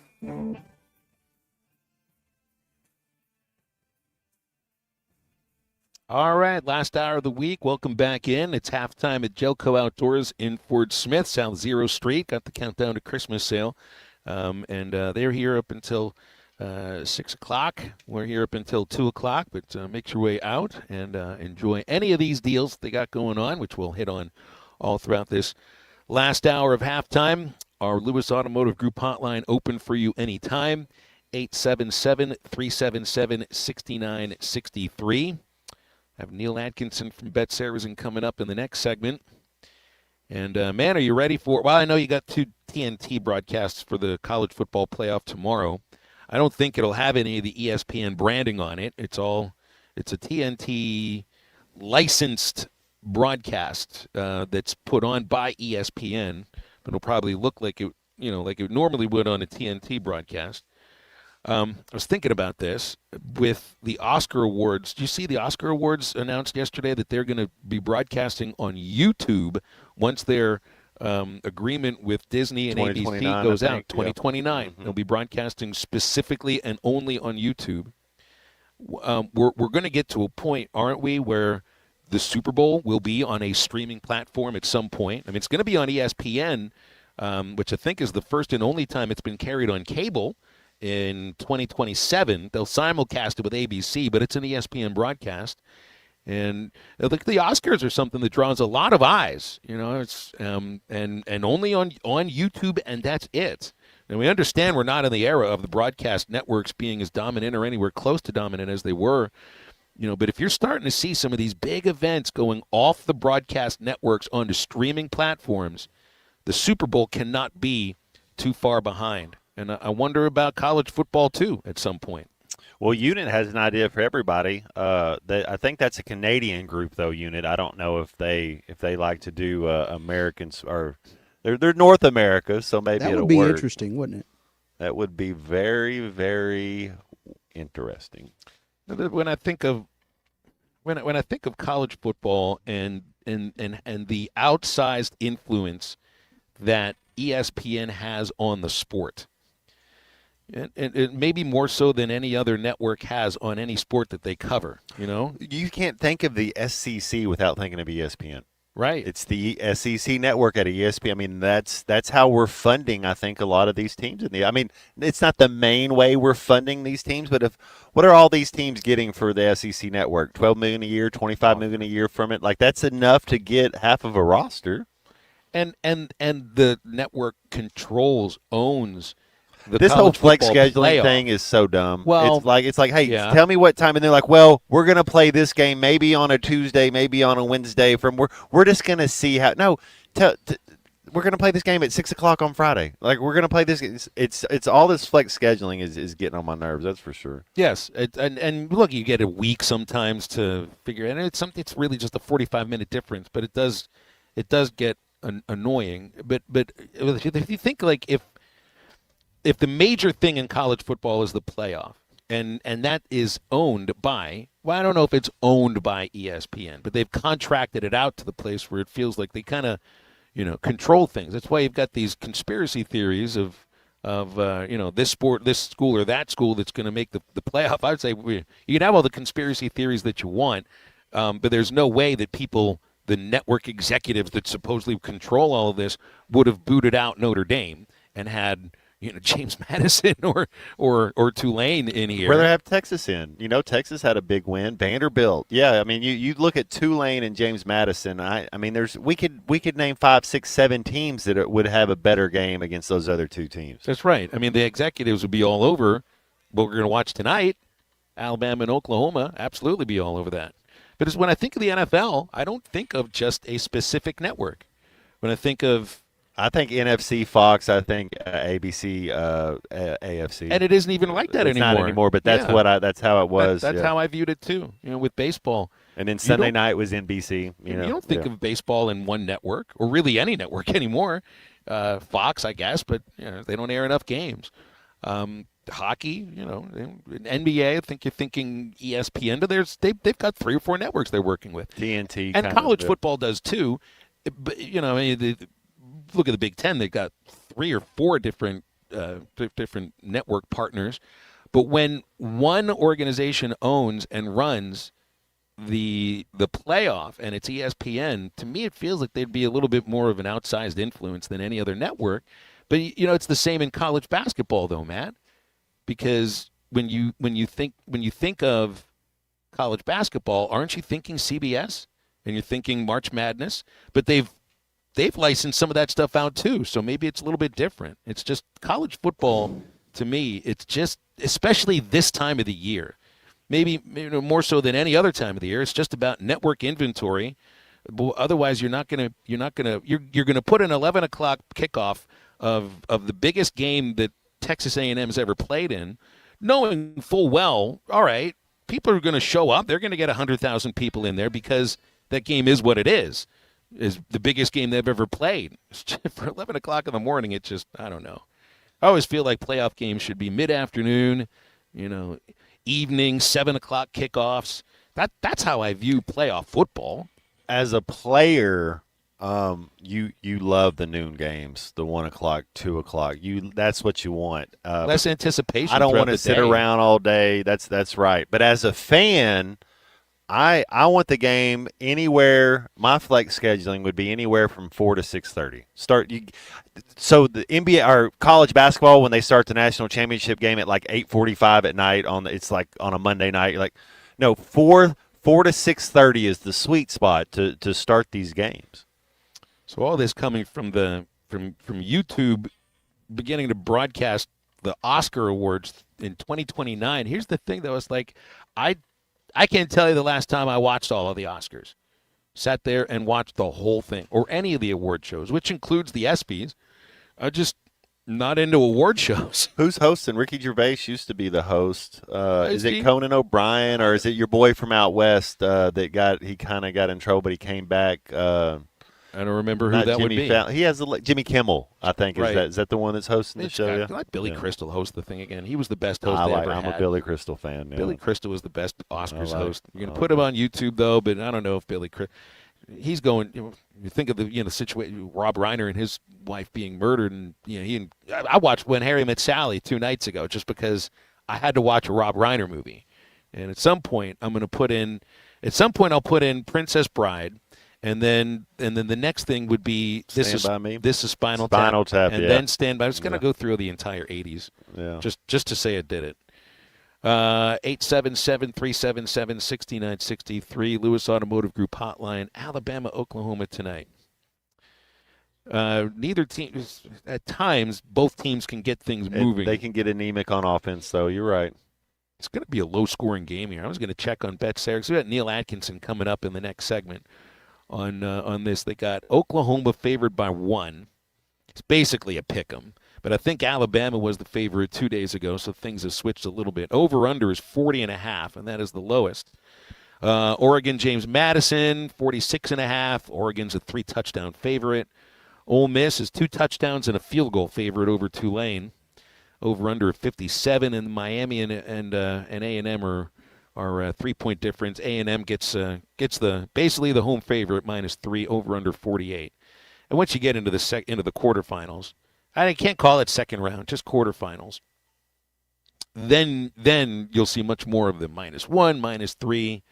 All right, last hour of the week. Welcome back in. It's halftime at Gellco Outdoors in Fort Smith, South Zero Street. Got the countdown to Christmas sale. And they're here up until 6 o'clock. We're here up until 2 o'clock, but make your way out and enjoy any of these deals they got going on, which we'll hit on all throughout this last hour of halftime. Our Lewis Automotive Group hotline open for you anytime, 877-377-6963. Have Neil Atkinson from Bet Saracen coming up in the next segment. And, man, are you ready for – well, I know you got 2 TNT broadcasts for the college football playoff tomorrow. I don't think it'll have any of the ESPN branding on it. It's a TNT licensed broadcast that's put on by ESPN, but it'll probably look like it normally would on a TNT broadcast. I was thinking about this with the Oscar Awards. Did you see the Oscar Awards announced yesterday that they're going to be broadcasting on YouTube once their agreement with Disney and ABC goes out, 2029. Mm-hmm. They'll be broadcasting specifically and only on YouTube. We're going to get to a point, aren't we, where the Super Bowl will be on a streaming platform at some point. I mean, it's going to be on ESPN, which I think is the first and only time it's been carried on cable in 2027. They'll simulcast it with ABC, but it's an ESPN broadcast. And the Oscars are something that draws a lot of eyes, it's and only on YouTube, and that's it. And we understand we're not in the era of the broadcast networks being as dominant or anywhere close to dominant as they were, but if you're starting to see some of these big events going off the broadcast networks onto streaming platforms, the Super Bowl cannot be too far behind. And I wonder about college football, too, at some point. Well, Unit has an idea for everybody. I think that's a Canadian group, though. Unit. I don't know if they like to do Americans or they're North America, so maybe that it'll would be work. Interesting, wouldn't it? That would be very, very interesting. When I think of college football and the outsized influence that ESPN has on the sport. And maybe more so than any other network has on any sport that they cover, You can't think of the SEC without thinking of ESPN. Right. It's the SEC network at ESPN. I mean, that's how we're funding, I think, a lot of these teams. It's not the main way we're funding these teams, but what are all these teams getting for the SEC network? $12 million a year, $25 million a year from it? Like, that's enough to get half of a roster. And the network owns this whole flex scheduling playoff. thing is so dumb. Well, it's like, hey, yeah. Tell me what time, and they're like, well, we're gonna play this game maybe on a Tuesday, maybe on a Wednesday. We're just gonna see how. No, we're gonna play this game at 6 o'clock on Friday. Like we're gonna play this. It's all this flex scheduling is getting on my nerves. That's for sure. Yes, and look, you get a week sometimes to figure it. And it's really just a 45-minute difference, but it does get annoying. But if you think like if the major thing in college football is the playoff, and that is owned by, well, I don't know if it's owned by ESPN, but they've contracted it out to the place where it feels like they kind of, control things. That's why you've got these conspiracy theories of this sport, this school or that school that's going to make the playoff. I would say you can have all the conspiracy theories that you want, but there's no way that the network executives that supposedly control all of this, would have booted out Notre Dame and had James Madison or Tulane in here. Rather have Texas in. Texas had a big win. Vanderbilt. Yeah, I mean, you look at Tulane and James Madison. I mean, we could name 5, 6, 7 teams that would have a better game against those other two teams. That's right. I mean, the executives would be all over what we're going to watch tonight. Alabama and Oklahoma, absolutely be all over that. But when I think of the NFL, I don't think of just a specific network. When I think NFC, Fox. I think ABC, AFC. And it isn't even like that it's anymore. Not anymore, but that's that's how it was. That's how I viewed it too. With baseball. And then Sunday night was NBC. You don't think of baseball in one network, or really any network anymore. Fox, I guess, but they don't air enough games. Hockey, NBA. I think you're thinking ESPN. They've got 3 or 4 networks they're working with. TNT. And college football does too. But look at the Big Ten. They've got 3 or 4 different network partners. But when one organization owns and runs the playoff and it's ESPN, to me it feels like they'd be a little bit more of an outsized influence than any other network. But it's the same in college basketball though, Matt. Because when you think of college basketball, aren't you thinking CBS and you're thinking March Madness? But they've licensed some of that stuff out too, so maybe it's a little bit different. It's just college football to me. It's just, especially this time of the year, maybe more so than any other time of the year. It's just about network inventory. Otherwise, you're going to put an 11 o'clock kickoff of the biggest game that Texas A&M's ever played in, knowing full well, all right, people are going to show up. They're going to get 100,000 people in there because that game is what it is the biggest game they've ever played. For 11 o'clock in the morning, it's just, I don't know. I always feel like playoff games should be mid-afternoon, evening, 7 o'clock kickoffs. That's how I view playoff football. As a player, you love the noon games, the 1 o'clock, 2 o'clock. That's what you want. Less anticipation. I don't want to sit around all day. That's right. But as a fan, I want the game anywhere. My flex scheduling would be anywhere from 4 to 6:30. So the NBA or college basketball, when they start the national championship game at like 8:45 at night it's like on a Monday night. You're like, no, 4 to 6:30 is the sweet spot to start these games. So all this coming from YouTube beginning to broadcast the Oscar Awards in 2029. Here's the thing, though. It's like I can't tell you the last time I watched all of the Oscars. Sat there and watched the whole thing, or any of the award shows, which includes the ESPYs. I'm just not into award shows. Who's hosting? Ricky Gervais used to be the host. Is it Conan O'Brien, or is it your boy from out west he kind of got in trouble, but he came back? I don't remember who that would be. He has Jimmy Kimmel, I think. Right. Is that the one that's hosting the show? Let Billy Crystal host the thing again. He was the best host they ever had. I'm a Billy Crystal fan. Yeah. Billy Crystal was the best Oscars host. You're going to put him on YouTube, though, but I don't know if Billy Crystal. He's going. You think of the situation. Rob Reiner and his wife being murdered, and I watched When Harry Met Sally 2 nights ago just because I had to watch a Rob Reiner movie. And at some point, I'll put in Princess Bride. And then the next thing would be This is Spinal Tap, and then Stand By. I was going to go through the entire 80s, just to say it did it. 877-377-6963, Lewis Automotive Group Hotline, Alabama, Oklahoma tonight. Neither team, at times, both teams can get things moving. They can get anemic on offense, though. You're right. It's going to be a low-scoring game here. I was going to check on BetSair. We got Neil Atkinson coming up in the next segment. On this, they got Oklahoma favored by 1. It's basically a pick 'em, but I think Alabama was the favorite 2 days ago, so things have switched a little bit. Over/under is 40.5, and that is the lowest. Oregon, James Madison, 46.5. Oregon's a 3-touchdown favorite. Ole Miss is 2 touchdowns and a field goal favorite over Tulane. Over/under 57, and Miami and A&M are 3-point difference. A&M gets basically the home favorite -3, over/under 48. And once you get into the quarterfinals, I can't call it second round, just quarterfinals. Then you'll see much more of them, -1, -3.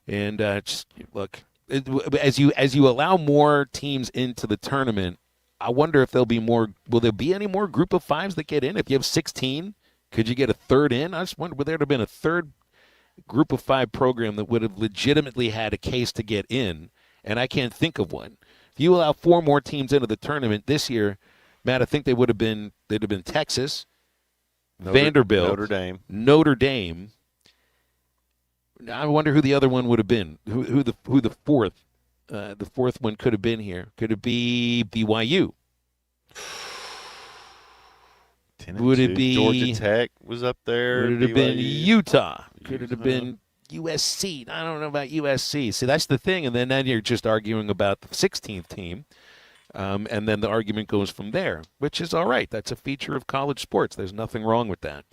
And just look, as you allow more teams into the tournament, I wonder if there'll be more. Will there be any more group of fives that get in? If you have 16, could you get a third in? I just wonder, would there have been a third group of 5 program that would have legitimately had a case to get in? And I can't think of one. If you allow 4 more teams into the tournament this year, Matt, I think they'd have been Texas, Vanderbilt, Notre Dame. I wonder who the other one would have been. Who the fourth one could have been here? Could it be BYU? Would it be Georgia Tech was up there? Would it have been Utah? Could it have been USC? I don't know about USC. See, that's the thing. And then you're just arguing about the 16th team. And then the argument goes from there, which is all right. That's a feature of college sports. There's nothing wrong with that.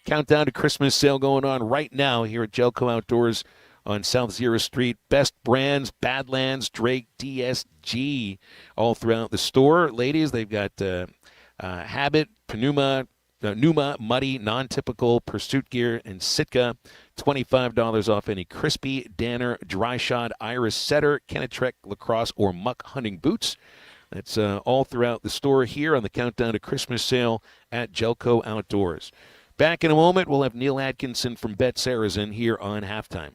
Countdown to Christmas sale going on right now here at Gellco Outdoors on South Zero Street. Best brands, Badlands, Drake, DSG, all throughout the store. Ladies, they've got Habit, Pneuma, Muddy, Non-Typical, Pursuit Gear, and Sitka. $25 off any Crispy, Danner, Dry Shot, Iris Setter, Kenetrek, Lacrosse, or Muck hunting boots. That's all throughout the store here on the Countdown to Christmas sale at Gellco Outdoors. Back in a moment, we'll have Neil Atkinson from Bet Saracen here on Halftime.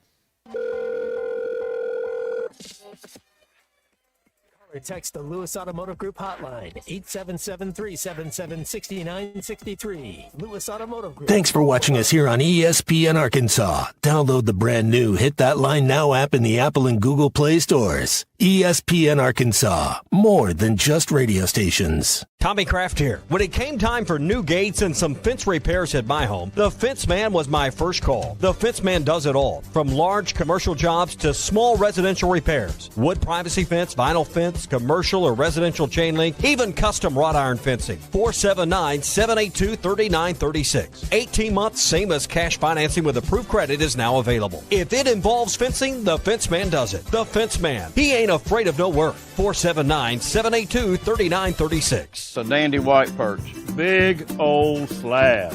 Or text the Lewis Automotive Group hotline, 877-377-6963. Lewis Automotive Group. Thanks for watching us here on ESPN Arkansas. Download the brand new Hit That Line Now app in the Apple and Google Play stores. ESPN Arkansas, more than just radio stations. Tommy Kraft here. When it came time for new gates and some fence repairs at my home, the Fence Man was my first call. The Fence Man does it all, from large commercial jobs to small residential repairs. Wood privacy fence, vinyl fence, commercial or residential chain link, even custom wrought iron fencing. 479-782-3936. 18 months, same as cash financing with approved credit is now available. If it involves fencing, the Fence Man does it. The Fence Man. He ain't afraid of no work. 479-782-3936. It's a dandy white perch. Big old slab.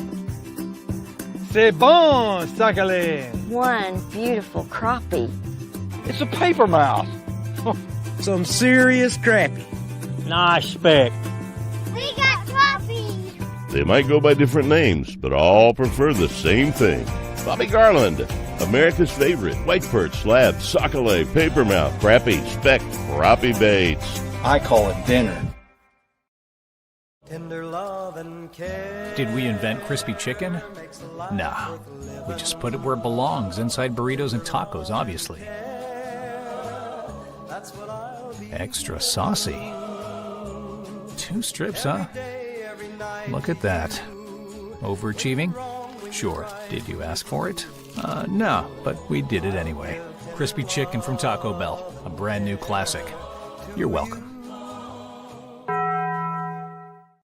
C'est bon, sacalé. One beautiful crappie. It's a paper mouse. Some serious crappie. Nice speck. We got crappies. They might go by different names, but all prefer the same thing. Bobby Garland, America's favorite white perch, slab, sockeye, papermouth, crappie, speck, crappie baits. I call it dinner. Did we invent crispy chicken? Nah, we just put it where it belongs, inside burritos and tacos, obviously. Extra saucy. 2 strips, huh? Look at that. Overachieving? Sure. Did you ask for it? No, but we did it anyway. Crispy chicken from Taco Bell, a brand new classic. You're welcome.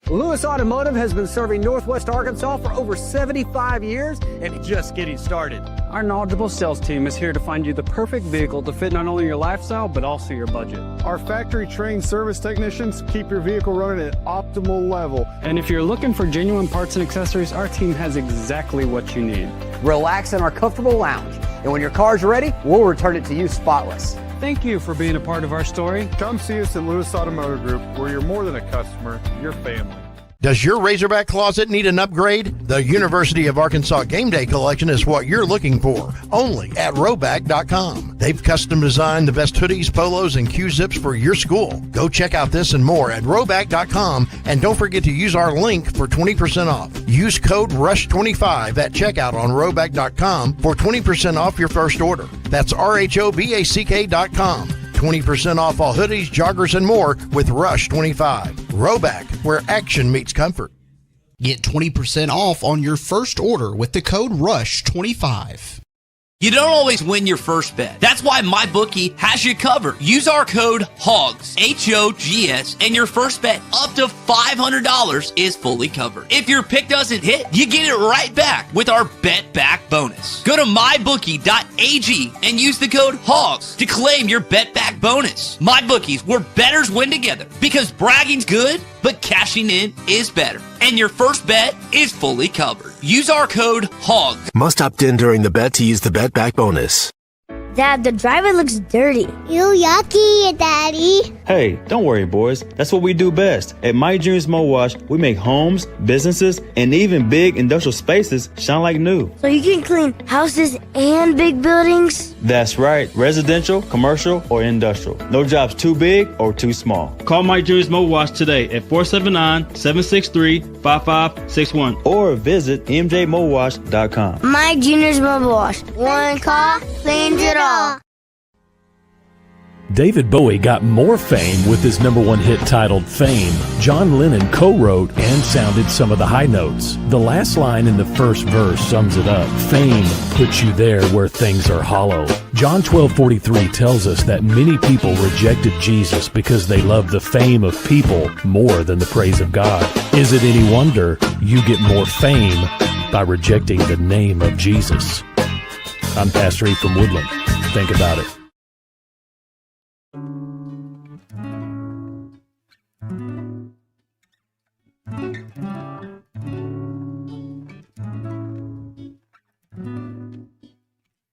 Lewis Automotive has been serving Northwest Arkansas for over 75 years and just getting started. Our knowledgeable sales team is here to find you the perfect vehicle to fit not only your lifestyle, but also your budget. Our factory-trained service technicians keep your vehicle running at optimal level. And if you're looking for genuine parts and accessories, our team has exactly what you need. Relax in our comfortable lounge, and when your car's ready, we'll return it to you spotless. Thank you for being a part of our story. Come see us at Lewis Automotive Group, where you're more than a customer, you're family. Does your Razorback closet need an upgrade? The University of Arkansas Game Day Collection is what you're looking for, only at Roback.com. They've custom designed the best hoodies, polos, and Q-zips for your school. Go check out this and more at Roback.com, and don't forget to use our link for 20% off. Use code RUSH25 at checkout on Roback.com for 20% off your first order. That's RHOBACK.com. 20% off all hoodies, joggers, and more with Rush 25. Roback, where action meets comfort. Get 20% off on your first order with the code RUSH25. You don't always win your first bet. That's why MyBookie has you covered. Use our code HOGS, H-O-G-S, and your first bet up to $500 is fully covered. If your pick doesn't hit, you get it right back with our Bet Back bonus. Go to mybookie.ag and use the code HOGS to claim your Bet Back bonus. MyBookie's, where bettors win together. Because bragging's good, but cashing in is better. And your first bet is fully covered. Use our code HOGS. Must opt in during the bet to use the bet back bonus. Dad, the driver looks dirty. You yucky, Daddy. Hey, don't worry, boys. That's what we do best. At My Dreams Mo Wash, we make homes, businesses, and even big industrial spaces shine like new. So you can clean houses and big buildings? That's right. Residential, commercial, or industrial. No job's too big or too small. Call My Dreams Mo Wash today at 479-763-5561 or visit mjmowash.com. My Junior's Mobile Wash. One call cleans it all. David Bowie got more fame with his #1 hit titled Fame. John Lennon co-wrote and sounded some of the high notes. The last line in the first verse sums it up. Fame puts you there where things are hollow. John 12:43 tells us that many people rejected Jesus because they loved the fame of people more than the praise of God. Is it any wonder you get more fame by rejecting the name of Jesus? I'm Pastor E from Woodland. Think about it.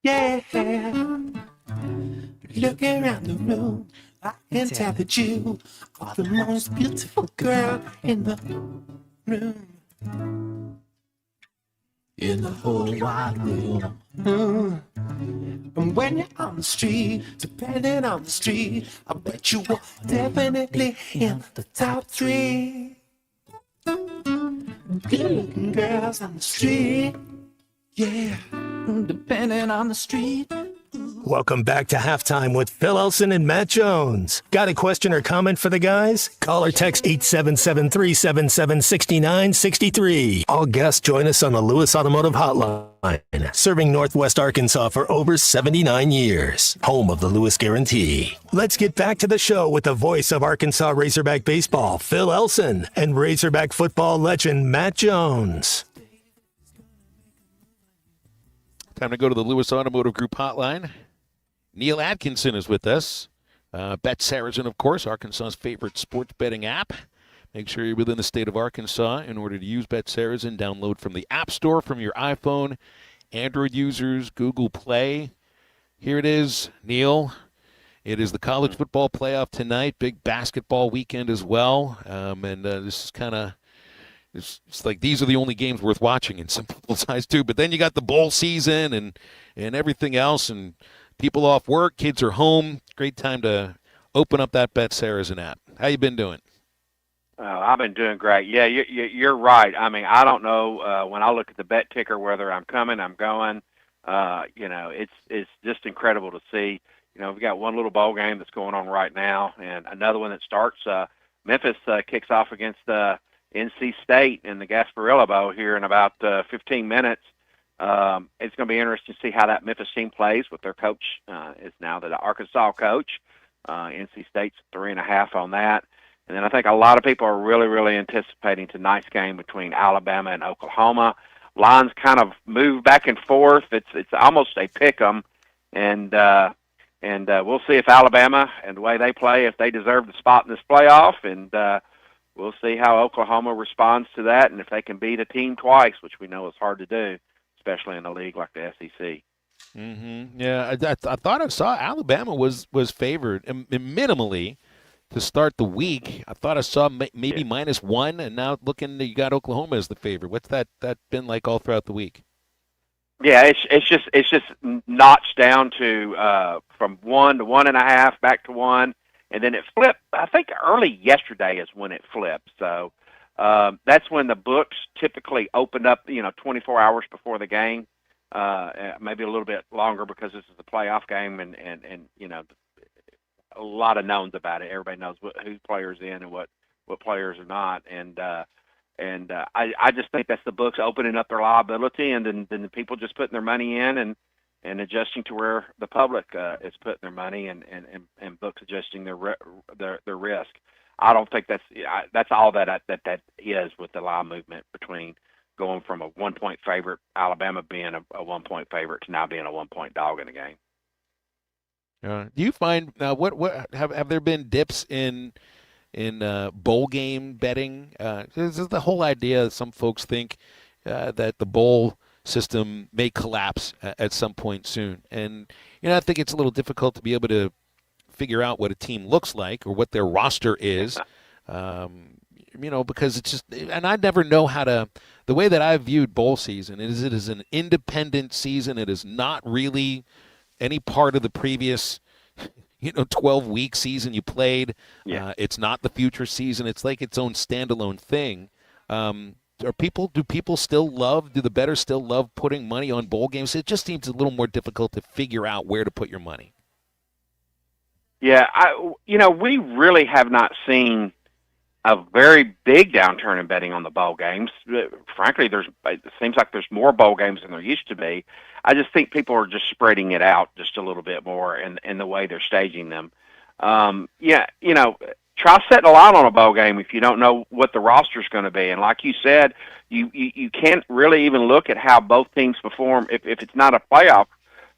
Yeah, look around the room. I can tell that you are the most beautiful girl in the room. In the whole wide world. And when you're on the street, depending on the street, I bet you are definitely in the top 3. Good-looking girls on the street, yeah, depending on the street. Welcome back to Halftime with Phil Elson and Matt Jones. Got a question or comment for the guys? Call or text 877-377-6963. All guests join us on the Lewis Automotive Hotline, serving Northwest Arkansas for over 79 years. Home of the Lewis Guarantee. Let's get back to the show with the voice of Arkansas Razorback baseball, Phil Elson, and Razorback football legend, Matt Jones. Time to go to the Lewis Automotive Group hotline. Neil Atkinson is with us. Bet Saracen, of course, Arkansas's favorite sports betting app. Make sure you're within the state of Arkansas in order to use Bet Saracen. Download from the App Store from your iPhone. Android users, Google Play. Here it is, Neil. It is the college football playoff tonight. Big basketball weekend as well. This is kind of... It's like these are the only games worth watching in some people's eyes too. But then you got the bowl season and everything else, and people off work, kids are home. Great time to open up that Bet Saracen app. How you been doing? I've been doing great. Yeah, you're right. I mean, I don't know when I look at the bet ticker whether I'm coming, I'm going. It's just incredible to see. We've got one little bowl game that's going on right now, and another one that starts. Memphis kicks off against NC State in the Gasparilla Bowl here in about 15 minutes. It's going to be interesting to see how that Memphis team plays with their coach is now the Arkansas coach. NC State's 3.5 on that. And then I think a lot of people are really, really anticipating tonight's game between Alabama and Oklahoma. Lines kind of move back and forth. It's almost a pick 'em, and we'll see if Alabama and the way they play, if they deserve the spot in this playoff, and we'll see how Oklahoma responds to that, and if they can beat a team twice, which we know is hard to do, especially in a league like the SEC. Mm-hmm. Yeah, I thought I saw Alabama was favored minimally to start the week. I thought I saw maybe -1, and now looking, you got Oklahoma as the favorite. What's that been like all throughout the week? Yeah, it's just notched down to from 1 to 1.5 back to 1. And then it flipped. I think early yesterday is when it flipped. So that's when the books typically opened up, 24 hours before the game, maybe a little bit longer because this is a playoff game and a lot of knowns about it. Everybody knows who players in and what players are not. And I just think that's the books opening up their liability, and then the people just putting their money in and adjusting to where the public is putting their money, and books adjusting their risk. I don't think that's all that is with the line movement between going from a 1-point favorite, Alabama being a 1-point favorite, to now being a 1-point dog in the game. Do you find what have there been dips in in bowl game betting. This is the whole idea. Some folks think that the bowl system may collapse at some point soon. And, I think it's a little difficult to be able to figure out what a team looks like or what their roster is, because it's just – and I never know how to – the way that I've viewed bowl season is it is an independent season. It is not really any part of the previous – 12-week season you played. Yeah. It's not the future season. It's like its own standalone thing. Do the bettors still love putting money on bowl games? It just seems a little more difficult to figure out where to put your money. Yeah, we really have not seen a very big downturn in betting on the bowl games. Frankly, it seems like there's more bowl games than there used to be. I just think people are just spreading it out just a little bit more in the way they're staging them. Try setting a line on a bowl game if you don't know what the roster's going to be. And like you said, you can't really even look at how both teams perform if it's not a playoff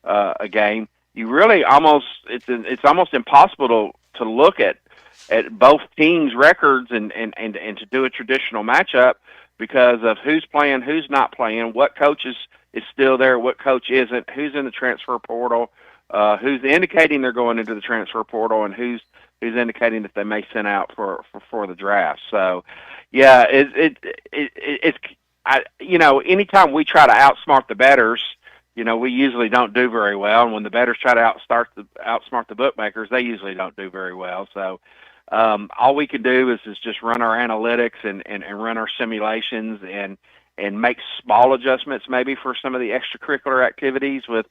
a game. You really it's almost impossible to look at both teams' records and to do a traditional matchup because of who's playing, who's not playing, what coach is still there, what coach isn't, who's in the transfer portal, who's indicating they're going into the transfer portal, and who's indicating that they may send out for the draft. So, yeah, anytime we try to outsmart the bettors, we usually don't do very well. And when the bettors try to outsmart the bookmakers, they usually don't do very well. So, all we can do is just run our analytics and run our simulations and make small adjustments maybe for some of the extracurricular activities with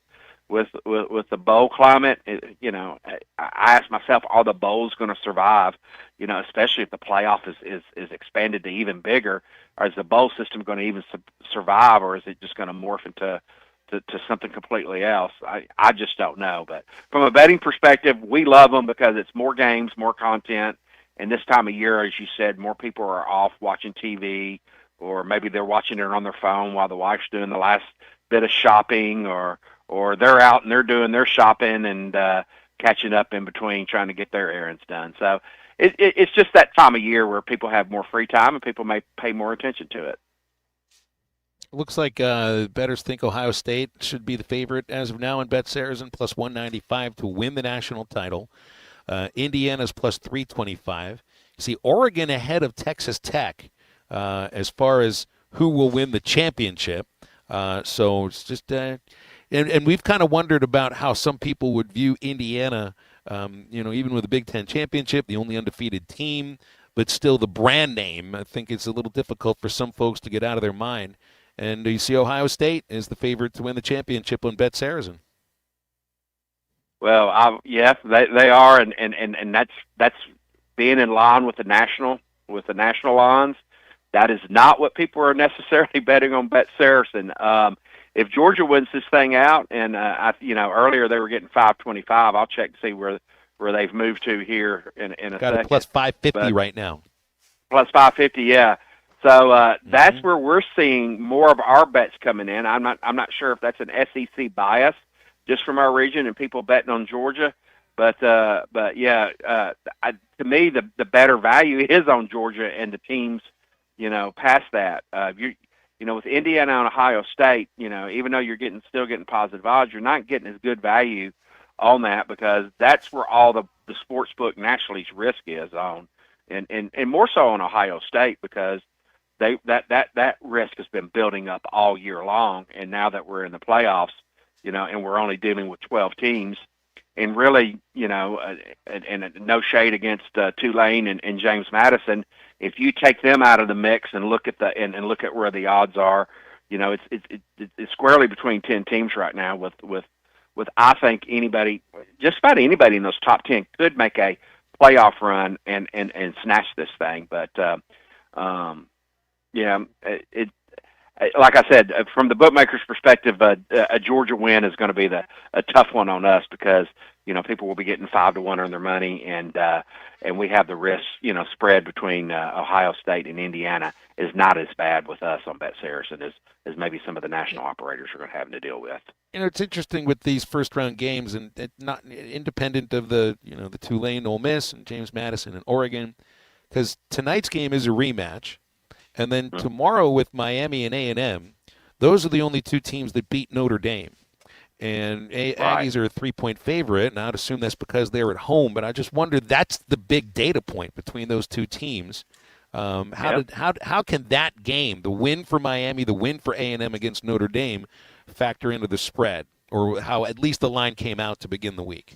the bowl climate. I ask myself, are the bowls going to survive? Especially if the playoff is expanded to even bigger, or is the bowl system going to even survive, or is it just going to morph into something completely else? I just don't know. But from a betting perspective, we love them because it's more games, more content, and this time of year, as you said, more people are off watching TV, or maybe they're watching it on their phone while the wife's doing the last bit of shopping, or they're out and they're doing their shopping and catching up in between trying to get their errands done. So it's just that time of year where people have more free time and people may pay more attention to it. Looks like bettors think Ohio State should be the favorite as of now in Bet-Saracen, plus 195 to win the national title. Indiana's plus 325. You see Oregon ahead of Texas Tech as far as who will win the championship. So it's just and we've kind of wondered about how some people would view Indiana, even with the Big Ten championship, the only undefeated team, but still the brand name. I think it's a little difficult for some folks to get out of their mind. And you see Ohio State is the favorite to win the championship on Bet-Saracen. Well, yes, they are, and that's being in line with the national lines. That is not what people are necessarily betting on Bet-Saracen. If Georgia wins this thing out, and earlier they were getting 525, I'll check to see where they've moved to here in a Got second. it plus 550 right now. Plus 550, yeah. So that's where we're seeing more of our bets coming in. I'm not sure if that's an SEC bias just from our region and people betting on Georgia, but yeah, to me the better value is on Georgia and the teams, past that. With Indiana and Ohio State, even though you're still getting positive odds, you're not getting as good value on that because that's where all the sports book nationally's risk is on, and more so on Ohio State because that risk has been building up all year long, and now that we're in the playoffs, and we're only dealing with 12 teams, and really, and no shade against Tulane and James Madison, if you take them out of the mix and look at look at where the odds are, it's squarely between 10 teams right now. With I think just about anybody in those top 10 could make a playoff run and snatch this thing, but. Like I said, from the bookmaker's perspective, a Georgia win is going to be a tough one on us because people will be getting 5-1 on their money, and we have the risk spread between Ohio State and Indiana is not as bad with us on Bet-Saracen as maybe some of the national operators are going to have to deal with. It's interesting with these first round games, and not independent of the the Tulane, Ole Miss, and James Madison and Oregon. because tonight's game is a rematch, and then tomorrow with Miami and A&M, those are the only two teams that beat Notre Dame. And Aggies are a 3-point favorite, and I'd assume that's because they're at home. But I just wonder, that's the big data point between those two teams. How can that game, the win for Miami, the win for A&M against Notre Dame, factor into the spread, or how at least the line came out to begin the week?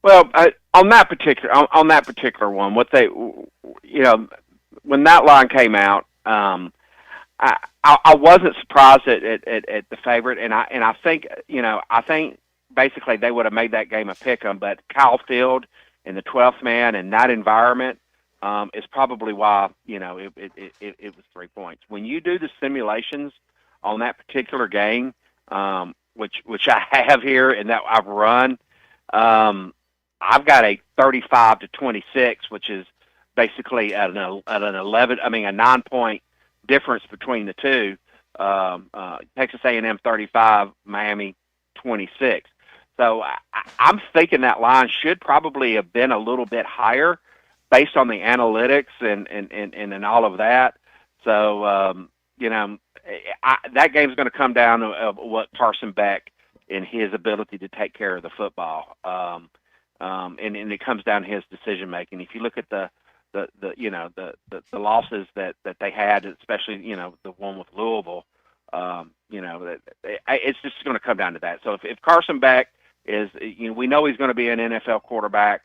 Well, on that particular one, what they, when that line came out, I wasn't surprised at the favorite, and I think basically they would have made that game a pick 'em, but Kyle Field and the 12th man and that environment is probably why it was 3 points. When you do the simulations on that particular game, which I have here and that I've run, I've got a 35-26, which is basically at a 9-point difference between the two. Texas A&M 35, Miami 26. So I'm thinking that line should probably have been a little bit higher based on the analytics and all of that. So that game's going to come down to what Carson Beck and his ability to take care of the football, and it comes down to his decision making. If you look at the losses that they had, especially the one with Louisville, it's just going to come down to that. So if Carson Beck is, we know he's going to be an NFL quarterback,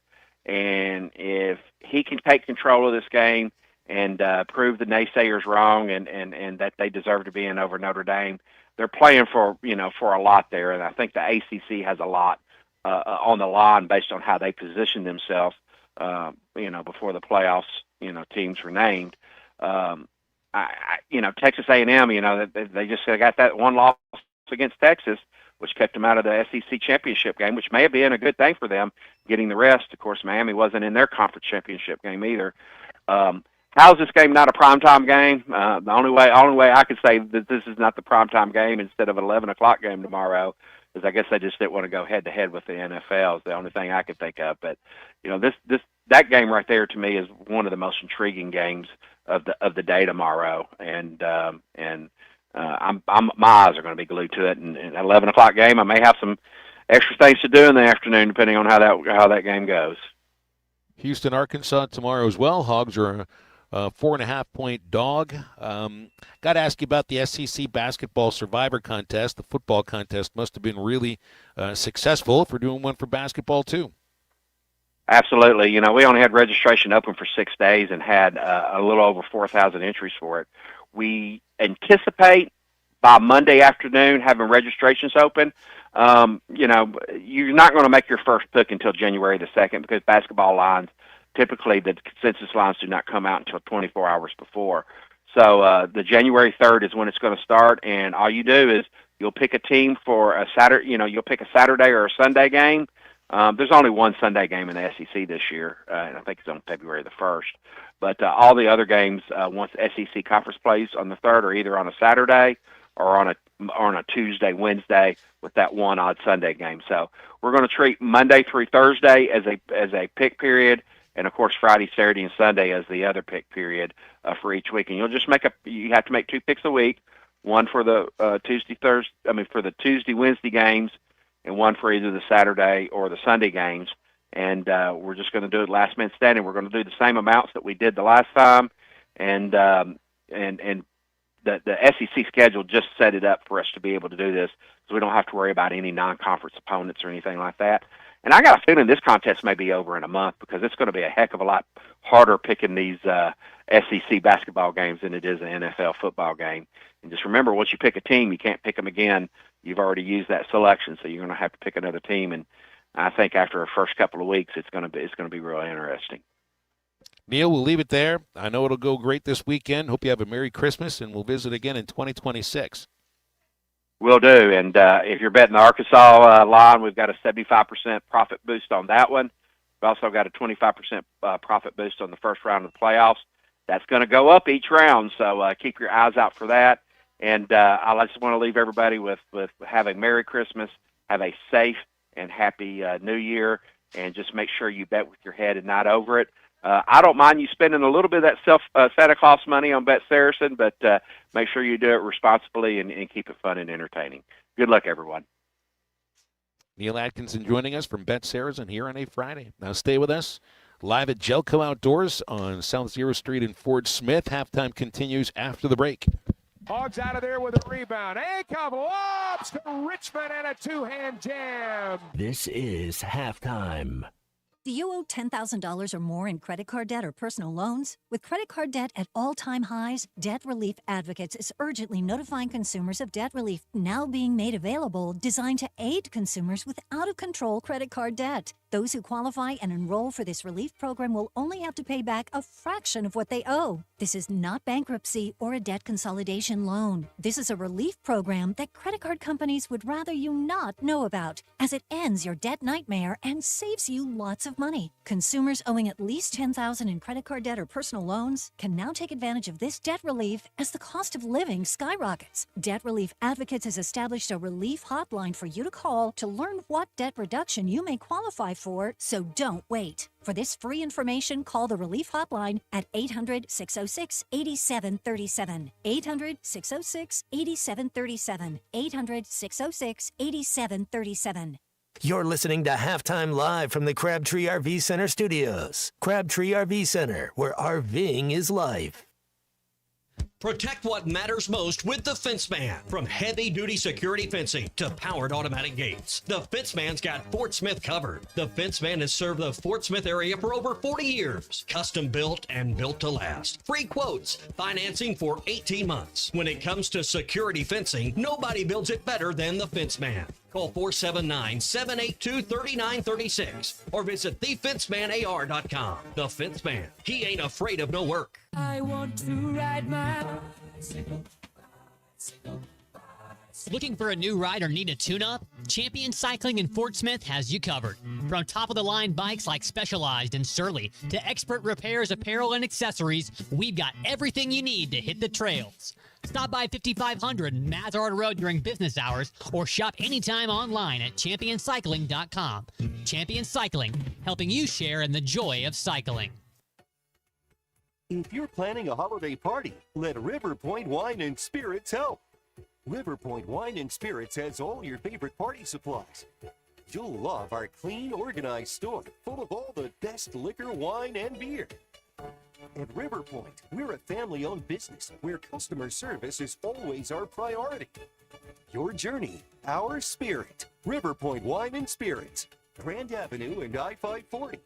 and if he can take control of this game and prove the naysayers wrong and that they deserve to be in over Notre Dame, they're playing for a lot there, and I think the ACC has a lot on the line based on how they position themselves. Before the playoffs, teams were named. Texas A&M, they just got that one loss against Texas, which kept them out of the SEC championship game, which may have been a good thing for them, getting the rest. Of course, Miami wasn't in their conference championship game either. How's this game not a primetime game? The only way I could say that this is not the primetime game instead of an 11 o'clock game tomorrow is I guess they just didn't want to go head to head with the NFL. Is the only thing I could think of. But that game right there to me is one of the most intriguing games of the day tomorrow, and my eyes are going to be glued to it. And an 11 o'clock game, I may have some extra things to do in the afternoon, depending on how that game goes. Houston, Arkansas tomorrow as well. Hogs are a 4.5-point dog. Got to ask you about the SEC basketball survivor contest. The football contest must have been really successful if we're doing one for basketball too. Absolutely. We only had registration open for 6 days and had a little over 4,000 entries for it. We anticipate by Monday afternoon having registrations open. You're not going to make your first pick until January the 2nd because basketball lines, typically the consensus lines do not come out until 24 hours before. So the January 3rd is when it's going to start, and all you do is you'll pick a team for a Saturday. You'll pick a Saturday or a Sunday game. There's only one Sunday game in the SEC this year, and I think it's on February the 1st. But all the other games, once SEC conference plays on the 3rd, are either on a Saturday or on a Tuesday, Wednesday, with that one odd Sunday game. So we're going to treat Monday through Thursday as a pick period, and of course Friday, Saturday, and Sunday as the other pick period for each week. And you'll just you have to make 2 picks a week, one for the for the Tuesday, Wednesday games, and one for either the Saturday or the Sunday games. And we're just going to do it last man standing. We're going to do the same amounts that we did the last time, and the SEC schedule just set it up for us to be able to do this, so we don't have to worry about any non-conference opponents or anything like that. And I got a feeling this contest may be over in a month because it's going to be a heck of a lot harder picking these SEC basketball games than it is an NFL football game. And just remember, once you pick a team, you can't pick them again. You've already used that selection, so you're going to have to pick another team. And I think after the first couple of weeks, it's going to be really interesting. Neil, we'll leave it there. I know it'll go great this weekend. Hope you have a Merry Christmas, and we'll visit again in 2026. Will do. And if you're betting the Arkansas line, we've got a 75% profit boost on that one. We've also got a 25% profit boost on the first round of the playoffs. That's going to go up each round, so keep your eyes out for that. And I just want to leave everybody with have a Merry Christmas, have a safe and happy New Year, and just make sure you bet with your head and not over it. I don't mind you spending a little bit of that Santa Claus money on Bet Saracen, but make sure you do it responsibly and keep it fun and entertaining. Good luck, everyone. Neil Atkinson joining us from Bet Saracen here on a Friday. Now stay with us. Live at Gellco Outdoors on South Zero Street in Fort Smith. Halftime continues after the break. Hogs out of there with a rebound. A couple ups to Richmond and a two-hand jam. This is halftime. Do you owe $10,000 or more in credit card debt or personal loans? With credit card debt at all-time highs, Debt Relief Advocates is urgently notifying consumers of debt relief now being made available, designed to aid consumers with out-of-control credit card debt. Those who qualify and enroll for this relief program will only have to pay back a fraction of what they owe. This is not bankruptcy or a debt consolidation loan. This is a relief program that credit card companies would rather you not know about, as it ends your debt nightmare and saves you lots of money. Consumers owing at least $10,000 in credit card debt or personal loans can now take advantage of this debt relief as the cost of living skyrockets. Debt Relief Advocates has established a relief hotline for you to call to learn what debt reduction you may qualify for, so don't wait. For this free information, call the Relief Hotline at 800-606-8737. 800-606-8737. 800-606-8737. You're listening to Halftime Live from the Crabtree RV Center studios. Crabtree RV Center, where RVing is life. Protect what matters most with the Fence Man. From heavy-duty security fencing to powered automatic gates, the Fence Man's got Fort Smith covered. The Fence Man has served the Fort Smith area for over 40 years. Custom built and built to last. Free quotes, financing for 18 months. When it comes to security fencing, nobody builds it better than the Fence Man. Call 479-782-3936 or visit thefencemanAR.com. The Fence Man. He ain't afraid of no work. I want to ride my Looking for a new ride or need a tune-up? Champion Cycling in Fort Smith has you covered. From top-of-the-line bikes like Specialized and Surly to expert repairs, apparel, and accessories, we've got everything you need to hit the trails. Stop by 5500 Mazard Road during business hours or shop anytime online at championcycling.com. Champion Cycling, helping you share in the joy of cycling. If you're planning a holiday party, let River Point Wine and Spirits help. River Point Wine and Spirits has all your favorite party supplies. You'll love our clean, organized store full of all the best liquor, wine, and beer. At River Point, we're a family-owned business where customer service is always our priority. Your journey, our spirit. River Point Wine and Spirits, Grand Avenue and I-540.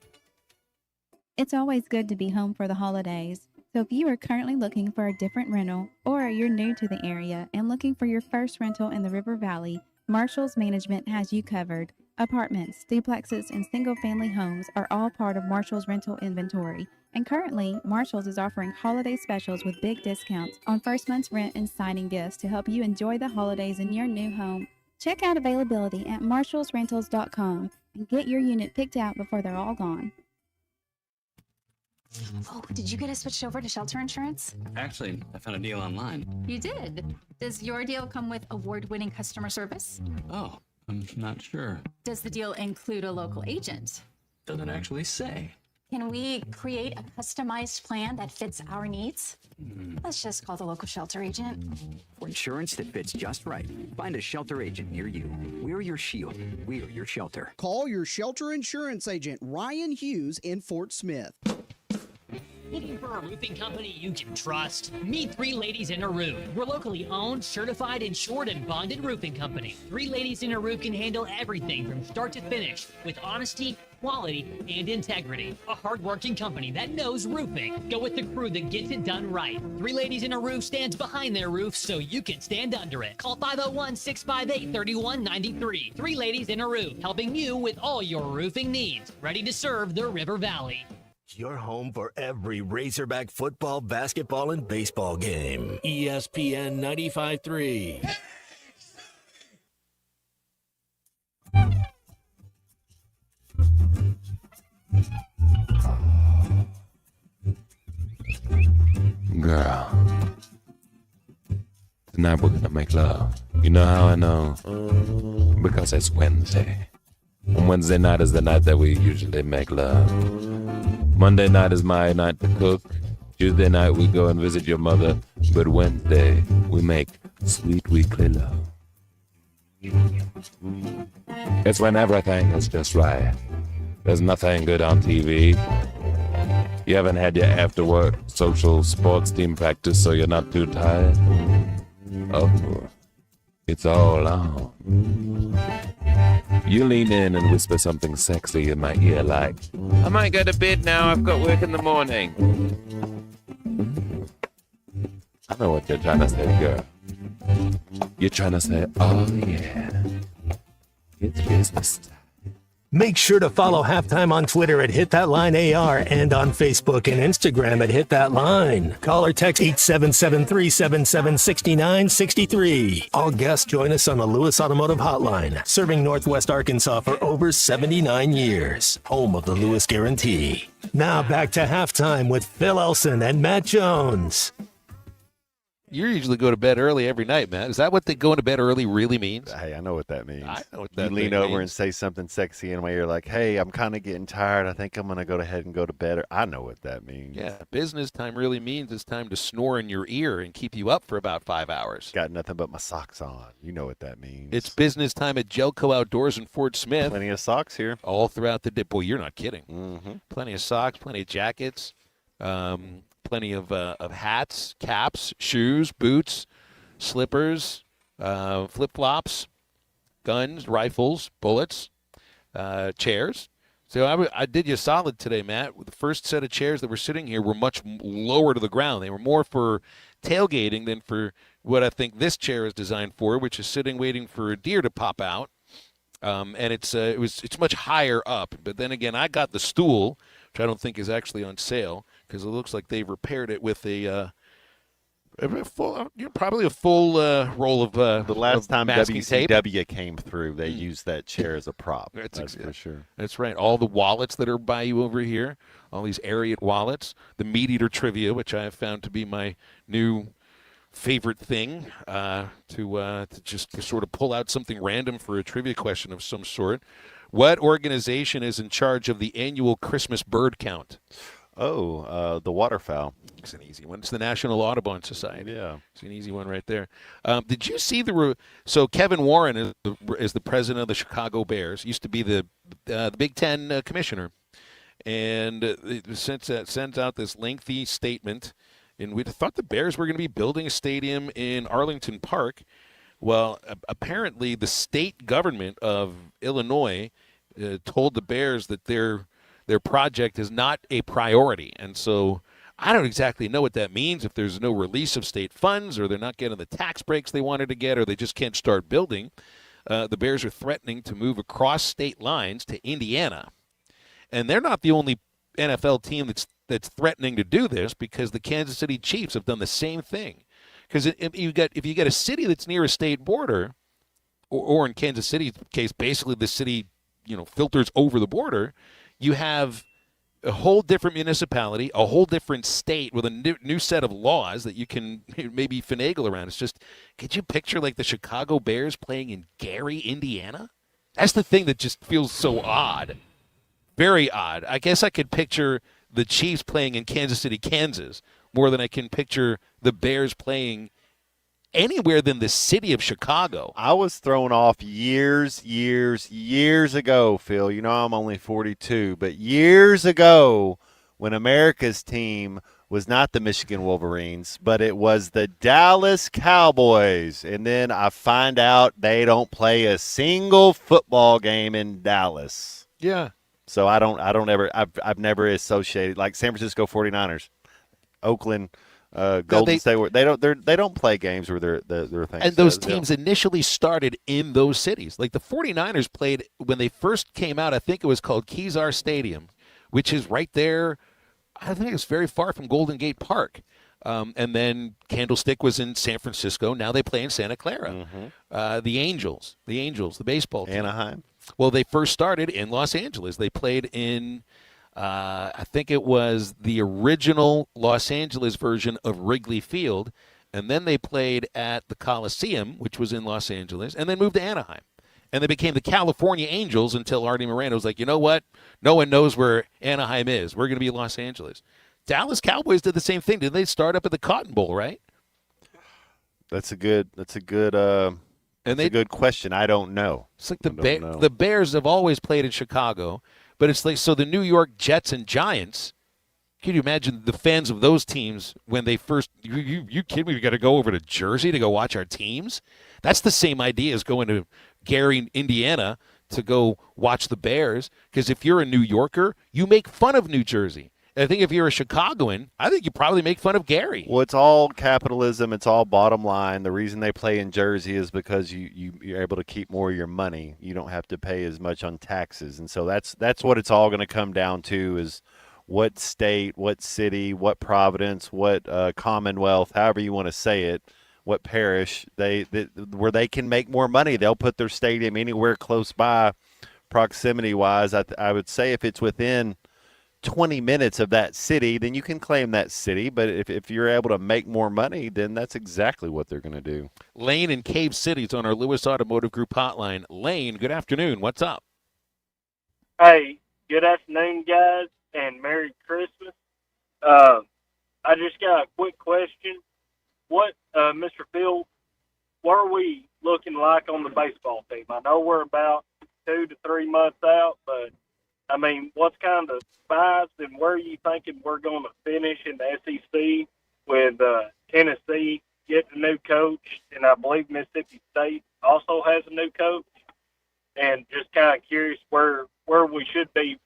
It's always good to be home for the holidays. So if you are currently looking for a different rental, or you're new to the area and looking for your first rental in the River Valley, Marshall's Management has you covered. Apartments, duplexes, and single-family homes are all part of Marshall's rental inventory. And currently, Marshall's is offering holiday specials with big discounts on first month's rent and signing gifts to help you enjoy the holidays in your new home. Check out availability at marshallsrentals.com and get your unit picked out before they're all gone. Oh, did you get us switched over to shelter insurance? Actually, I found a deal online. You did. Does your deal come with award-winning customer service? Oh, I'm not sure. Does the deal include a local agent? Doesn't actually say. Can we create a customized plan that fits our needs? Let's just call the local shelter agent. For insurance that fits just right, find a shelter agent near you. We're your shield. We're your shelter. Call your shelter insurance agent, Ryan Hughes, in Fort Smith. Looking for a roofing company you can trust? Meet Three Ladies in a Roof. We're locally owned, certified, insured, and bonded roofing company. Three Ladies in a Roof can handle everything from start to finish with honesty, quality, and integrity. A hard-working company that knows roofing. Go with the crew that gets it done right. Three Ladies in a Roof stands behind their roof so you can stand under it. Call 501-658-3193. Three Ladies in a Roof, helping you with all your roofing needs. Ready to serve the River Valley. Your home for every Razorback football, basketball, and baseball game. ESPN 95.3. Girl, tonight we're gonna make love. You know how I know? Because it's Wednesday. And Wednesday night is the night that we usually make love. Monday night is my night to cook. Tuesday night we go and visit your mother. But Wednesday we make sweet weekly love. It's when everything is just right. There's nothing good on TV. You haven't had your after-work social sports team practice, so you're not too tired. Oh, it's all on. You lean in and whisper something sexy in my ear like, I might go to bed now, I've got work in the morning. I know what you're trying to say, girl. You're trying to say, oh yeah, it's business time. Make sure to follow Halftime on Twitter at HitThatLineAR and on Facebook and Instagram at HitThatLine. Call or text 877-377-6963. All guests join us on the Lewis Automotive Hotline, serving Northwest Arkansas for over 79 years. Home of the Lewis Guarantee. Now back to Halftime with Phil Elson and Matt Jones. You usually go to bed early every night, Matt. Is that what the going to bed early really means? Hey, I know what that means. I know what that You lean over and means. say something sexy in my ear like, hey, I'm kind of getting tired. I think I'm going to go ahead and go to bed. I know what that means. Yeah, business time really means it's time to snore in your ear and keep you up for about 5 hours. Got nothing but my socks on. You know what that means. It's business time at Gellco Outdoors in Fort Smith. Plenty of socks here. All throughout the day. Boy, you're not kidding. Mm-hmm. Plenty of socks, plenty of jackets, plenty of hats, caps, shoes, boots, slippers, flip-flops, guns, rifles, bullets, chairs. So I did you a solid today, Matt. The first set of chairs that were sitting here were much lower to the ground. They were more for tailgating than for what I think this chair is designed for, which is sitting waiting for a deer to pop out. And it's much higher up. But then again, I got the stool, which I don't think is actually on sale because it looks like they've repaired it with probably a full roll of the last time masking tape. WCW came through, they used that chair as a prop. That's for sure. That's right. All the wallets that are by you over here, all these Ariat wallets, the Meat Eater trivia, which I have found to be my new favorite thing, to just sort of pull out something random for a trivia question of some sort. What organization is in charge of the annual Christmas bird count? Oh, the waterfowl. It's an easy one. It's the National Audubon Society. Yeah. It's an easy one right there. Did you see so Kevin Warren is the president of the Chicago Bears, used to be the Big Ten commissioner, and sends out this lengthy statement, and we thought the Bears were going to be building a stadium in Arlington Park. Well, apparently the state government of Illinois told the Bears that their project is not a priority. And so I don't exactly know what that means, if there's no release of state funds or they're not getting the tax breaks they wanted to get or they just can't start building. The Bears are threatening to move across state lines to Indiana. And they're not the only NFL team that's threatening to do this, because the Kansas City Chiefs have done the same thing. Because if you get a city that's near a state border, or in Kansas City's case, basically the city filters over the border, you have a whole different municipality, a whole different state with a new set of laws that you can maybe finagle around. It's just, could you picture like the Chicago Bears playing in Gary, Indiana? That's the thing that just feels so odd. Very odd. I guess I could picture the Chiefs playing in Kansas City, Kansas, more than I can picture the Bears playing anywhere than the city of Chicago. I was thrown off years ago, Phil. You know I'm only 42, but years ago when America's team was not the Michigan Wolverines, but it was the Dallas Cowboys. And then I find out they don't play a single football game in Dallas. Yeah. So I've never associated, like San Francisco 49ers, Oakland, Golden State. They don't play games where they're things. And those teams initially started in those cities. Like the 49ers played when they first came out, I think it was called Kezar Stadium, which is right there. I think it's very far from Golden Gate Park. And then Candlestick was in San Francisco. Now they play in Santa Clara. Mm-hmm. The Angels, the baseball team. Anaheim. Well, they first started in Los Angeles. They played in, I think it was the original Los Angeles version of Wrigley Field. And then they played at the Coliseum, which was in Los Angeles, and then moved to Anaheim. And they became the California Angels until Artie Moreno was like, you know what? No one knows where Anaheim is. We're going to be Los Angeles. Dallas Cowboys did the same thing. Did they start up at the Cotton Bowl, right? That's a good question. I don't know. It's like the Bears have always played in Chicago, but it's like, so the New York Jets and Giants, can you imagine the fans of those teams when they first, you kidding me, we got to go over to Jersey to go watch our teams? That's the same idea as going to Gary, Indiana to go watch the Bears, because if you're a New Yorker, you make fun of New Jersey. I think if you're a Chicagoan, I think you probably make fun of Gary. Well, it's all capitalism. It's all bottom line. The reason they play in Jersey is because you're able to keep more of your money. You don't have to pay as much on taxes. And so that's what it's all going to come down to, is what state, what city, what province, what commonwealth, however you want to say it, what parish, where they can make more money. They'll put their stadium anywhere close by, proximity-wise. I would say if it's within 20 minutes of that city, then you can claim that city. But if you're able to make more money, then that's exactly what they're going to do. Lane in Cave City is on our Lewis Automotive Group hotline. Lane, good afternoon. What's up? Hey, good afternoon, guys, and Merry Christmas. I just got a quick question. What, Mr. Field, what are we looking like on the baseball team? I know we're about 2 to 3 months out, but I mean, what's kind of vibes, and where are you thinking we're going to finish in the SEC with Tennessee getting a new coach, and I believe Mississippi State also has a new coach, and just kind of curious where we should be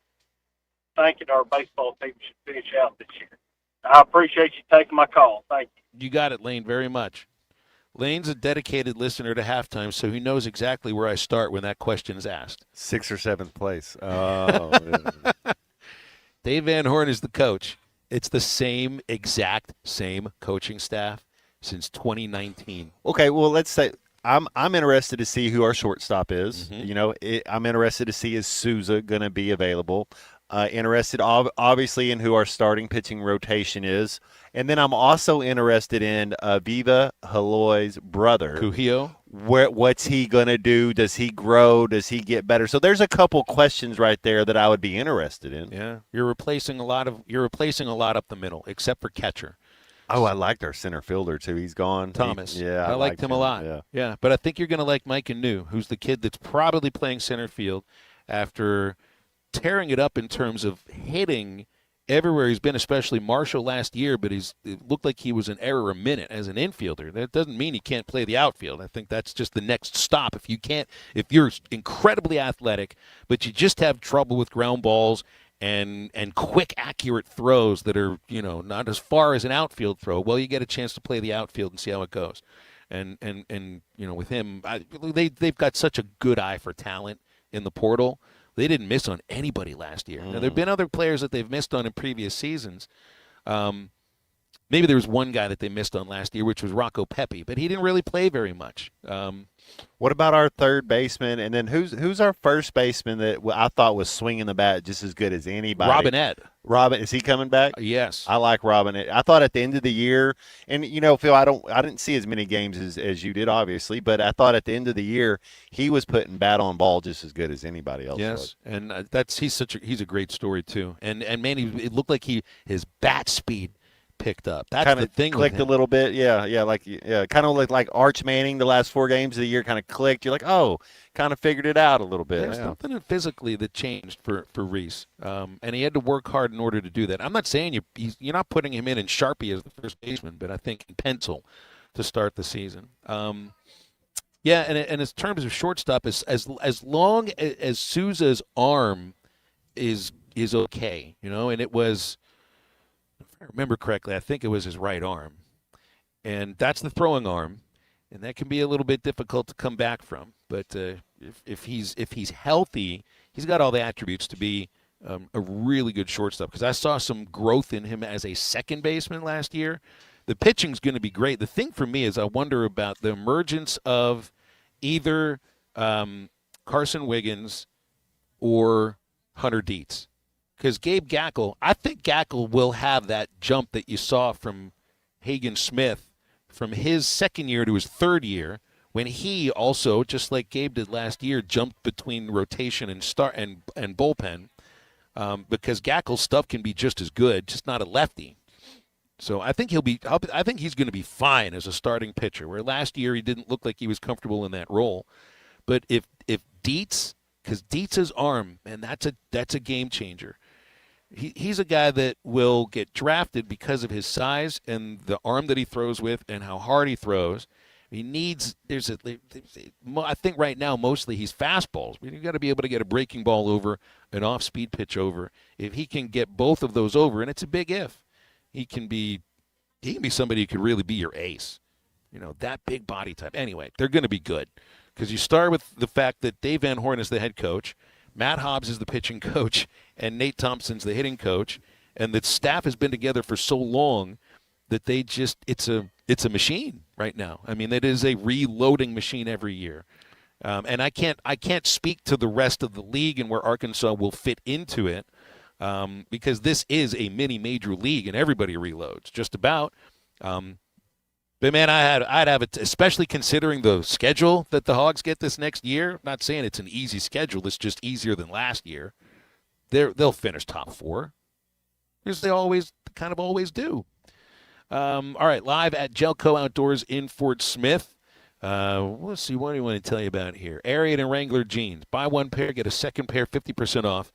thinking our baseball team should finish out this year. I appreciate you taking my call. Thank you. You got it, Lane, very much. Lane's a dedicated listener to Halftime, so he knows exactly where I start when that question is asked. 6th or 7th place. Oh, Dave Van Horn is the coach. It's the exact same coaching staff since 2019. Okay, well, let's say I'm interested to see who our shortstop is. Mm-hmm. You know, I'm interested to see, is Souza going to be available? Interested, obviously, in who our starting pitching rotation is. And then I'm also interested in Viva Haloy's brother. Kuhio. What's he going to do? Does he grow? Does he get better? So there's a couple questions right there that I would be interested in. Yeah, you're replacing a lot up the middle, except for catcher. Oh, I liked our center fielder, too. He's gone. Thomas. I liked him a lot. Yeah, but I think you're going to like Mike Anu, who's the kid that's probably playing center field after tearing it up in terms of hitting everywhere he's been, especially Marshall last year, but it looked like he was an error a minute as an infielder. That doesn't mean he can't play the outfield. I think that's just the next stop. If you're incredibly athletic, but you just have trouble with ground balls and quick, accurate throws that are, not as far as an outfield throw, well, you get a chance to play the outfield and see how it goes. And with him, they've got such a good eye for talent in the portal. They didn't miss on anybody last year. Now, there have been other players that they've missed on in previous seasons. Maybe there was one guy that they missed on last year, which was Rocco Pepe, but he didn't really play very much. What about our third baseman? And then who's our first baseman that I thought was swinging the bat just as good as anybody? Robinette. Robin, is he coming back? Yes. I like Robinette. I thought at the end of the year, and Phil, I didn't see as many games as you did, obviously, but I thought at the end of the year he was putting bat on ball just as good as anybody else. Yes, was. and he's a great story too. And man, it looked like his bat speed picked up. That's kinda the thing. Clicked a little bit, kind of like Arch Manning the last 4 games of the year kind of clicked. You're like, oh, kind of figured it out a little bit. There's something physically that changed for Reese, and he had to work hard in order to do that. I'm not saying you're not putting him in Sharpie as the first baseman, but I think in pencil to start the season. Yeah, and in terms of shortstop, as long as Souza's arm is okay, and it was. I remember correctly, I think it was his right arm. And that's the throwing arm, and that can be a little bit difficult to come back from. But if he's healthy, he's got all the attributes to be a really good shortstop, because I saw some growth in him as a second baseman last year. The pitching's going to be great. The thing for me is I wonder about the emergence of either Carson Wiggins or Hunter Dietz. Because Gabe Gackle, I think Gackle will have that jump that you saw from Hagen Smith from his second year to his third year, when he also, just like Gabe did last year, jumped between rotation and bullpen, because Gackel's stuff can be just as good, just not a lefty. So I think I think he's going to be fine as a starting pitcher. Where last year he didn't look like he was comfortable in that role. But if Dietz, because Dietz's arm, man, that's a game changer. He's a guy that will get drafted because of his size and the arm that he throws with and how hard he throws. He needs. I think right now mostly he's fastballs. You've got to be able to get a breaking ball over, an off-speed pitch over. If he can get both of those over, and it's a big if, he can be somebody who could really be your ace. That big body type. Anyway, they're going to be good because you start with the fact that Dave Van Horn is the head coach, Matt Hobbs is the pitching coach, and Nate Thompson's the hitting coach, and the staff has been together for so long that it's a machine right now. I mean, it is a reloading machine every year. And I can't speak to the rest of the league and where Arkansas will fit into it, because this is a mini major league and everybody reloads just about. But man, I'd have it, especially considering the schedule that the Hogs get this next year. I'm not saying it's an easy schedule; it's just easier than last year. They'll finish top 4, because they always do. All right, live at Gellco Outdoors in Fort Smith. Let's see, what do you want to tell you about here? Ariat and Wrangler jeans. Buy one pair, get a second pair 50% off.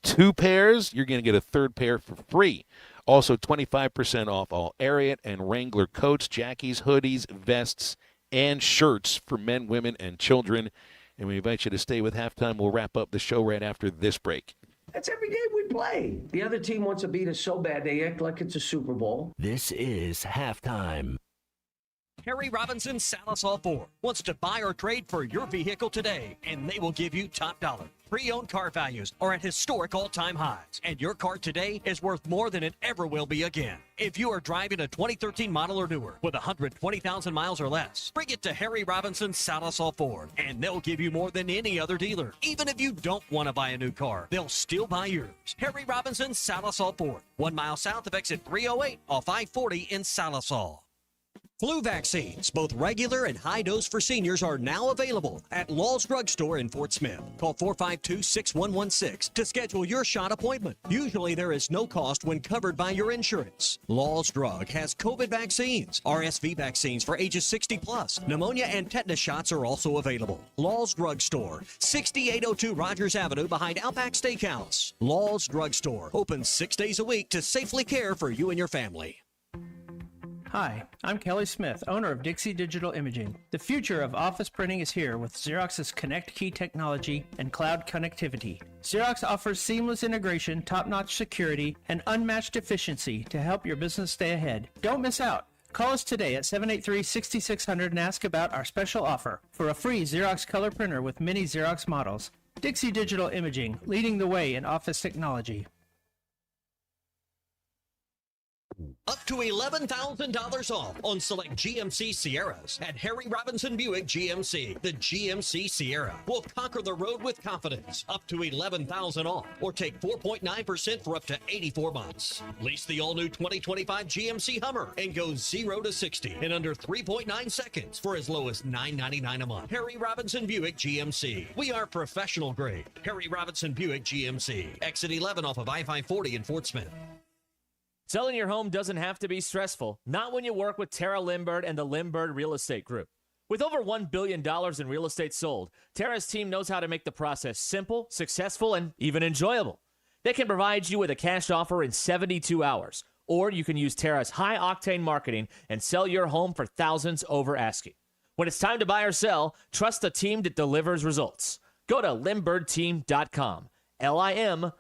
2 pairs, you're going to get a third pair for free. Also, 25% off all Ariat and Wrangler coats, jackies, hoodies, vests, and shirts for men, women, and children. And we invite you to stay with Halftime. We'll wrap up the show right after this break. That's every game we play. The other team wants to beat us so bad they act like it's a Super Bowl. This is Halftime. Harry Robinson Salisol Ford wants to buy or trade for your vehicle today, and they will give you top dollar. Pre-owned car values are at historic all-time highs, and your car today is worth more than it ever will be again. If you are driving a 2013 model or newer with 120,000 miles or less, bring it to Harry Robinson Salisol Ford, and they'll give you more than any other dealer. Even if you don't want to buy a new car, they'll still buy yours. Harry Robinson Salisol Ford, 1 mile south of exit 308 off I-40 in Salisol. Flu vaccines, both regular and high dose for seniors, are now available at Law's Drug Store in Fort Smith. Call 452-6116 to schedule your shot appointment. Usually there is no cost when covered by your insurance. Law's Drug has COVID vaccines, RSV vaccines for ages 60 plus. Pneumonia and tetanus shots are also available. Law's Drug Store, 6802 Rogers Avenue behind Outback Steakhouse. Law's Drug Store, open 6 days a week to safely care for you and your family. Hi, I'm Kelly Smith, owner of Dixie Digital Imaging. The future of office printing is here with Xerox's Connect Key technology and cloud connectivity. Xerox offers seamless integration, top-notch security, and unmatched efficiency to help your business stay ahead. Don't miss out. Call us today at 783-6600 and ask about our special offer for a free Xerox color printer with many Xerox models. Dixie Digital Imaging, leading the way in office technology. Up to $11,000 off on select GMC Sierras at Harry Robinson Buick GMC. The GMC Sierra will conquer the road with confidence. Up to $11,000 off, or take 4.9% for up to 84 months. Lease the all-new 2025 GMC Hummer and go 0 to 60 in under 3.9 seconds for as low as $9.99 a month. Harry Robinson Buick GMC. We are professional grade. Harry Robinson Buick GMC. Exit 11 off of I-540 in Fort Smith. Selling your home doesn't have to be stressful, not when you work with Tara Limbird and the Limbird Real Estate Group. With over $1 billion in real estate sold, Tara's team knows how to make the process simple, successful, and even enjoyable. They can provide you with a cash offer in 72 hours, or you can use Tara's high-octane marketing and sell your home for thousands over asking. When it's time to buy or sell, trust the team that delivers results. Go to LimbirdTeam.com, LIMBIRD.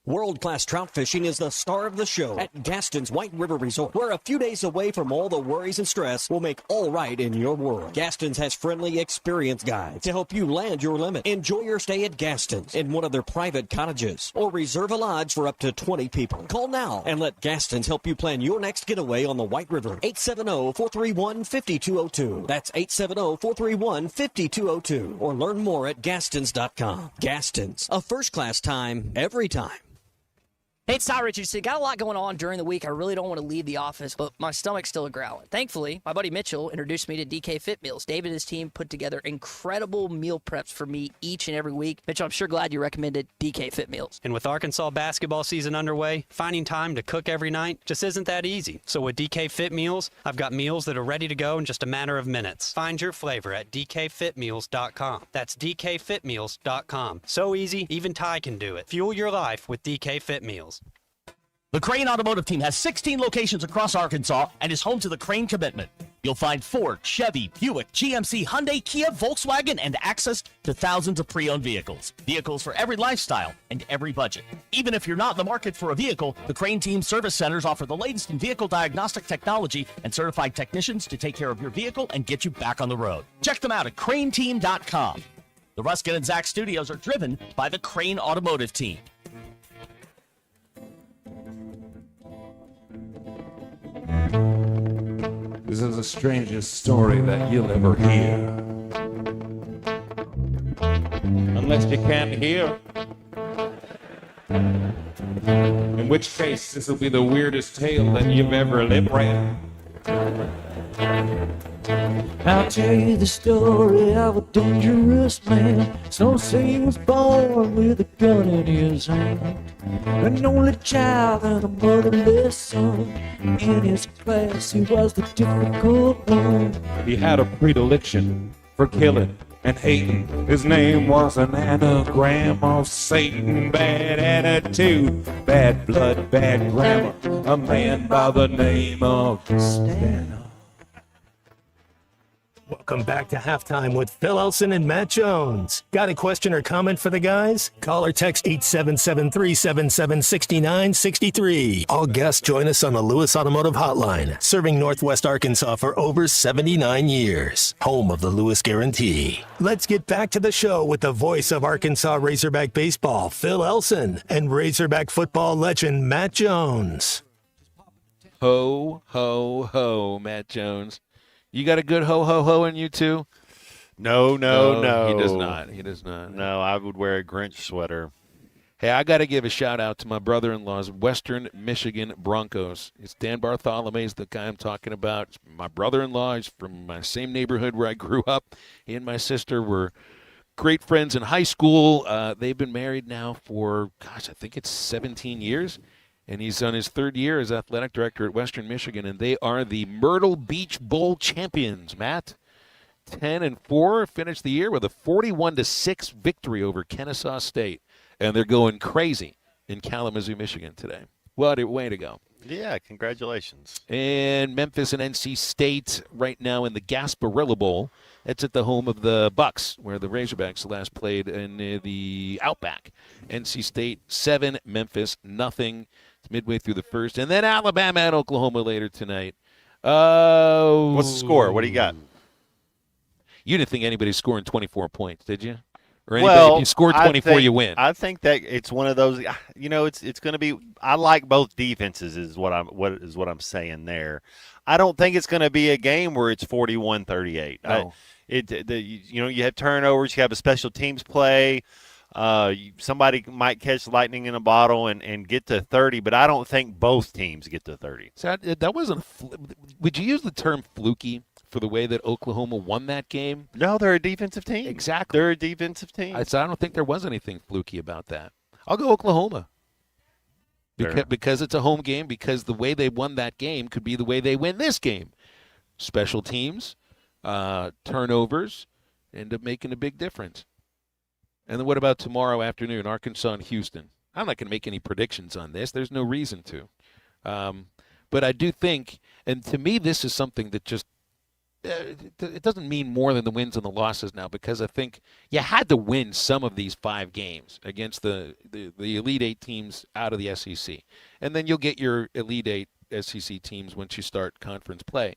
World-class trout fishing is the star of the show at Gaston's White River Resort, where a few days away from all the worries and stress will make all right in your world. Gaston's has friendly, experienced guides to help you land your limit. Enjoy your stay at Gaston's in one of their private cottages, or reserve a lodge for up to 20 people. Call now and let Gaston's help you plan your next getaway on the White River. 870-431-5202. That's 870-431-5202. Or learn more at Gastons.com. Gaston's, a first-class time, every time. Hey, it's Ty Richardson. Got a lot going on during the week. I really don't want to leave the office, but my stomach's still growling. Thankfully, my buddy Mitchell introduced me to DK Fit Meals. David and his team put together incredible meal preps for me each and every week. Mitchell, I'm sure glad you recommended DK Fit Meals. And with Arkansas basketball season underway, finding time to cook every night just isn't that easy. So with DK Fit Meals, I've got meals that are ready to go in just a matter of minutes. Find your flavor at dkfitmeals.com. That's dkfitmeals.com. So easy, even Ty can do it. Fuel your life with DK Fit Meals. The Crane Automotive team has 16 locations across Arkansas and is home to the Crane Commitment. You'll find Ford, Chevy, Buick, GMC, Hyundai, Kia, Volkswagen, and access to thousands of pre-owned vehicles. Vehicles for every lifestyle and every budget. Even if you're not in the market for a vehicle, the Crane Team Service Centers offer the latest in vehicle diagnostic technology and certified technicians to take care of your vehicle and get you back on the road. Check them out at craneteam.com. The Ruskin and Zach studios are driven by the Crane Automotive team. This is the strangest story that you'll ever hear. Unless you can't hear. In which case, this will be the weirdest tale that you've ever lip-read. I'll tell you the story of a dangerous man. Some say he was born with a gun in his hand. An only child and a motherless son. In his class he was the difficult one. He had a predilection for killing and hating. His name was an anagram of Satan. Bad attitude, bad blood, bad grammar. A man by the name of Stan. Welcome back to Halftime with Phil Elson and Matt Jones. Got a question or comment for the guys? Call or text 877-377-6963. All guests join us on the Lewis Automotive Hotline, serving Northwest Arkansas for over 79 years. Home of the Lewis Guarantee. Let's get back to the show with the voice of Arkansas Razorback baseball, Phil Elson, and Razorback football legend, Matt Jones. Ho, ho, ho, Matt Jones. You got a good ho, ho, ho in you too? No. He does not. He does not. No, I would wear a Grinch sweater. Hey, I got to give a shout-out to my brother-in-law's Western Michigan Broncos. It's Dan Bartholomew's the guy I'm talking about. It's my brother-in-law. He's from my same neighborhood where I grew up. He and my sister were great friends in high school. They've been married now for, I think it's 17 years. And he's on his third year as athletic director at Western Michigan, and they are the Myrtle Beach Bowl champions, Matt. 10-4, finished the year with a 41-6 victory over Kennesaw State. And they're going crazy in Kalamazoo, Michigan today. What a way to go. Yeah, congratulations. And Memphis and NC State right now in the Gasparilla Bowl. That's at the home of the Bucks, where the Razorbacks last played in the Outback. NC State 7, Memphis nothing. It's midway through the first. And then Alabama and Oklahoma later tonight. What's the score? What do you got? You didn't think anybody's scoring 24 points, did you? Or anybody, if you score 24, you win. I think that it's one of those. It's going to be. I like both defenses. Is what I'm saying there. I don't think it's going to be a game where it's 41-38. No. You have turnovers. You have a special teams play. Somebody might catch lightning in a bottle and get to 30, but I don't think both teams get to 30. So that wasn't. Would you use the term fluky for the way that Oklahoma won that game? No, they're a defensive team. Exactly. They're a defensive team. I don't think there was anything fluky about that. I'll go Oklahoma. Because it's a home game, because the way they won that game could be the way they win this game. Special teams, turnovers, end up making a big difference. And then what about tomorrow afternoon, Arkansas and Houston? I'm not going to make any predictions on this. There's no reason to. But I do think, and to me this is something that just, it doesn't mean more than the wins and the losses now, because I think you had to win some of these 5 games against the Elite 8 teams out of the SEC. And then you'll get your Elite 8 SEC teams once you start conference play.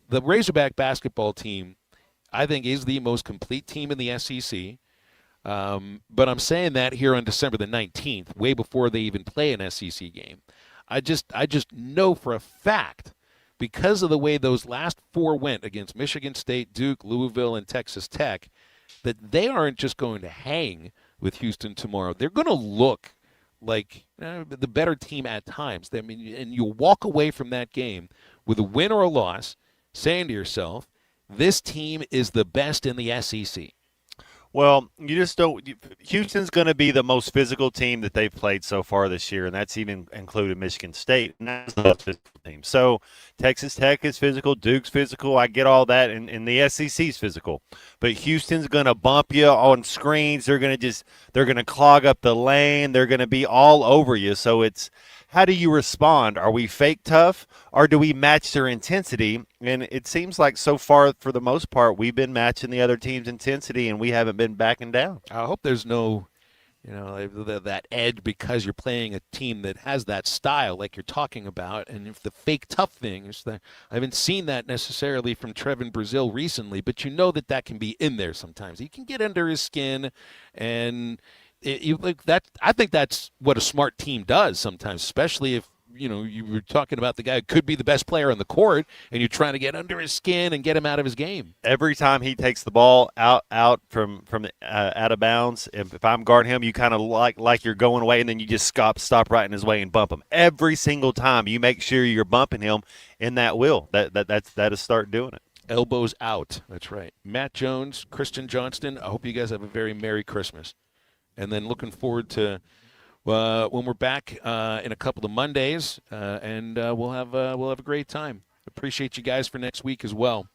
The Razorback basketball team, I think, is the most complete team in the SEC. But I'm saying that here on December the 19th, way before they even play an SEC game. I just know for a fact, because of the way those last 4 went against Michigan State, Duke, Louisville, and Texas Tech, that they aren't just going to hang with Houston tomorrow. They're going to look like the better team at times. I mean, and you'll walk away from that game with a win or a loss, saying to yourself, this team is the best in the SEC. Well, you just don't. Houston's going to be the most physical team that they've played so far this year, and that's even included Michigan State. And that's the most physical team. So Texas Tech is physical, Duke's physical. I get all that, and the SEC's physical. But Houston's going to bump you on screens. They're going to clog up the lane. They're going to be all over you. So it's, how do you respond? Are we fake tough, or do we match their intensity? And it seems like so far, for the most part, we've been matching the other team's intensity, and we haven't been backing down. I hope there's no, that edge because you're playing a team that has that style like you're talking about. And if the fake tough thing is that, I haven't seen that necessarily from Trevin Brazil recently, but that can be in there sometimes. He can get under his skin, and I think that's what a smart team does sometimes, especially if you were talking about the guy who could be the best player on the court, and you're trying to get under his skin and get him out of his game. Every time he takes the ball out from out of bounds, if I'm guarding him, you kind of like you're going away, and then you just stop right in his way and bump him. Every single time, you make sure you're bumping him in that will. That is start doing it. Elbows out. That's right. Matt Jones, Christian Johnston. I hope you guys have a very Merry Christmas. And then looking forward to when we're back in a couple of Mondays, and we'll have a great time. Appreciate you guys for next week as well.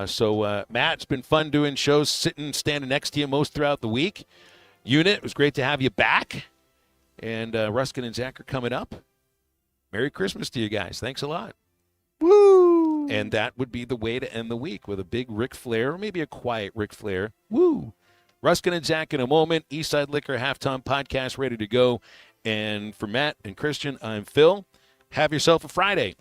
So Matt, it's been fun doing shows, standing next to you most throughout the week. Unit, it was great to have you back. And Ruskin and Zach are coming up. Merry Christmas to you guys. Thanks a lot. Woo! And that would be the way to end the week, with a big Ric Flair, or maybe a quiet Ric Flair. Woo! Ruskin and Zach in a moment. Eastside Liquor Halftime Podcast ready to go. And for Matt and Christian, I'm Phil. Have yourself a Friday.